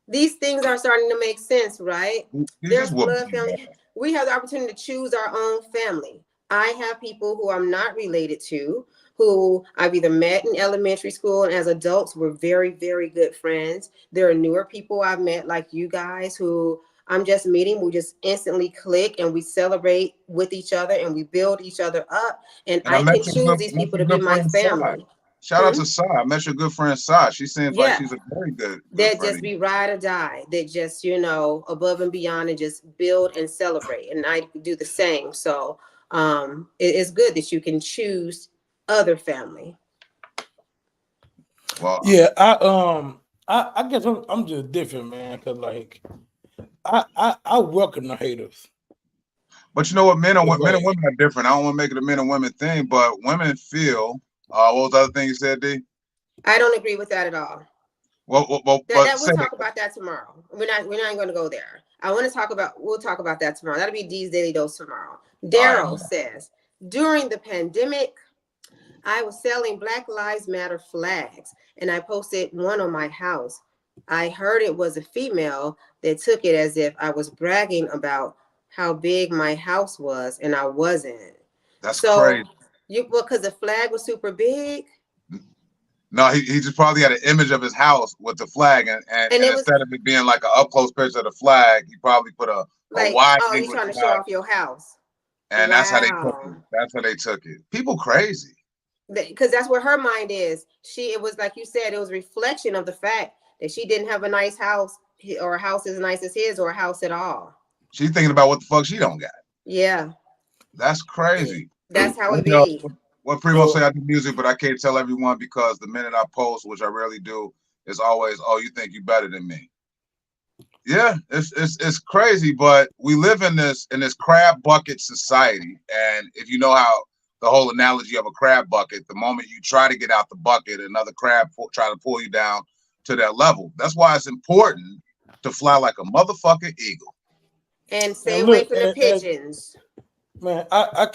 [SPEAKER 4] these things are starting to make sense, right? There's blood family. We have the opportunity to choose our own family. I have people who I'm not related to, who I've either met in elementary school, and as adults, we're very, very good friends. There are newer people I've met like you guys who I'm just meeting. We just instantly click and we celebrate with each other and we build each other up. And I can choose these people to be my family.
[SPEAKER 3] Shout out to Sai. I met your good friend Sai. She seems like she's a very good
[SPEAKER 4] that just be ride or die. That just, above and beyond, and just build and celebrate. And I do the same. So it's good that you can choose other family.
[SPEAKER 1] Well, yeah, I guess I'm just different, man, because like I welcome the haters.
[SPEAKER 3] But you know what, men and women are different. I don't want to make it a men and women thing, but women feel. What was the other thing you said, D?
[SPEAKER 4] I don't agree with that at all.
[SPEAKER 3] We'll
[SPEAKER 4] talk about that tomorrow. We're not going to go there. We'll talk about that tomorrow. That'll be D's Daily Dose tomorrow. Daryl says, during the pandemic, I was selling Black Lives Matter flags and I posted one on my house. I heard it was a female that took it as if I was bragging about how big my house was, and I wasn't.
[SPEAKER 3] That's crazy.
[SPEAKER 4] Because the flag was super big?
[SPEAKER 3] No, he just probably had an image of his house with the flag, and instead of it being like an up close picture of the flag, he probably put a wide.
[SPEAKER 4] Oh, you're trying to show off your house,
[SPEAKER 3] and that's how they took it. That's how they took it. People crazy.
[SPEAKER 4] Because that's where her mind is. It was like you said, it was a reflection of the fact that she didn't have a nice house, or a house as nice as his, or a house at all.
[SPEAKER 3] She's thinking about what the fuck she don't got.
[SPEAKER 4] Yeah,
[SPEAKER 3] that's crazy.
[SPEAKER 4] That's how it be.
[SPEAKER 3] What Primo say I do music, but I can't tell everyone because the minute I post, which I rarely do, is always, "Oh, you think you better than me?" Yeah, it's crazy, but we live in this crab bucket society, and if you know how the whole analogy of a crab bucket, the moment you try to get out the bucket, another crab try to pull you down to that level. That's why it's important to fly like a motherfucking eagle
[SPEAKER 4] and stay away from the pigeons.
[SPEAKER 1] Man, I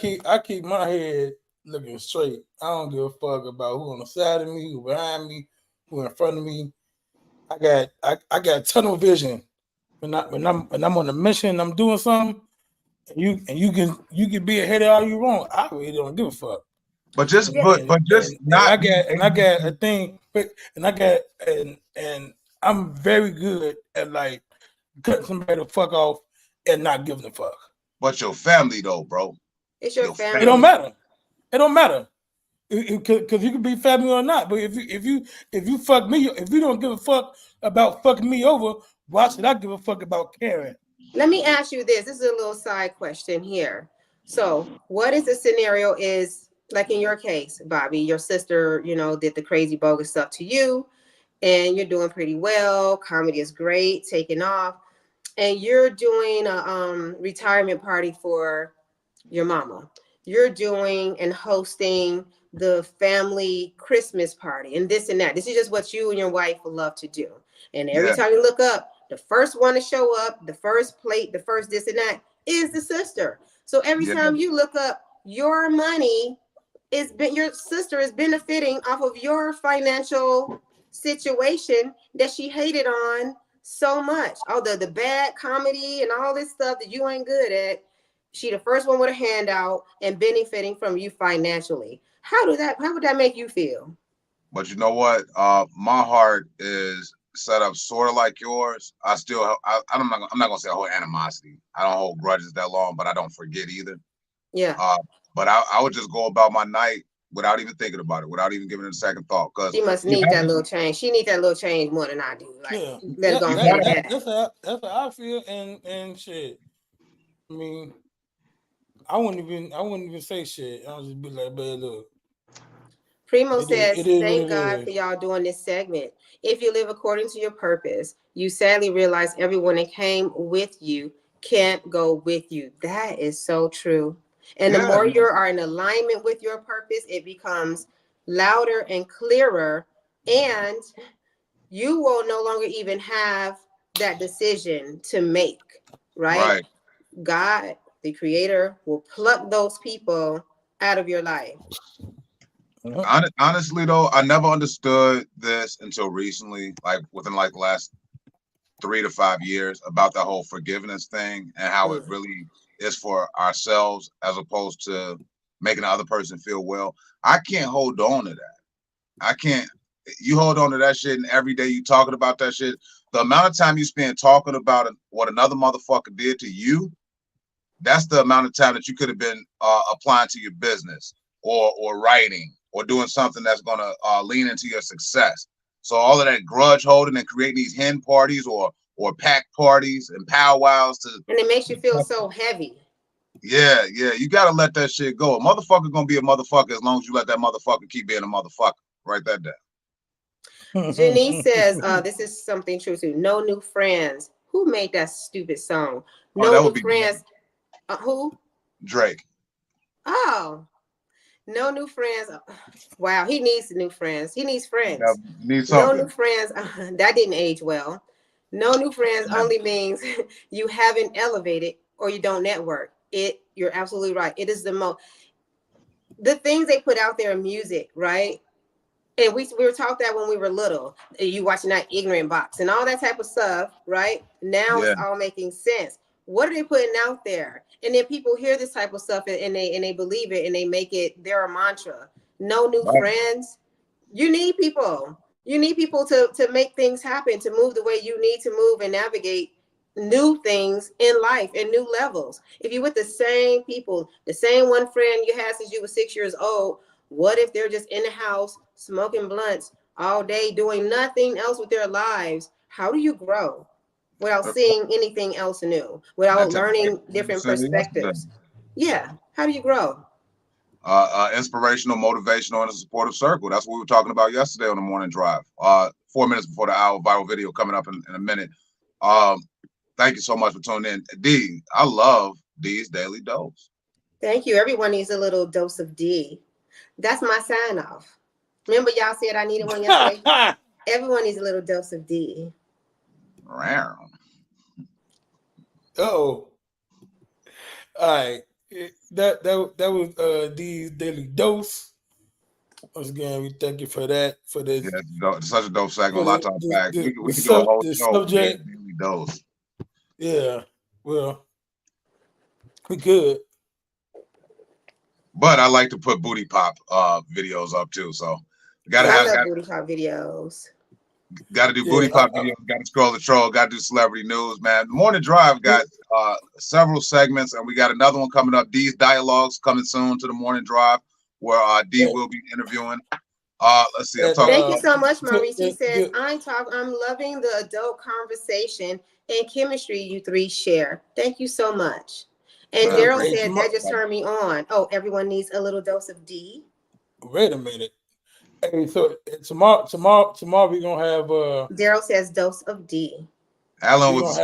[SPEAKER 1] keep my head looking straight. I don't give a fuck about who on the side of me, who behind me, who in front of me. I got tunnel vision. When I'm on a mission, I'm doing something. And you can be ahead of all you want. I really don't give a fuck.
[SPEAKER 3] But just
[SPEAKER 1] I'm very good at like cutting somebody the fuck off and not giving a fuck.
[SPEAKER 3] But your family though, bro.
[SPEAKER 4] It's your family.
[SPEAKER 1] It don't matter. Because you can be family or not. But if you fuck me, if you don't give a fuck about fucking me over, why should I give a fuck about Karen?
[SPEAKER 4] Let me ask you this. This is a little side question here. So what is the scenario is, like in your case, Bobby, your sister, did the crazy bogus stuff to you and you're doing pretty well. Comedy is great, taking off. And you're doing a retirement party for your mama. You're doing and hosting the family Christmas party and this and that. This is just what you and your wife love to do. And every time you look up, the first one to show up, the first plate, the first this and that is the sister. So every time you look up, your money your sister is benefiting off of your financial situation that she hated on so much. All the bad comedy and all this stuff that you ain't good at. She the first one with a handout and benefiting from you financially. How would that make you feel?
[SPEAKER 3] But you know what? My heart is set up sort of like yours. I'm not gonna say I hold animosity. I don't hold grudges that long, but I don't forget either.
[SPEAKER 4] Yeah.
[SPEAKER 3] But I would just go about my night without even thinking about it, without even giving it a second thought. Because
[SPEAKER 4] she must need that little change. She needs that little change more than I do. Like,
[SPEAKER 1] Yeah,
[SPEAKER 4] let it go ahead and
[SPEAKER 1] that's how I feel, and shit. I mean, I wouldn't even say shit. I'll just be like, "Babe, look."
[SPEAKER 4] Primo says,
[SPEAKER 1] it is
[SPEAKER 4] thank God for y'all doing this segment. If you live according to your purpose, you sadly realize everyone that came with you can't go with you. That is so true. And the more you are in alignment with your purpose, it becomes louder and clearer. And you will no longer even have that decision to make, right? God, the creator, will pluck those people out of your life.
[SPEAKER 3] Honestly, though, I never understood this until recently, like within like the last 3 to 5 years, about the whole forgiveness thing and how it really is for ourselves as opposed to making the other person feel well. I can't hold on to that. I can't. You hold on to that shit, and every day you talking about that shit. The amount of time you spend talking about what another motherfucker did to you, that's the amount of time that you could have been applying to your business or writing or doing something that's going to lean into your success. So all of that grudge holding and creating these hen parties or pack parties and powwows
[SPEAKER 4] and it makes you feel so heavy.
[SPEAKER 3] Yeah, you got to let that shit go. A motherfucker going to be a motherfucker as long as you let that motherfucker keep being a motherfucker. Write that down.
[SPEAKER 4] Janice says, this is something true too. No new friends. Who made that stupid song? No new friends. Who?
[SPEAKER 3] Drake.
[SPEAKER 4] Oh, no new friends. Wow, he needs new friends. He needs friends. No new friends. That didn't age well. No new friends only means you haven't elevated or you don't network. You're absolutely right. It is the things they put out there in music, right? And we were taught that when we were little. You watching that Ignorant Box and all that type of stuff, right? Now it's all making sense. What are they putting out there? And then people hear this type of stuff and they believe it and they make it their mantra. No new friends. You need people. You need people to make things happen, to move the way you need to move and navigate new things in life and new levels. If you're with the same people, the same one friend you had since you were 6 years old, what if they're just in the house smoking blunts all day, doing nothing else with their lives? How do you grow without seeing anything else new, without learning different perspectives? Yeah, how do you grow?
[SPEAKER 3] Inspirational, motivational, and a supportive circle. That's what we were talking about yesterday on the morning drive. 4 minutes before the hour, viral video coming up in a minute. Thank you so much for tuning in. D, I love D's Daily Dose.
[SPEAKER 4] Thank you. Everyone needs a little dose of D. That's my sign off. Remember y'all said I needed one yesterday? Everyone needs a little dose of D.
[SPEAKER 1] Oh. All right. That was D's Daily Dose. Once again, we thank you for that. For this,
[SPEAKER 3] such a dope segment. A lot of times back. We could do a whole show.
[SPEAKER 1] Subject.
[SPEAKER 3] Daily Dose.
[SPEAKER 1] Yeah. Well, we could.
[SPEAKER 3] But I like to put booty pop videos up too. So
[SPEAKER 4] I love booty pop videos.
[SPEAKER 3] Got to do booty pop videos. Got to scroll the troll. Got to do celebrity news, man. The Morning Drive got several segments, and we got another one coming up. D's Dialogues coming soon to the Morning Drive, where D will be interviewing. Let's see.
[SPEAKER 4] Thank you so much, Maurice. He says, I'm loving the adult conversation and chemistry you three share. Thank you so much. And Daryl said that just turned me on. Oh, everyone needs a little dose of D.
[SPEAKER 1] Wait a minute. Hey, so tomorrow we're gonna have
[SPEAKER 4] Daryl says dose of D.
[SPEAKER 3] Alan was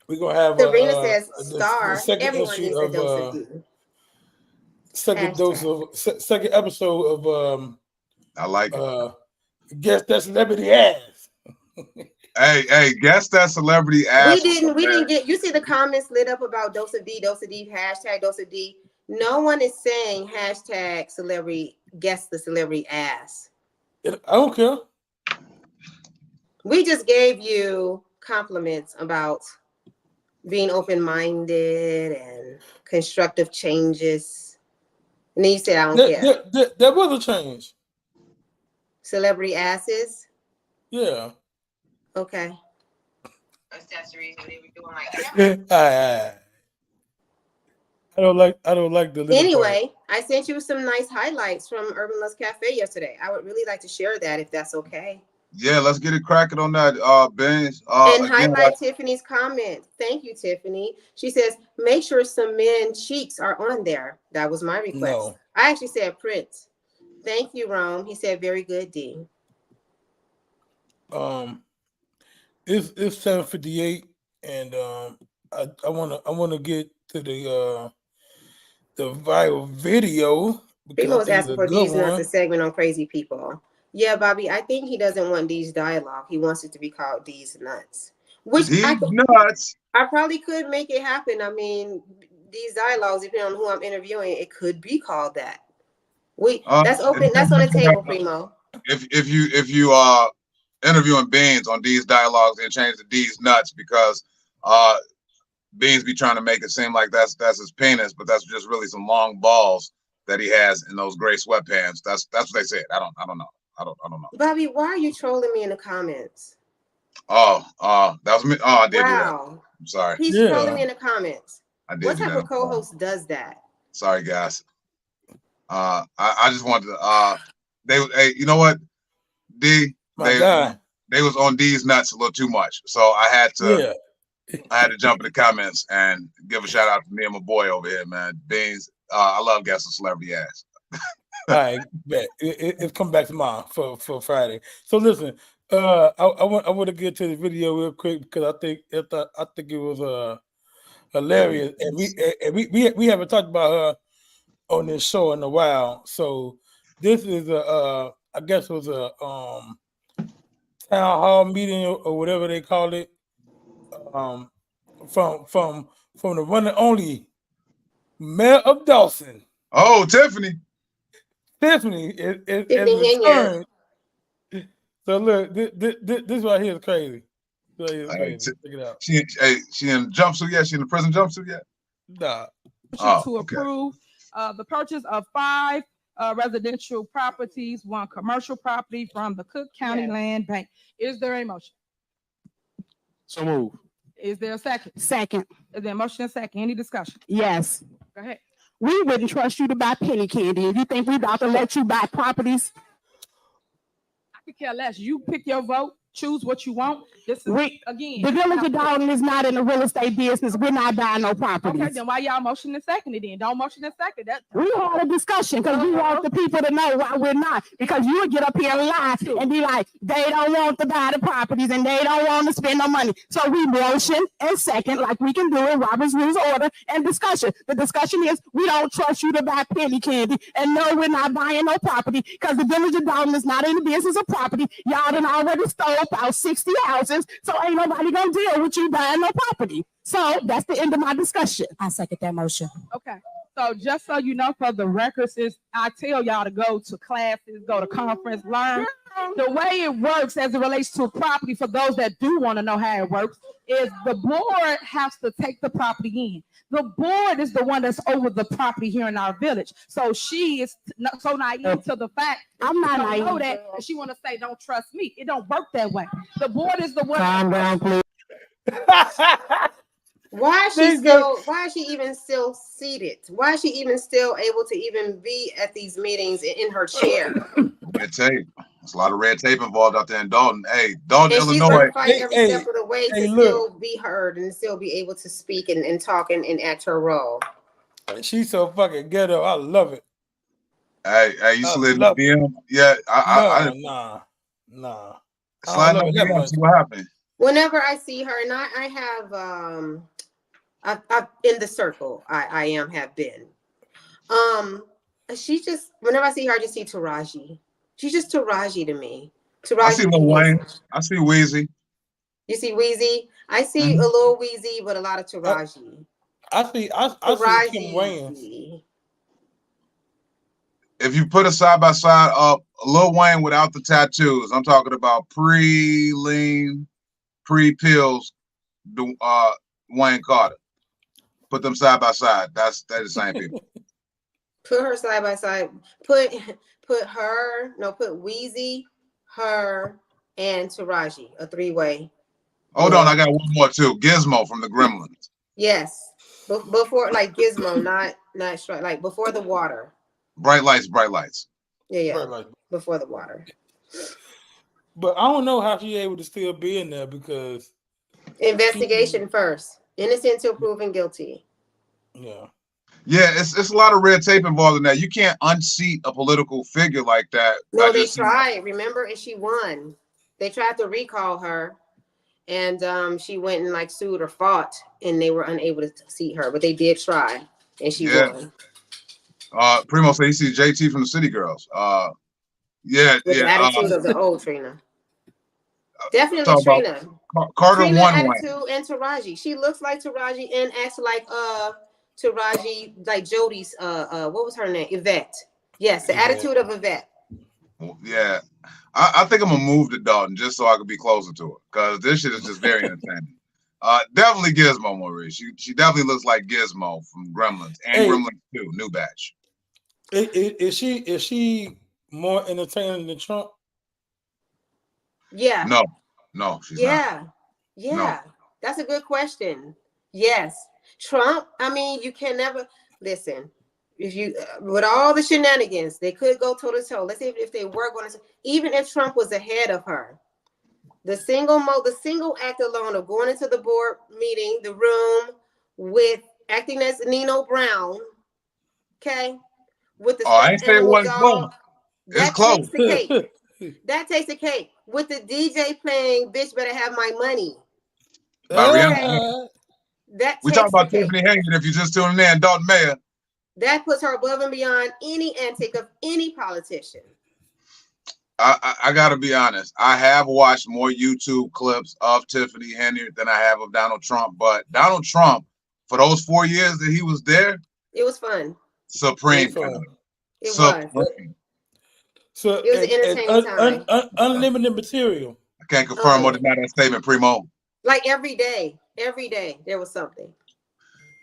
[SPEAKER 1] we're gonna have
[SPEAKER 4] Serena says star.
[SPEAKER 1] The
[SPEAKER 4] Everyone needs a dose of D.
[SPEAKER 1] Second episode of
[SPEAKER 3] I like it.
[SPEAKER 1] Guess That Celebrity Ass.
[SPEAKER 3] Hey, guess that celebrity ass.
[SPEAKER 4] We didn't get, you see the comments lit up about dose of D, hashtag dose of D. No one is saying hashtag celebrity guess the celebrity ass.
[SPEAKER 1] I don't care.
[SPEAKER 4] We just gave you compliments about being open-minded and constructive changes. And then you said, I don't care.
[SPEAKER 1] There was a change.
[SPEAKER 4] Celebrity asses?
[SPEAKER 1] Yeah.
[SPEAKER 4] Okay.
[SPEAKER 10] Accessories, what they were doing like
[SPEAKER 1] I don't like the little
[SPEAKER 4] Anyway, I sent you some nice highlights from Urban Lust Cafe yesterday. I would really like to share that if that's okay.
[SPEAKER 3] Yeah, let's get it cracking on that, Benz.
[SPEAKER 4] And highlight Tiffany's comment. Thank you, Tiffany. She says, make sure some men cheeks are on there. That was my request.
[SPEAKER 1] No.
[SPEAKER 4] I actually said Prince. Thank you, Rome. He said, very good, D.
[SPEAKER 1] It's 7:58, and I wanna get to the viral video.
[SPEAKER 4] People was asking for these nuts, a segment on crazy people. Yeah, Bobby, I think he doesn't want D's dialogue. He wants it to be called D's nuts. Which I probably could make it happen. I mean, these dialogues, depending on who I'm interviewing, it could be called that. That's open. That's on the table, Primo.
[SPEAKER 3] If you interviewing Beans on D's dialogues and change the D's nuts, because Beans be trying to make it seem like that's his penis, but that's just really some long balls that he has in those gray sweatpants. That's what they said. I don't know. I don't know.
[SPEAKER 4] Bobby, why are you trolling me in the comments?
[SPEAKER 3] That was me. Oh, I did do that. I'm sorry.
[SPEAKER 4] He's trolling me in the comments.
[SPEAKER 3] I did.
[SPEAKER 4] What type of co-host does that?
[SPEAKER 3] Sorry, guys. I just wanted to. Hey, you know what? They was on D's nuts a little too much, so I had to jump in the comments and give a shout out to me and my boy over here, man. Beans. I love guessing celebrity ass.
[SPEAKER 1] All right, bet. It's come back tomorrow for Friday. So listen, I want to get to the video real quick because I think it was hilarious, and we haven't talked about her on this show in a while. So this is I guess it was a town hall meeting or whatever they called it, from the one and only Mayor of Dawson.
[SPEAKER 3] Oh, Tiffany
[SPEAKER 1] is returned. So look, this right here is crazy. Check it out.
[SPEAKER 3] She in jumpsuit yet? She in the prison jumpsuit yet?
[SPEAKER 1] Nah.
[SPEAKER 11] To approve the purchase of 5 residential properties, 1 commercial property from the Cook County Land Bank. Is there a motion?
[SPEAKER 6] So move.
[SPEAKER 11] Is there a second?
[SPEAKER 12] Second.
[SPEAKER 11] Is there a motion and second? Any discussion?
[SPEAKER 12] Yes.
[SPEAKER 11] Go ahead.
[SPEAKER 12] We wouldn't trust you to buy penny candy. If you think we about to let you buy properties,
[SPEAKER 11] I could care less. You pick your vote. Choose what you want. This is again.
[SPEAKER 12] The Village of Dalton is not in the real estate business. We're not buying no properties.
[SPEAKER 11] Okay, then why y'all motion and second it then? Don't motion and second that.
[SPEAKER 12] We had a discussion because we want the people to know why we're not. Because you would get up here and lie and be like, they don't want to buy the properties and they don't want to spend no money. So we motion and second, like we can do in Robert's Rules of Order and discussion. The discussion is we don't trust you to buy penny candy, and no, we're not buying no property because the Village of Dalton is not in the business of property. Y'all done already stole about 60 houses, so ain't nobody gonna deal with you buying no property. So that's the end of my discussion. I second that motion.
[SPEAKER 11] Okay. So just so you know, for the records, is I tell y'all to go to classes, go to conference, learn. The way it works as it relates to property, for those that do want to know how it works, is the board has to take the property in. The board is the one that's over the property here in our village. So she is so naive to the fact.
[SPEAKER 12] I'm not naive.
[SPEAKER 11] Know that, and she want to say, don't trust me. It don't work that way. The board is the one.
[SPEAKER 12] Calm down, please.
[SPEAKER 4] Why is she even still seated? Why is she even still able to even be at these meetings in her chair?
[SPEAKER 3] Red tape. There's a lot of red tape involved out there in Dalton. Hey, Dalton,
[SPEAKER 4] and
[SPEAKER 3] Illinois.
[SPEAKER 4] She's gonna fight every step of the way to still be heard and still be able to speak and talk and act her role.
[SPEAKER 1] She's so fucking ghetto. I love it.
[SPEAKER 3] Hey, you slid in the DM? Yeah,
[SPEAKER 1] nah.
[SPEAKER 3] Slide in the DM. See what happened.
[SPEAKER 4] Whenever I see her, and I have I've in the circle. I have been. She just, whenever I see her, I just see Taraji. She's just Taraji to me. Taraji.
[SPEAKER 3] I see Lil Wayne. I see Weezy.
[SPEAKER 4] You see Weezy? I see a little Weezy, but a lot of Taraji.
[SPEAKER 1] I see Kim Wayne.
[SPEAKER 3] if you put a side by side up Lil Wayne without the tattoos, I'm talking about pre-lean, pre-pills, Wayne Carter. Put them side by side. They're the same people.
[SPEAKER 4] Put her side by side. Put Weezy, her, and Taraji, a three-way.
[SPEAKER 3] Hold on, I got one more too. Gizmo from the Gremlins.
[SPEAKER 4] Yes, before like Gizmo, not straight, like before the water.
[SPEAKER 3] Bright lights.
[SPEAKER 4] Yeah.
[SPEAKER 1] Bright lights.
[SPEAKER 4] Before the water.
[SPEAKER 1] But I don't know how she able to still be in there because
[SPEAKER 4] investigation first. Innocent until proven guilty.
[SPEAKER 1] Yeah.
[SPEAKER 3] Yeah, it's a lot of red tape involved in that. You can't unseat a political figure like that.
[SPEAKER 4] No, they tried. Remember, and she won. They tried to recall her, and she went and like sued or fought, and they were unable to seat her. But they did try, and she won.
[SPEAKER 3] Primo said he sees JT from the City Girls.
[SPEAKER 4] With the attitude of the old Trina. Definitely Trina.
[SPEAKER 3] Carter
[SPEAKER 4] Trina
[SPEAKER 3] won
[SPEAKER 4] attitude and Taraji. She looks like Taraji and acts like Taraji, like Jody's what was her name? Yvette. Yes, the attitude of Yvette.
[SPEAKER 3] Yeah. I think I'm gonna move to Dalton just so I can be closer to her because this shit is just very entertaining. Definitely Gizmo Maurice. She definitely looks like Gizmo from Gremlins and Gremlins 2, new batch.
[SPEAKER 1] Is she more entertaining than Trump?
[SPEAKER 4] Yeah.
[SPEAKER 3] No, she's not.
[SPEAKER 4] Yeah.
[SPEAKER 3] No.
[SPEAKER 4] That's a good question. Yes. Trump, I mean, you can never listen. If you with all the shenanigans, they could go toe to toe. Let's say if they were going to, even if Trump was ahead of her, the single act alone of going into the board meeting, the room with acting as Nino Brown, okay, with the
[SPEAKER 3] I ain't saying it wasn't close. It's close.
[SPEAKER 4] Takes the cake. That takes the cake. With the DJ playing "Bitch Better Have My Money."
[SPEAKER 3] We talking about Tiffany Hayes. If you're just tuning in, Dalton Mayer.
[SPEAKER 4] That puts her above and beyond any antic of any politician.
[SPEAKER 3] I gotta be honest. I have watched more YouTube clips of Tiffany Henyard than I have of Donald Trump. But Donald Trump, for those 4 years that he was there,
[SPEAKER 4] it was fun.
[SPEAKER 3] Supreme.
[SPEAKER 4] It was.
[SPEAKER 1] So
[SPEAKER 4] it was an entertaining time.
[SPEAKER 1] Unlimited material.
[SPEAKER 3] I can't confirm or deny that statement, Primo.
[SPEAKER 4] Like every day there was something.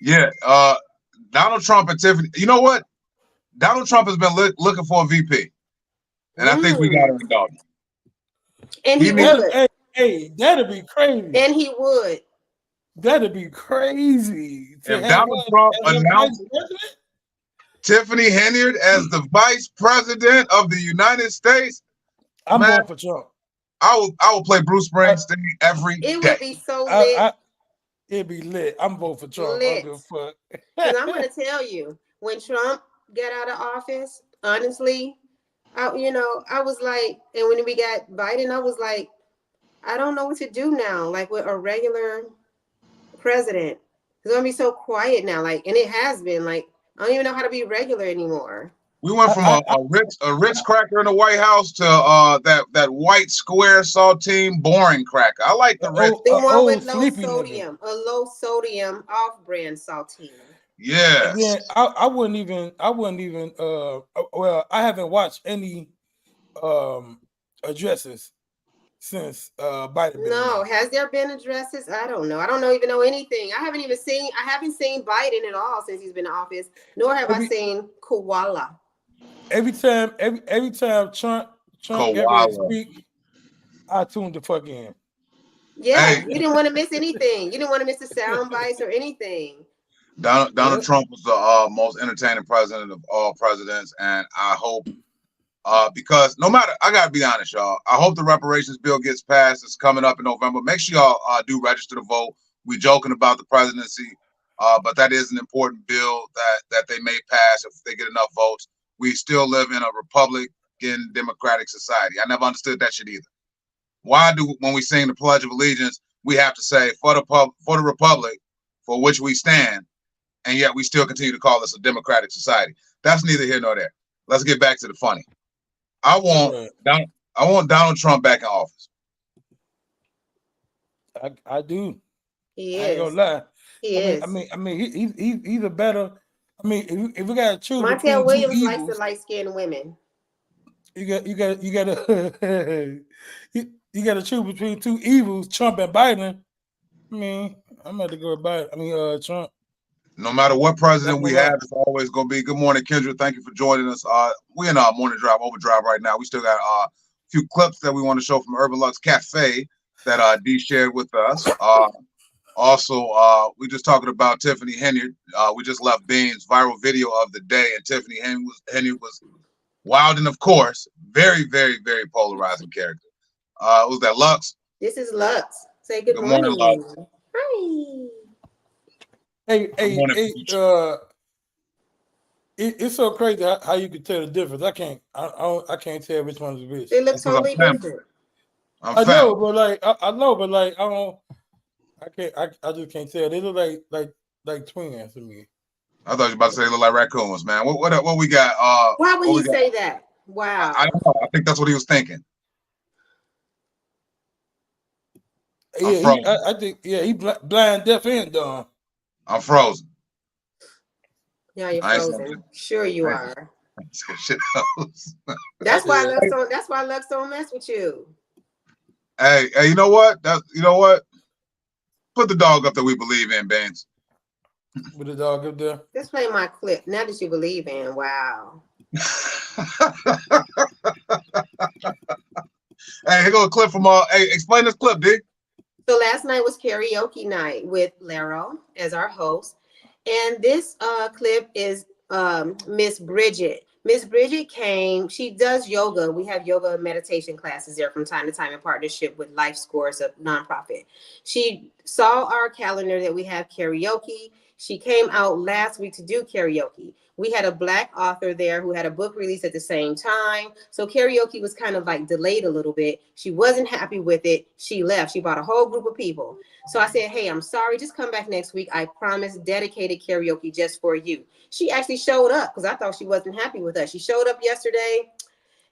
[SPEAKER 3] Yeah, Donald Trump and Tiffany. You know what? Donald Trump has been looking for a VP, and I think we got him in Dalton.
[SPEAKER 4] And he would.
[SPEAKER 1] Hey, that'd be crazy.
[SPEAKER 4] And he would.
[SPEAKER 1] That'd be crazy.
[SPEAKER 3] If Donald Trump announced Tiffany Henyard as the vice president of the United States,
[SPEAKER 1] I'm going for Trump.
[SPEAKER 3] I will play Bruce Springsteen every day.
[SPEAKER 4] It would be so lit.
[SPEAKER 1] It'd be lit. I'm voting for Trump.
[SPEAKER 4] Because I'm going to tell you, when Trump got out of office, honestly, I was like, and when we got Biden, I was like, I don't know what to do now. Like with a regular president, it's going to be so quiet now. Like, and it has been like, I don't even know how to be regular anymore.
[SPEAKER 3] We went from a rich cracker in the White House to that white square saltine boring cracker. I like the red.
[SPEAKER 4] The one with low sodium, a low sodium off-brand saltine.
[SPEAKER 3] Yeah.
[SPEAKER 1] Yeah, I wouldn't even well, I haven't watched any addresses since Biden.
[SPEAKER 4] No, has there been addresses? I don't know. I don't even know anything. I haven't seen Biden at all since he's been in office, nor have I seen Koala.
[SPEAKER 1] Every time Trump get ready to speak, I tuned the fuck in.
[SPEAKER 4] Yeah, you didn't want to miss anything. You didn't want to miss the sound bites or anything.
[SPEAKER 3] Donald Trump was the most entertaining president of all presidents, and I hope, because no matter, I gotta be honest, y'all. I hope the reparations bill gets passed. It's coming up in November. Make sure y'all do register to vote. We joking about the presidency, but that is an important bill that they may pass if they get enough votes. We still live in a Republican democratic society. I never understood that shit either. Why do, when we sing the Pledge of Allegiance, we have to say for the Republic for which we stand, and yet we still continue to call this a democratic society? That's neither here nor there. Let's get back to the funny. I want Donald Trump back in office.
[SPEAKER 1] I do.
[SPEAKER 4] He
[SPEAKER 1] I ain't gonna lie.
[SPEAKER 4] He is.
[SPEAKER 1] I mean, he's a better I mean, if we got to choose between
[SPEAKER 4] Montel
[SPEAKER 1] two
[SPEAKER 4] Williams likes
[SPEAKER 1] evils,
[SPEAKER 4] the light-skinned women.
[SPEAKER 1] you got to you got to choose between two evils, Trump and Biden. I mean, I'm about to go with Biden. I mean, Trump.
[SPEAKER 3] No matter what president we have, it's always going to be. Good morning, Kendra. Thank you for joining us. We're in our morning drive overdrive right now. We still got a few clips that we want to show from Urban Lux Cafe that D shared with us. Also, we just talking about Tiffany Henyard. We just left Bean's viral video of the day, and Tiffany Henyard was wild and, of course, very, very, very polarizing character. Was that Lux?
[SPEAKER 4] This is Lux. Say good
[SPEAKER 3] morning, Lux.
[SPEAKER 4] Hi.
[SPEAKER 1] Hey, it's so crazy how you can tell the difference. I can't tell which one's which.
[SPEAKER 4] They look totally different.
[SPEAKER 1] I know, but like I just can't tell. They look like twins to me.
[SPEAKER 3] I thought you were about to say they look like raccoons, man. What we got?
[SPEAKER 4] Why would he say that? Wow.
[SPEAKER 3] I don't know. I think that's what he was thinking.
[SPEAKER 1] Yeah, I think he blind, deaf, and dumb.
[SPEAKER 3] I'm frozen.
[SPEAKER 4] Yeah, you're frozen. Sure you are.
[SPEAKER 3] Shit
[SPEAKER 4] That's why Lux don't mess with you.
[SPEAKER 3] Hey, you know what? You know what? Put the dog up that we believe in, Baines.
[SPEAKER 1] Put the dog up there.
[SPEAKER 4] Let's play my clip. Now that you believe in, wow.
[SPEAKER 3] Hey, here go a clip from hey, explain this clip, D.
[SPEAKER 4] So last night was karaoke night with Laro as our host. And this clip is Miss Bridget. Miss Bridget came, she does yoga. We have yoga meditation classes there from time to time in partnership with Life Scores, a nonprofit. She saw our calendar that we have karaoke. She came out last week to do karaoke. We had a Black author there who had a book release at the same time. So karaoke was kind of like delayed a little bit. She wasn't happy with it. She left. She brought a whole group of people. So I said, hey, I'm sorry. Just come back next week. I promise dedicated karaoke just for you. She actually showed up because I thought she wasn't happy with us. She showed up yesterday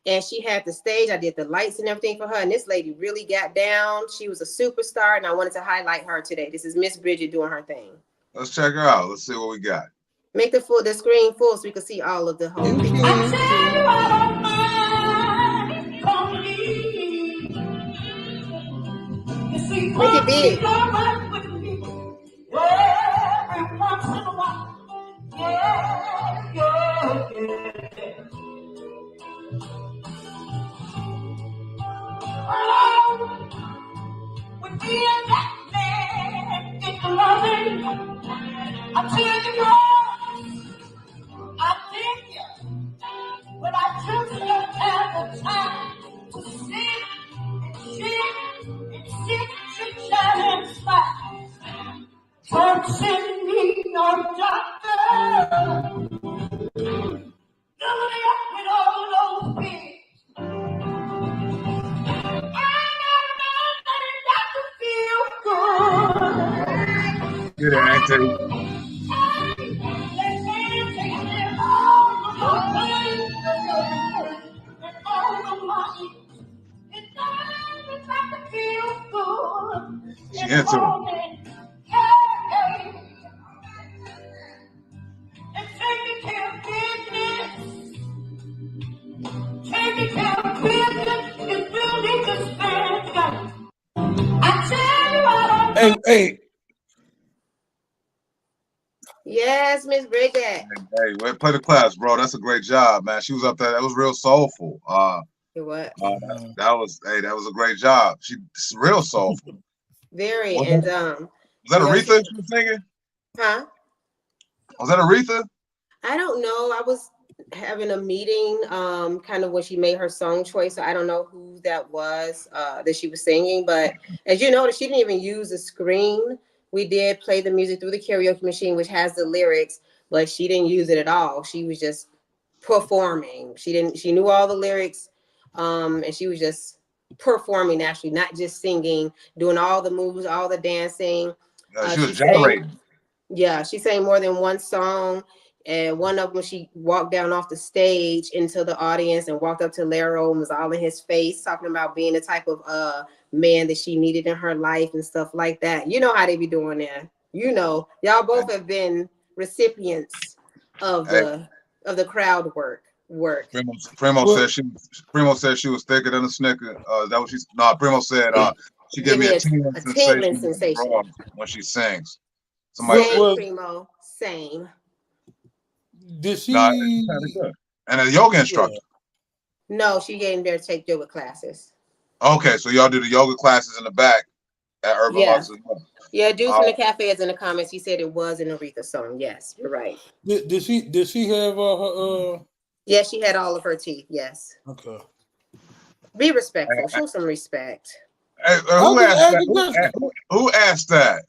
[SPEAKER 4] and she had the stage. I did the lights and everything for her. And this lady really got down. She was a superstar and I wanted to highlight her today. This is Miss Bridget doing her thing.
[SPEAKER 3] Let's check her out. Let's see what we got.
[SPEAKER 4] Make the screen full so we can see all of the whole thing. Make it big.
[SPEAKER 2] I tell you, girl, I think you, but I just don't have the time to sit and spy. Don't send me no doctor. Fill me up with all those pills.
[SPEAKER 3] Good answer. She into it.
[SPEAKER 1] Hey.
[SPEAKER 4] Yes, Miss Bridget.
[SPEAKER 3] Hey, play the class, bro. That's a great job, man. She was up there. That was real soulful.
[SPEAKER 4] What?
[SPEAKER 3] That was a great job. She's real soulful.
[SPEAKER 4] Very.
[SPEAKER 3] Was
[SPEAKER 4] and
[SPEAKER 3] was that Aretha she was singing?
[SPEAKER 4] Huh?
[SPEAKER 3] Was that Aretha?
[SPEAKER 4] I don't know. I was having a meeting kind of when she made her song choice. So I don't know who that was that she was singing. But as you notice, she didn't even use a screen. We did play the music through the karaoke machine, which has the lyrics, but she didn't use it at all. She was just performing. She knew all the lyrics, and she was just performing naturally, not just singing, doing all the moves, all the dancing.
[SPEAKER 3] She was gyrating.
[SPEAKER 4] She sang more than one song. And one of them, she walked down off the stage into the audience and walked up to Laro and was all in his face, talking about being the type of man that she needed in her life and stuff like that. You know how they be doing that. You know, y'all both have been recipients of the crowd work.
[SPEAKER 3] Primo said she was thicker than a Snicker. Is that what she's? No, Primo said she gave me a tingling sensation when she sings. Somebody
[SPEAKER 4] same, Primo, same.
[SPEAKER 1] Did she?
[SPEAKER 3] Nah, it's kinda good. And a yoga instructor.
[SPEAKER 4] No, she getting there to take yoga classes.
[SPEAKER 3] Okay, so y'all do the yoga classes in the back at Urban Lux as well.
[SPEAKER 4] Yeah, dude from the cafe is in the comments. He said it was an Aretha song. Yes, you're right.
[SPEAKER 1] Did she have her?
[SPEAKER 4] Yes, she had all of her teeth. Yes.
[SPEAKER 1] Okay.
[SPEAKER 4] Be respectful. Show some respect.
[SPEAKER 3] Hey, who asked that? Who asked that?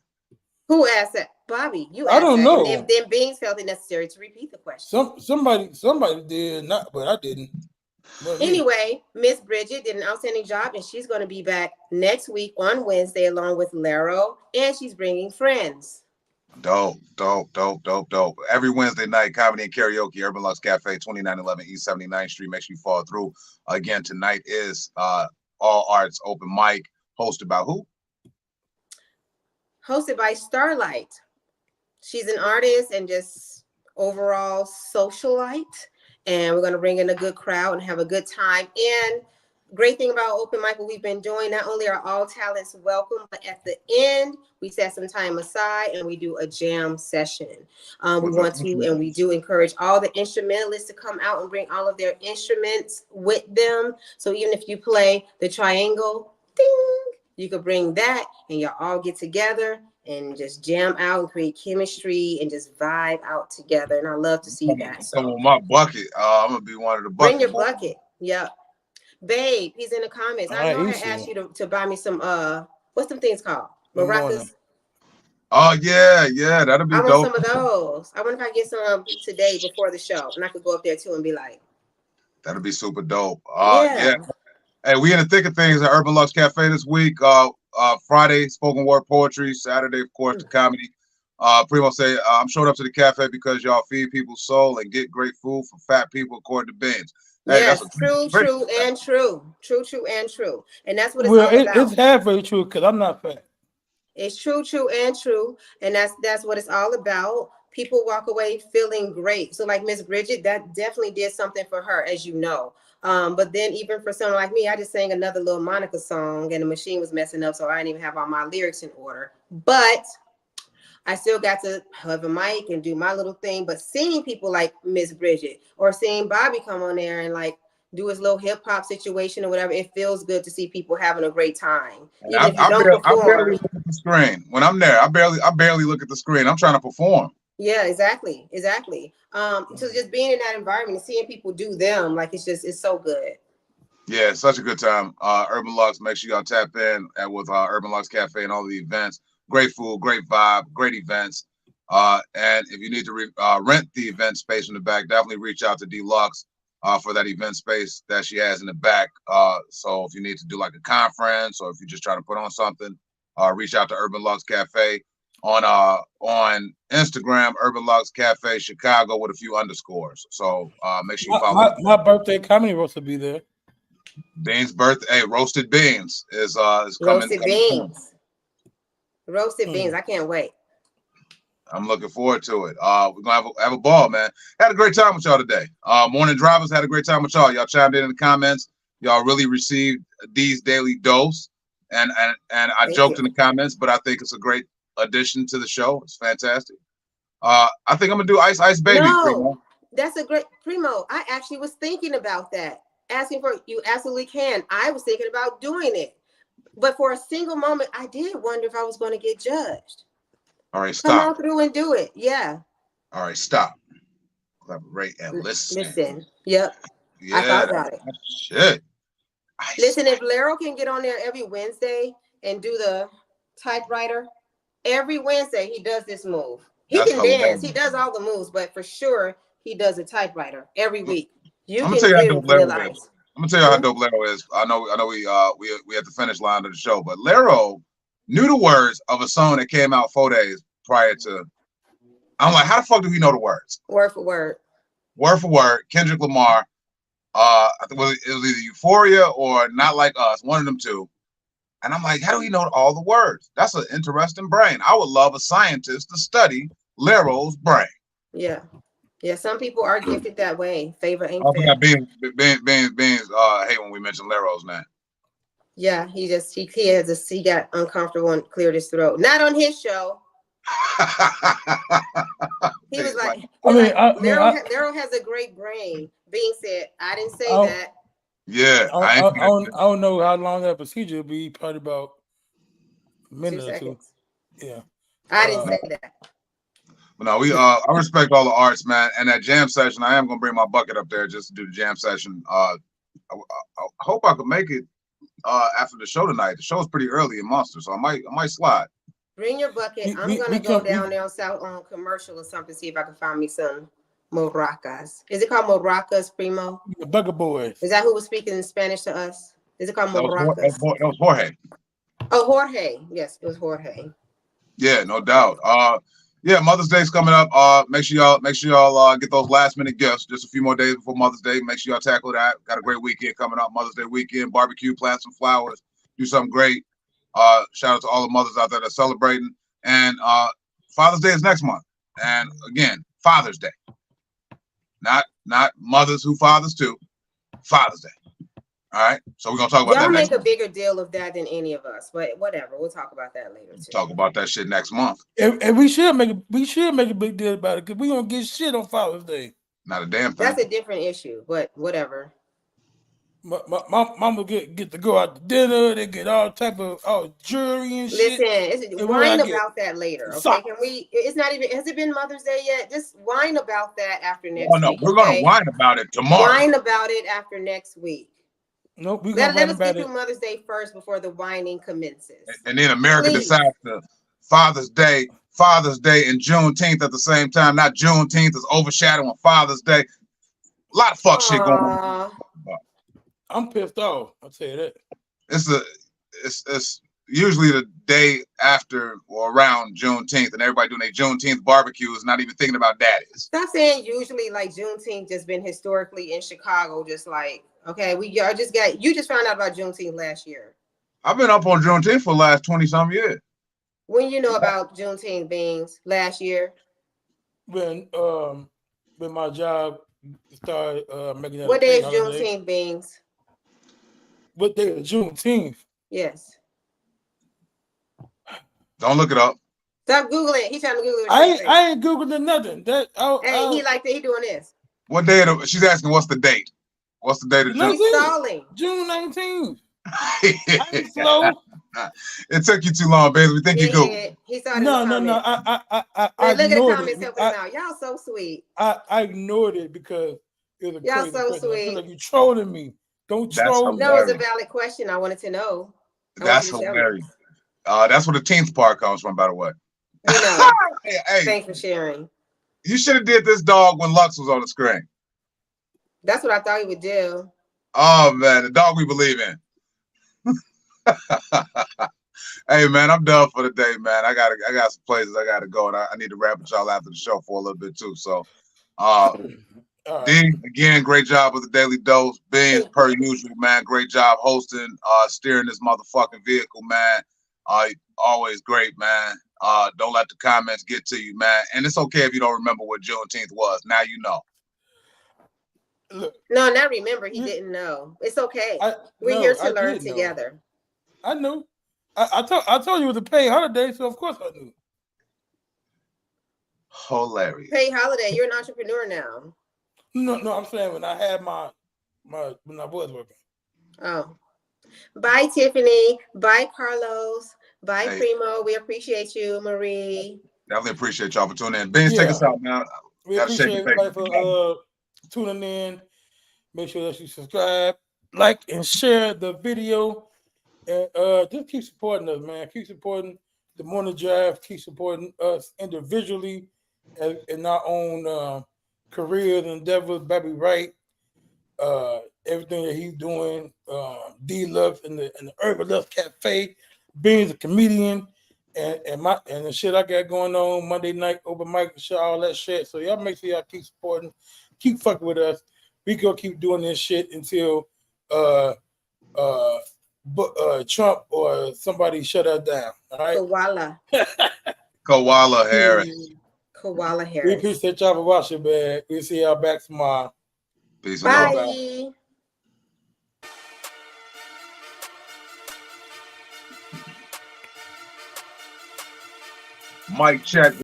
[SPEAKER 4] Who asked that? Bobby, you asked
[SPEAKER 1] I don't
[SPEAKER 4] that.
[SPEAKER 1] know.
[SPEAKER 4] And then Beans felt it necessary to repeat the question.
[SPEAKER 1] Somebody did not, but I didn't. But
[SPEAKER 4] anyway, Miss Bridget did an outstanding job, and she's going to be back next week on Wednesday along with Laro, and she's bringing friends.
[SPEAKER 3] Dope. Every Wednesday night, comedy and karaoke, Urban Lux Cafe, 2911 East 79th Street. Make sure you follow through. Again, tonight is All Arts Open Mic, hosted by who?
[SPEAKER 4] Hosted by Starlight. She's an artist and just overall socialite. And we're going to bring in a good crowd and have a good time. And great thing about Open Mic, what we've been doing, not only are all talents welcome, but at the end, we set some time aside and we do a jam session. We do encourage all the instrumentalists to come out and bring all of their instruments with them. So even if you play the triangle, ding, you could bring that and y'all all get together and just jam out and create chemistry and just vibe out together. And I love to see that.
[SPEAKER 3] So my bucket, I'm gonna be one of the buckets.
[SPEAKER 4] Bring your bucket. Yep. Babe, he's in the comments. I know I asked you to buy me some what's them things called? Maracas.
[SPEAKER 3] Oh yeah, that'll be
[SPEAKER 4] dope. I want some of those. I wonder if I get some today before the show, and I could go up there too and be like,
[SPEAKER 3] that'll be super dope. Yeah. Hey, we in the thick of things at Urban Lux Cafe this week. Friday, spoken word poetry. Saturday, of course, the comedy. Primo say, I'm showing up to the cafe because y'all feed people's soul and get great food for fat people, according to Beans. Hey,
[SPEAKER 4] yes, true. And that's what it's all about.
[SPEAKER 1] It's halfway true because I'm not fat.
[SPEAKER 4] It's true, and that's what it's all about. People walk away feeling great. So like Miss Bridget, that definitely did something for her, as you know. But then even for someone like me, I just sang another little Monica song and the machine was messing up, so I didn't even have all my lyrics in order. But I still got to have a mic and do my little thing. But seeing people like Miss Bridget or seeing Bobby come on there and like do his little hip hop situation or whatever, it feels good to see people having a great time.
[SPEAKER 3] I barely look at the screen. When I'm there, I barely look at the screen. I'm trying to perform.
[SPEAKER 4] Yeah, exactly. So just being in that environment and seeing people do them, like it's so good.
[SPEAKER 3] Yeah, it's such a good time. Urban Lux, make sure y'all tap in with Urban Lux Cafe and all the events. Great food, great vibe, great events. And if you need to rent the event space in the back, definitely reach out to Deluxe for that event space that she has in the back. So if you need to do like a conference or if you're just trying to put on something, reach out to Urban Lux Cafe on Instagram, Urban Lux Cafe Chicago with a few underscores. So make sure you follow.
[SPEAKER 1] My birthday comedy roast will be there.
[SPEAKER 3] Beans' birthday, roasted beans is coming.
[SPEAKER 4] Roasted beans. I can't wait.
[SPEAKER 3] I'm looking forward to it. We're gonna have a ball, man. Had a great time with y'all today. Morning Drivers had a great time with y'all. Y'all chimed in the comments. Y'all really received D's daily dose, and I joked in the comments, but I think it's a great addition to the show. It's fantastic. I think I'm gonna do Ice Baby.
[SPEAKER 4] No,
[SPEAKER 3] Primo.
[SPEAKER 4] That's a great Primo. I actually was thinking about that. Asking for you absolutely can. I was thinking about doing it. But for a single moment, I did wonder if I was going to get judged.
[SPEAKER 3] All right, stop.
[SPEAKER 4] Come on through and do it. Yeah.
[SPEAKER 3] All right, stop. Collaborate and listen.
[SPEAKER 4] Yep.
[SPEAKER 3] Yeah,
[SPEAKER 4] I thought about it.
[SPEAKER 3] Shit.
[SPEAKER 4] Listen, if Laro can get on there every Wednesday and do the typewriter, every Wednesday he does this move. He can dance. He does all the moves, but for sure he does a typewriter every week.
[SPEAKER 3] I'm gonna tell you how dope Laro is. I'm gonna tell you how dope Laro is. I know we at the finish line of the show, but Laro knew the words of a song that came out 4 days prior to. I'm like, how the fuck do we know the words?
[SPEAKER 4] Word for word.
[SPEAKER 3] Word for word. Kendrick Lamar. I think it was either Euphoria or Not Like Us, one of them two. And I'm like, how do he know all the words? That's an interesting brain. I would love a scientist to study Laro's brain.
[SPEAKER 4] Yeah. Yeah, some people are gifted that way. Favor ain't
[SPEAKER 3] I
[SPEAKER 4] fair.
[SPEAKER 3] forgot Beans hate when we mention Lero's name.
[SPEAKER 4] Yeah, he got uncomfortable and cleared his throat. Not on his show. He was like, Lero has a great brain. Being said, I didn't say that.
[SPEAKER 3] Yeah,
[SPEAKER 1] I don't know how long that procedure will be. Probably about a minute or two. Yeah,
[SPEAKER 4] I didn't say that.
[SPEAKER 3] But no, I respect all the arts, man. And that jam session, I am gonna bring my bucket up there just to do the jam session. I hope I could make it after the show tonight. The show's pretty early in Monster, so I might slide.
[SPEAKER 4] Bring your bucket. I'm gonna go down there on Commercial or something, see if I can find me some maracas. Is it called maracas, Primo?
[SPEAKER 1] The Bugger Boys.
[SPEAKER 4] Is that who was speaking in Spanish to us? Is it called maracas?
[SPEAKER 3] That was Jorge.
[SPEAKER 4] Oh, Jorge. Yes, it was Jorge.
[SPEAKER 3] Yeah, no doubt. Yeah, Mother's Day's coming up. Make sure y'all get those last minute gifts. Just a few more days before Mother's Day. Make sure y'all tackle that. Got a great weekend coming up. Mother's Day weekend. Barbecue, plant some flowers, do something great. Shout out to all the mothers out there that are celebrating. And Father's Day is next month. And again, Father's Day. Not mothers who fathers too. Father's Day. All right. So we're gonna talk about that.
[SPEAKER 4] Y'all
[SPEAKER 3] next
[SPEAKER 4] make a bigger deal of that than any of us, but whatever. We'll talk about that later too.
[SPEAKER 3] Talk about that shit next month.
[SPEAKER 1] And we should make a big deal about it because we gonna get shit on Father's Day.
[SPEAKER 3] Not a damn thing.
[SPEAKER 4] That's a different issue, but whatever.
[SPEAKER 1] My mama get to go out to dinner. They get all type of jewelry and shit.
[SPEAKER 4] Listen, whine about that later. Okay, can we? It's not even. Has it been Mother's Day yet? Just whine about that after next week.
[SPEAKER 3] No, we're gonna whine about it tomorrow.
[SPEAKER 4] Whine about it after next week.
[SPEAKER 1] Nope,
[SPEAKER 4] let us get through Mother's Day first before the whining commences.
[SPEAKER 3] And then America decides to Father's Day and Juneteenth at the same time. Not Juneteenth is overshadowing Father's Day. A lot of fuck shit going on.
[SPEAKER 1] I'm pissed off. I'll tell you that.
[SPEAKER 3] It's usually the day after or around Juneteenth, and everybody doing their Juneteenth barbecues, not even thinking about daddies.
[SPEAKER 4] Stop saying usually, like Juneteenth just been historically in Chicago, just like. Okay, you just found out about Juneteenth last year.
[SPEAKER 3] I've been up on Juneteenth for the last 20-some years.
[SPEAKER 4] When you know about Juneteenth beings last year?
[SPEAKER 1] When my job started making that.
[SPEAKER 4] What day is Juneteenth beings?
[SPEAKER 1] What day is Juneteenth?
[SPEAKER 4] Yes.
[SPEAKER 3] Don't look it up.
[SPEAKER 4] Stop Googling. He's trying to Google it.
[SPEAKER 1] I ain't Googling nothing.
[SPEAKER 4] He doing this.
[SPEAKER 3] What day she's asking what's the date? What's the date of
[SPEAKER 4] June?
[SPEAKER 1] June 19th. I ain't slow.
[SPEAKER 3] It took you too long, baby. We think you go.
[SPEAKER 4] He started
[SPEAKER 1] No. I
[SPEAKER 4] look at the comments helping out. Y'all so sweet.
[SPEAKER 1] I ignored it because it was a
[SPEAKER 4] y'all so
[SPEAKER 1] question.
[SPEAKER 4] sweet.
[SPEAKER 1] I feel like you trolling me. Don't troll me.
[SPEAKER 4] No, it's a valid question. I wanted to know.
[SPEAKER 3] That's hilarious. That's where the 10th part comes from, by the way.
[SPEAKER 4] You know.
[SPEAKER 3] Hey,
[SPEAKER 4] thanks for sharing.
[SPEAKER 3] You should have did this dog when Lux was on the screen.
[SPEAKER 4] That's what I thought he would do.
[SPEAKER 3] Oh man, the dog we believe in. Hey man, I'm done for the day, man. I got some places I gotta go, and I need to wrap with y'all after the show for a little bit too. So D, again, great job with the Daily Dose. Beans, per usual, man. Great job hosting, steering this motherfucking vehicle, man. Always great, man. Don't let the comments get to you, man. And it's okay if you don't remember what Juneteenth was. Now you know.
[SPEAKER 1] Look,
[SPEAKER 4] no, not remember. He didn't know. It's okay. We're here to learn together.
[SPEAKER 1] I knew. I told you it was a paid holiday, so of course I knew.
[SPEAKER 3] Hilarious.
[SPEAKER 4] Paid holiday. You're an entrepreneur now.
[SPEAKER 1] No, I'm saying when I had my when I was working.
[SPEAKER 4] Oh. Bye, Tiffany. Bye, Carlos. Bye, Primo. We appreciate you, Marie.
[SPEAKER 3] Definitely appreciate y'all for tuning in. Beans, take us out, man.
[SPEAKER 1] We appreciate everybody for tuning in. Make sure that you subscribe, like, and share the video. And just keep supporting us, man. Keep supporting the Morning Drive. Keep supporting us individually in our own careers and endeavors. Bobby Wright, everything that he's doing. D-Lux and the Urban Lux Cafe. Being a comedian and the shit I got going on Monday night open mic and shit, all that shit. So y'all make sure y'all keep supporting, keep fucking with us. We gonna keep doing this shit until Trump or somebody shut us down. All right.
[SPEAKER 4] Koala.
[SPEAKER 3] Koala Harris.
[SPEAKER 4] Koala
[SPEAKER 1] We
[SPEAKER 4] Harris.
[SPEAKER 1] appreciate y'all for watching, man. We'll see y'all back tomorrow.
[SPEAKER 3] Peace and love.
[SPEAKER 4] Bye.
[SPEAKER 3] Mic check.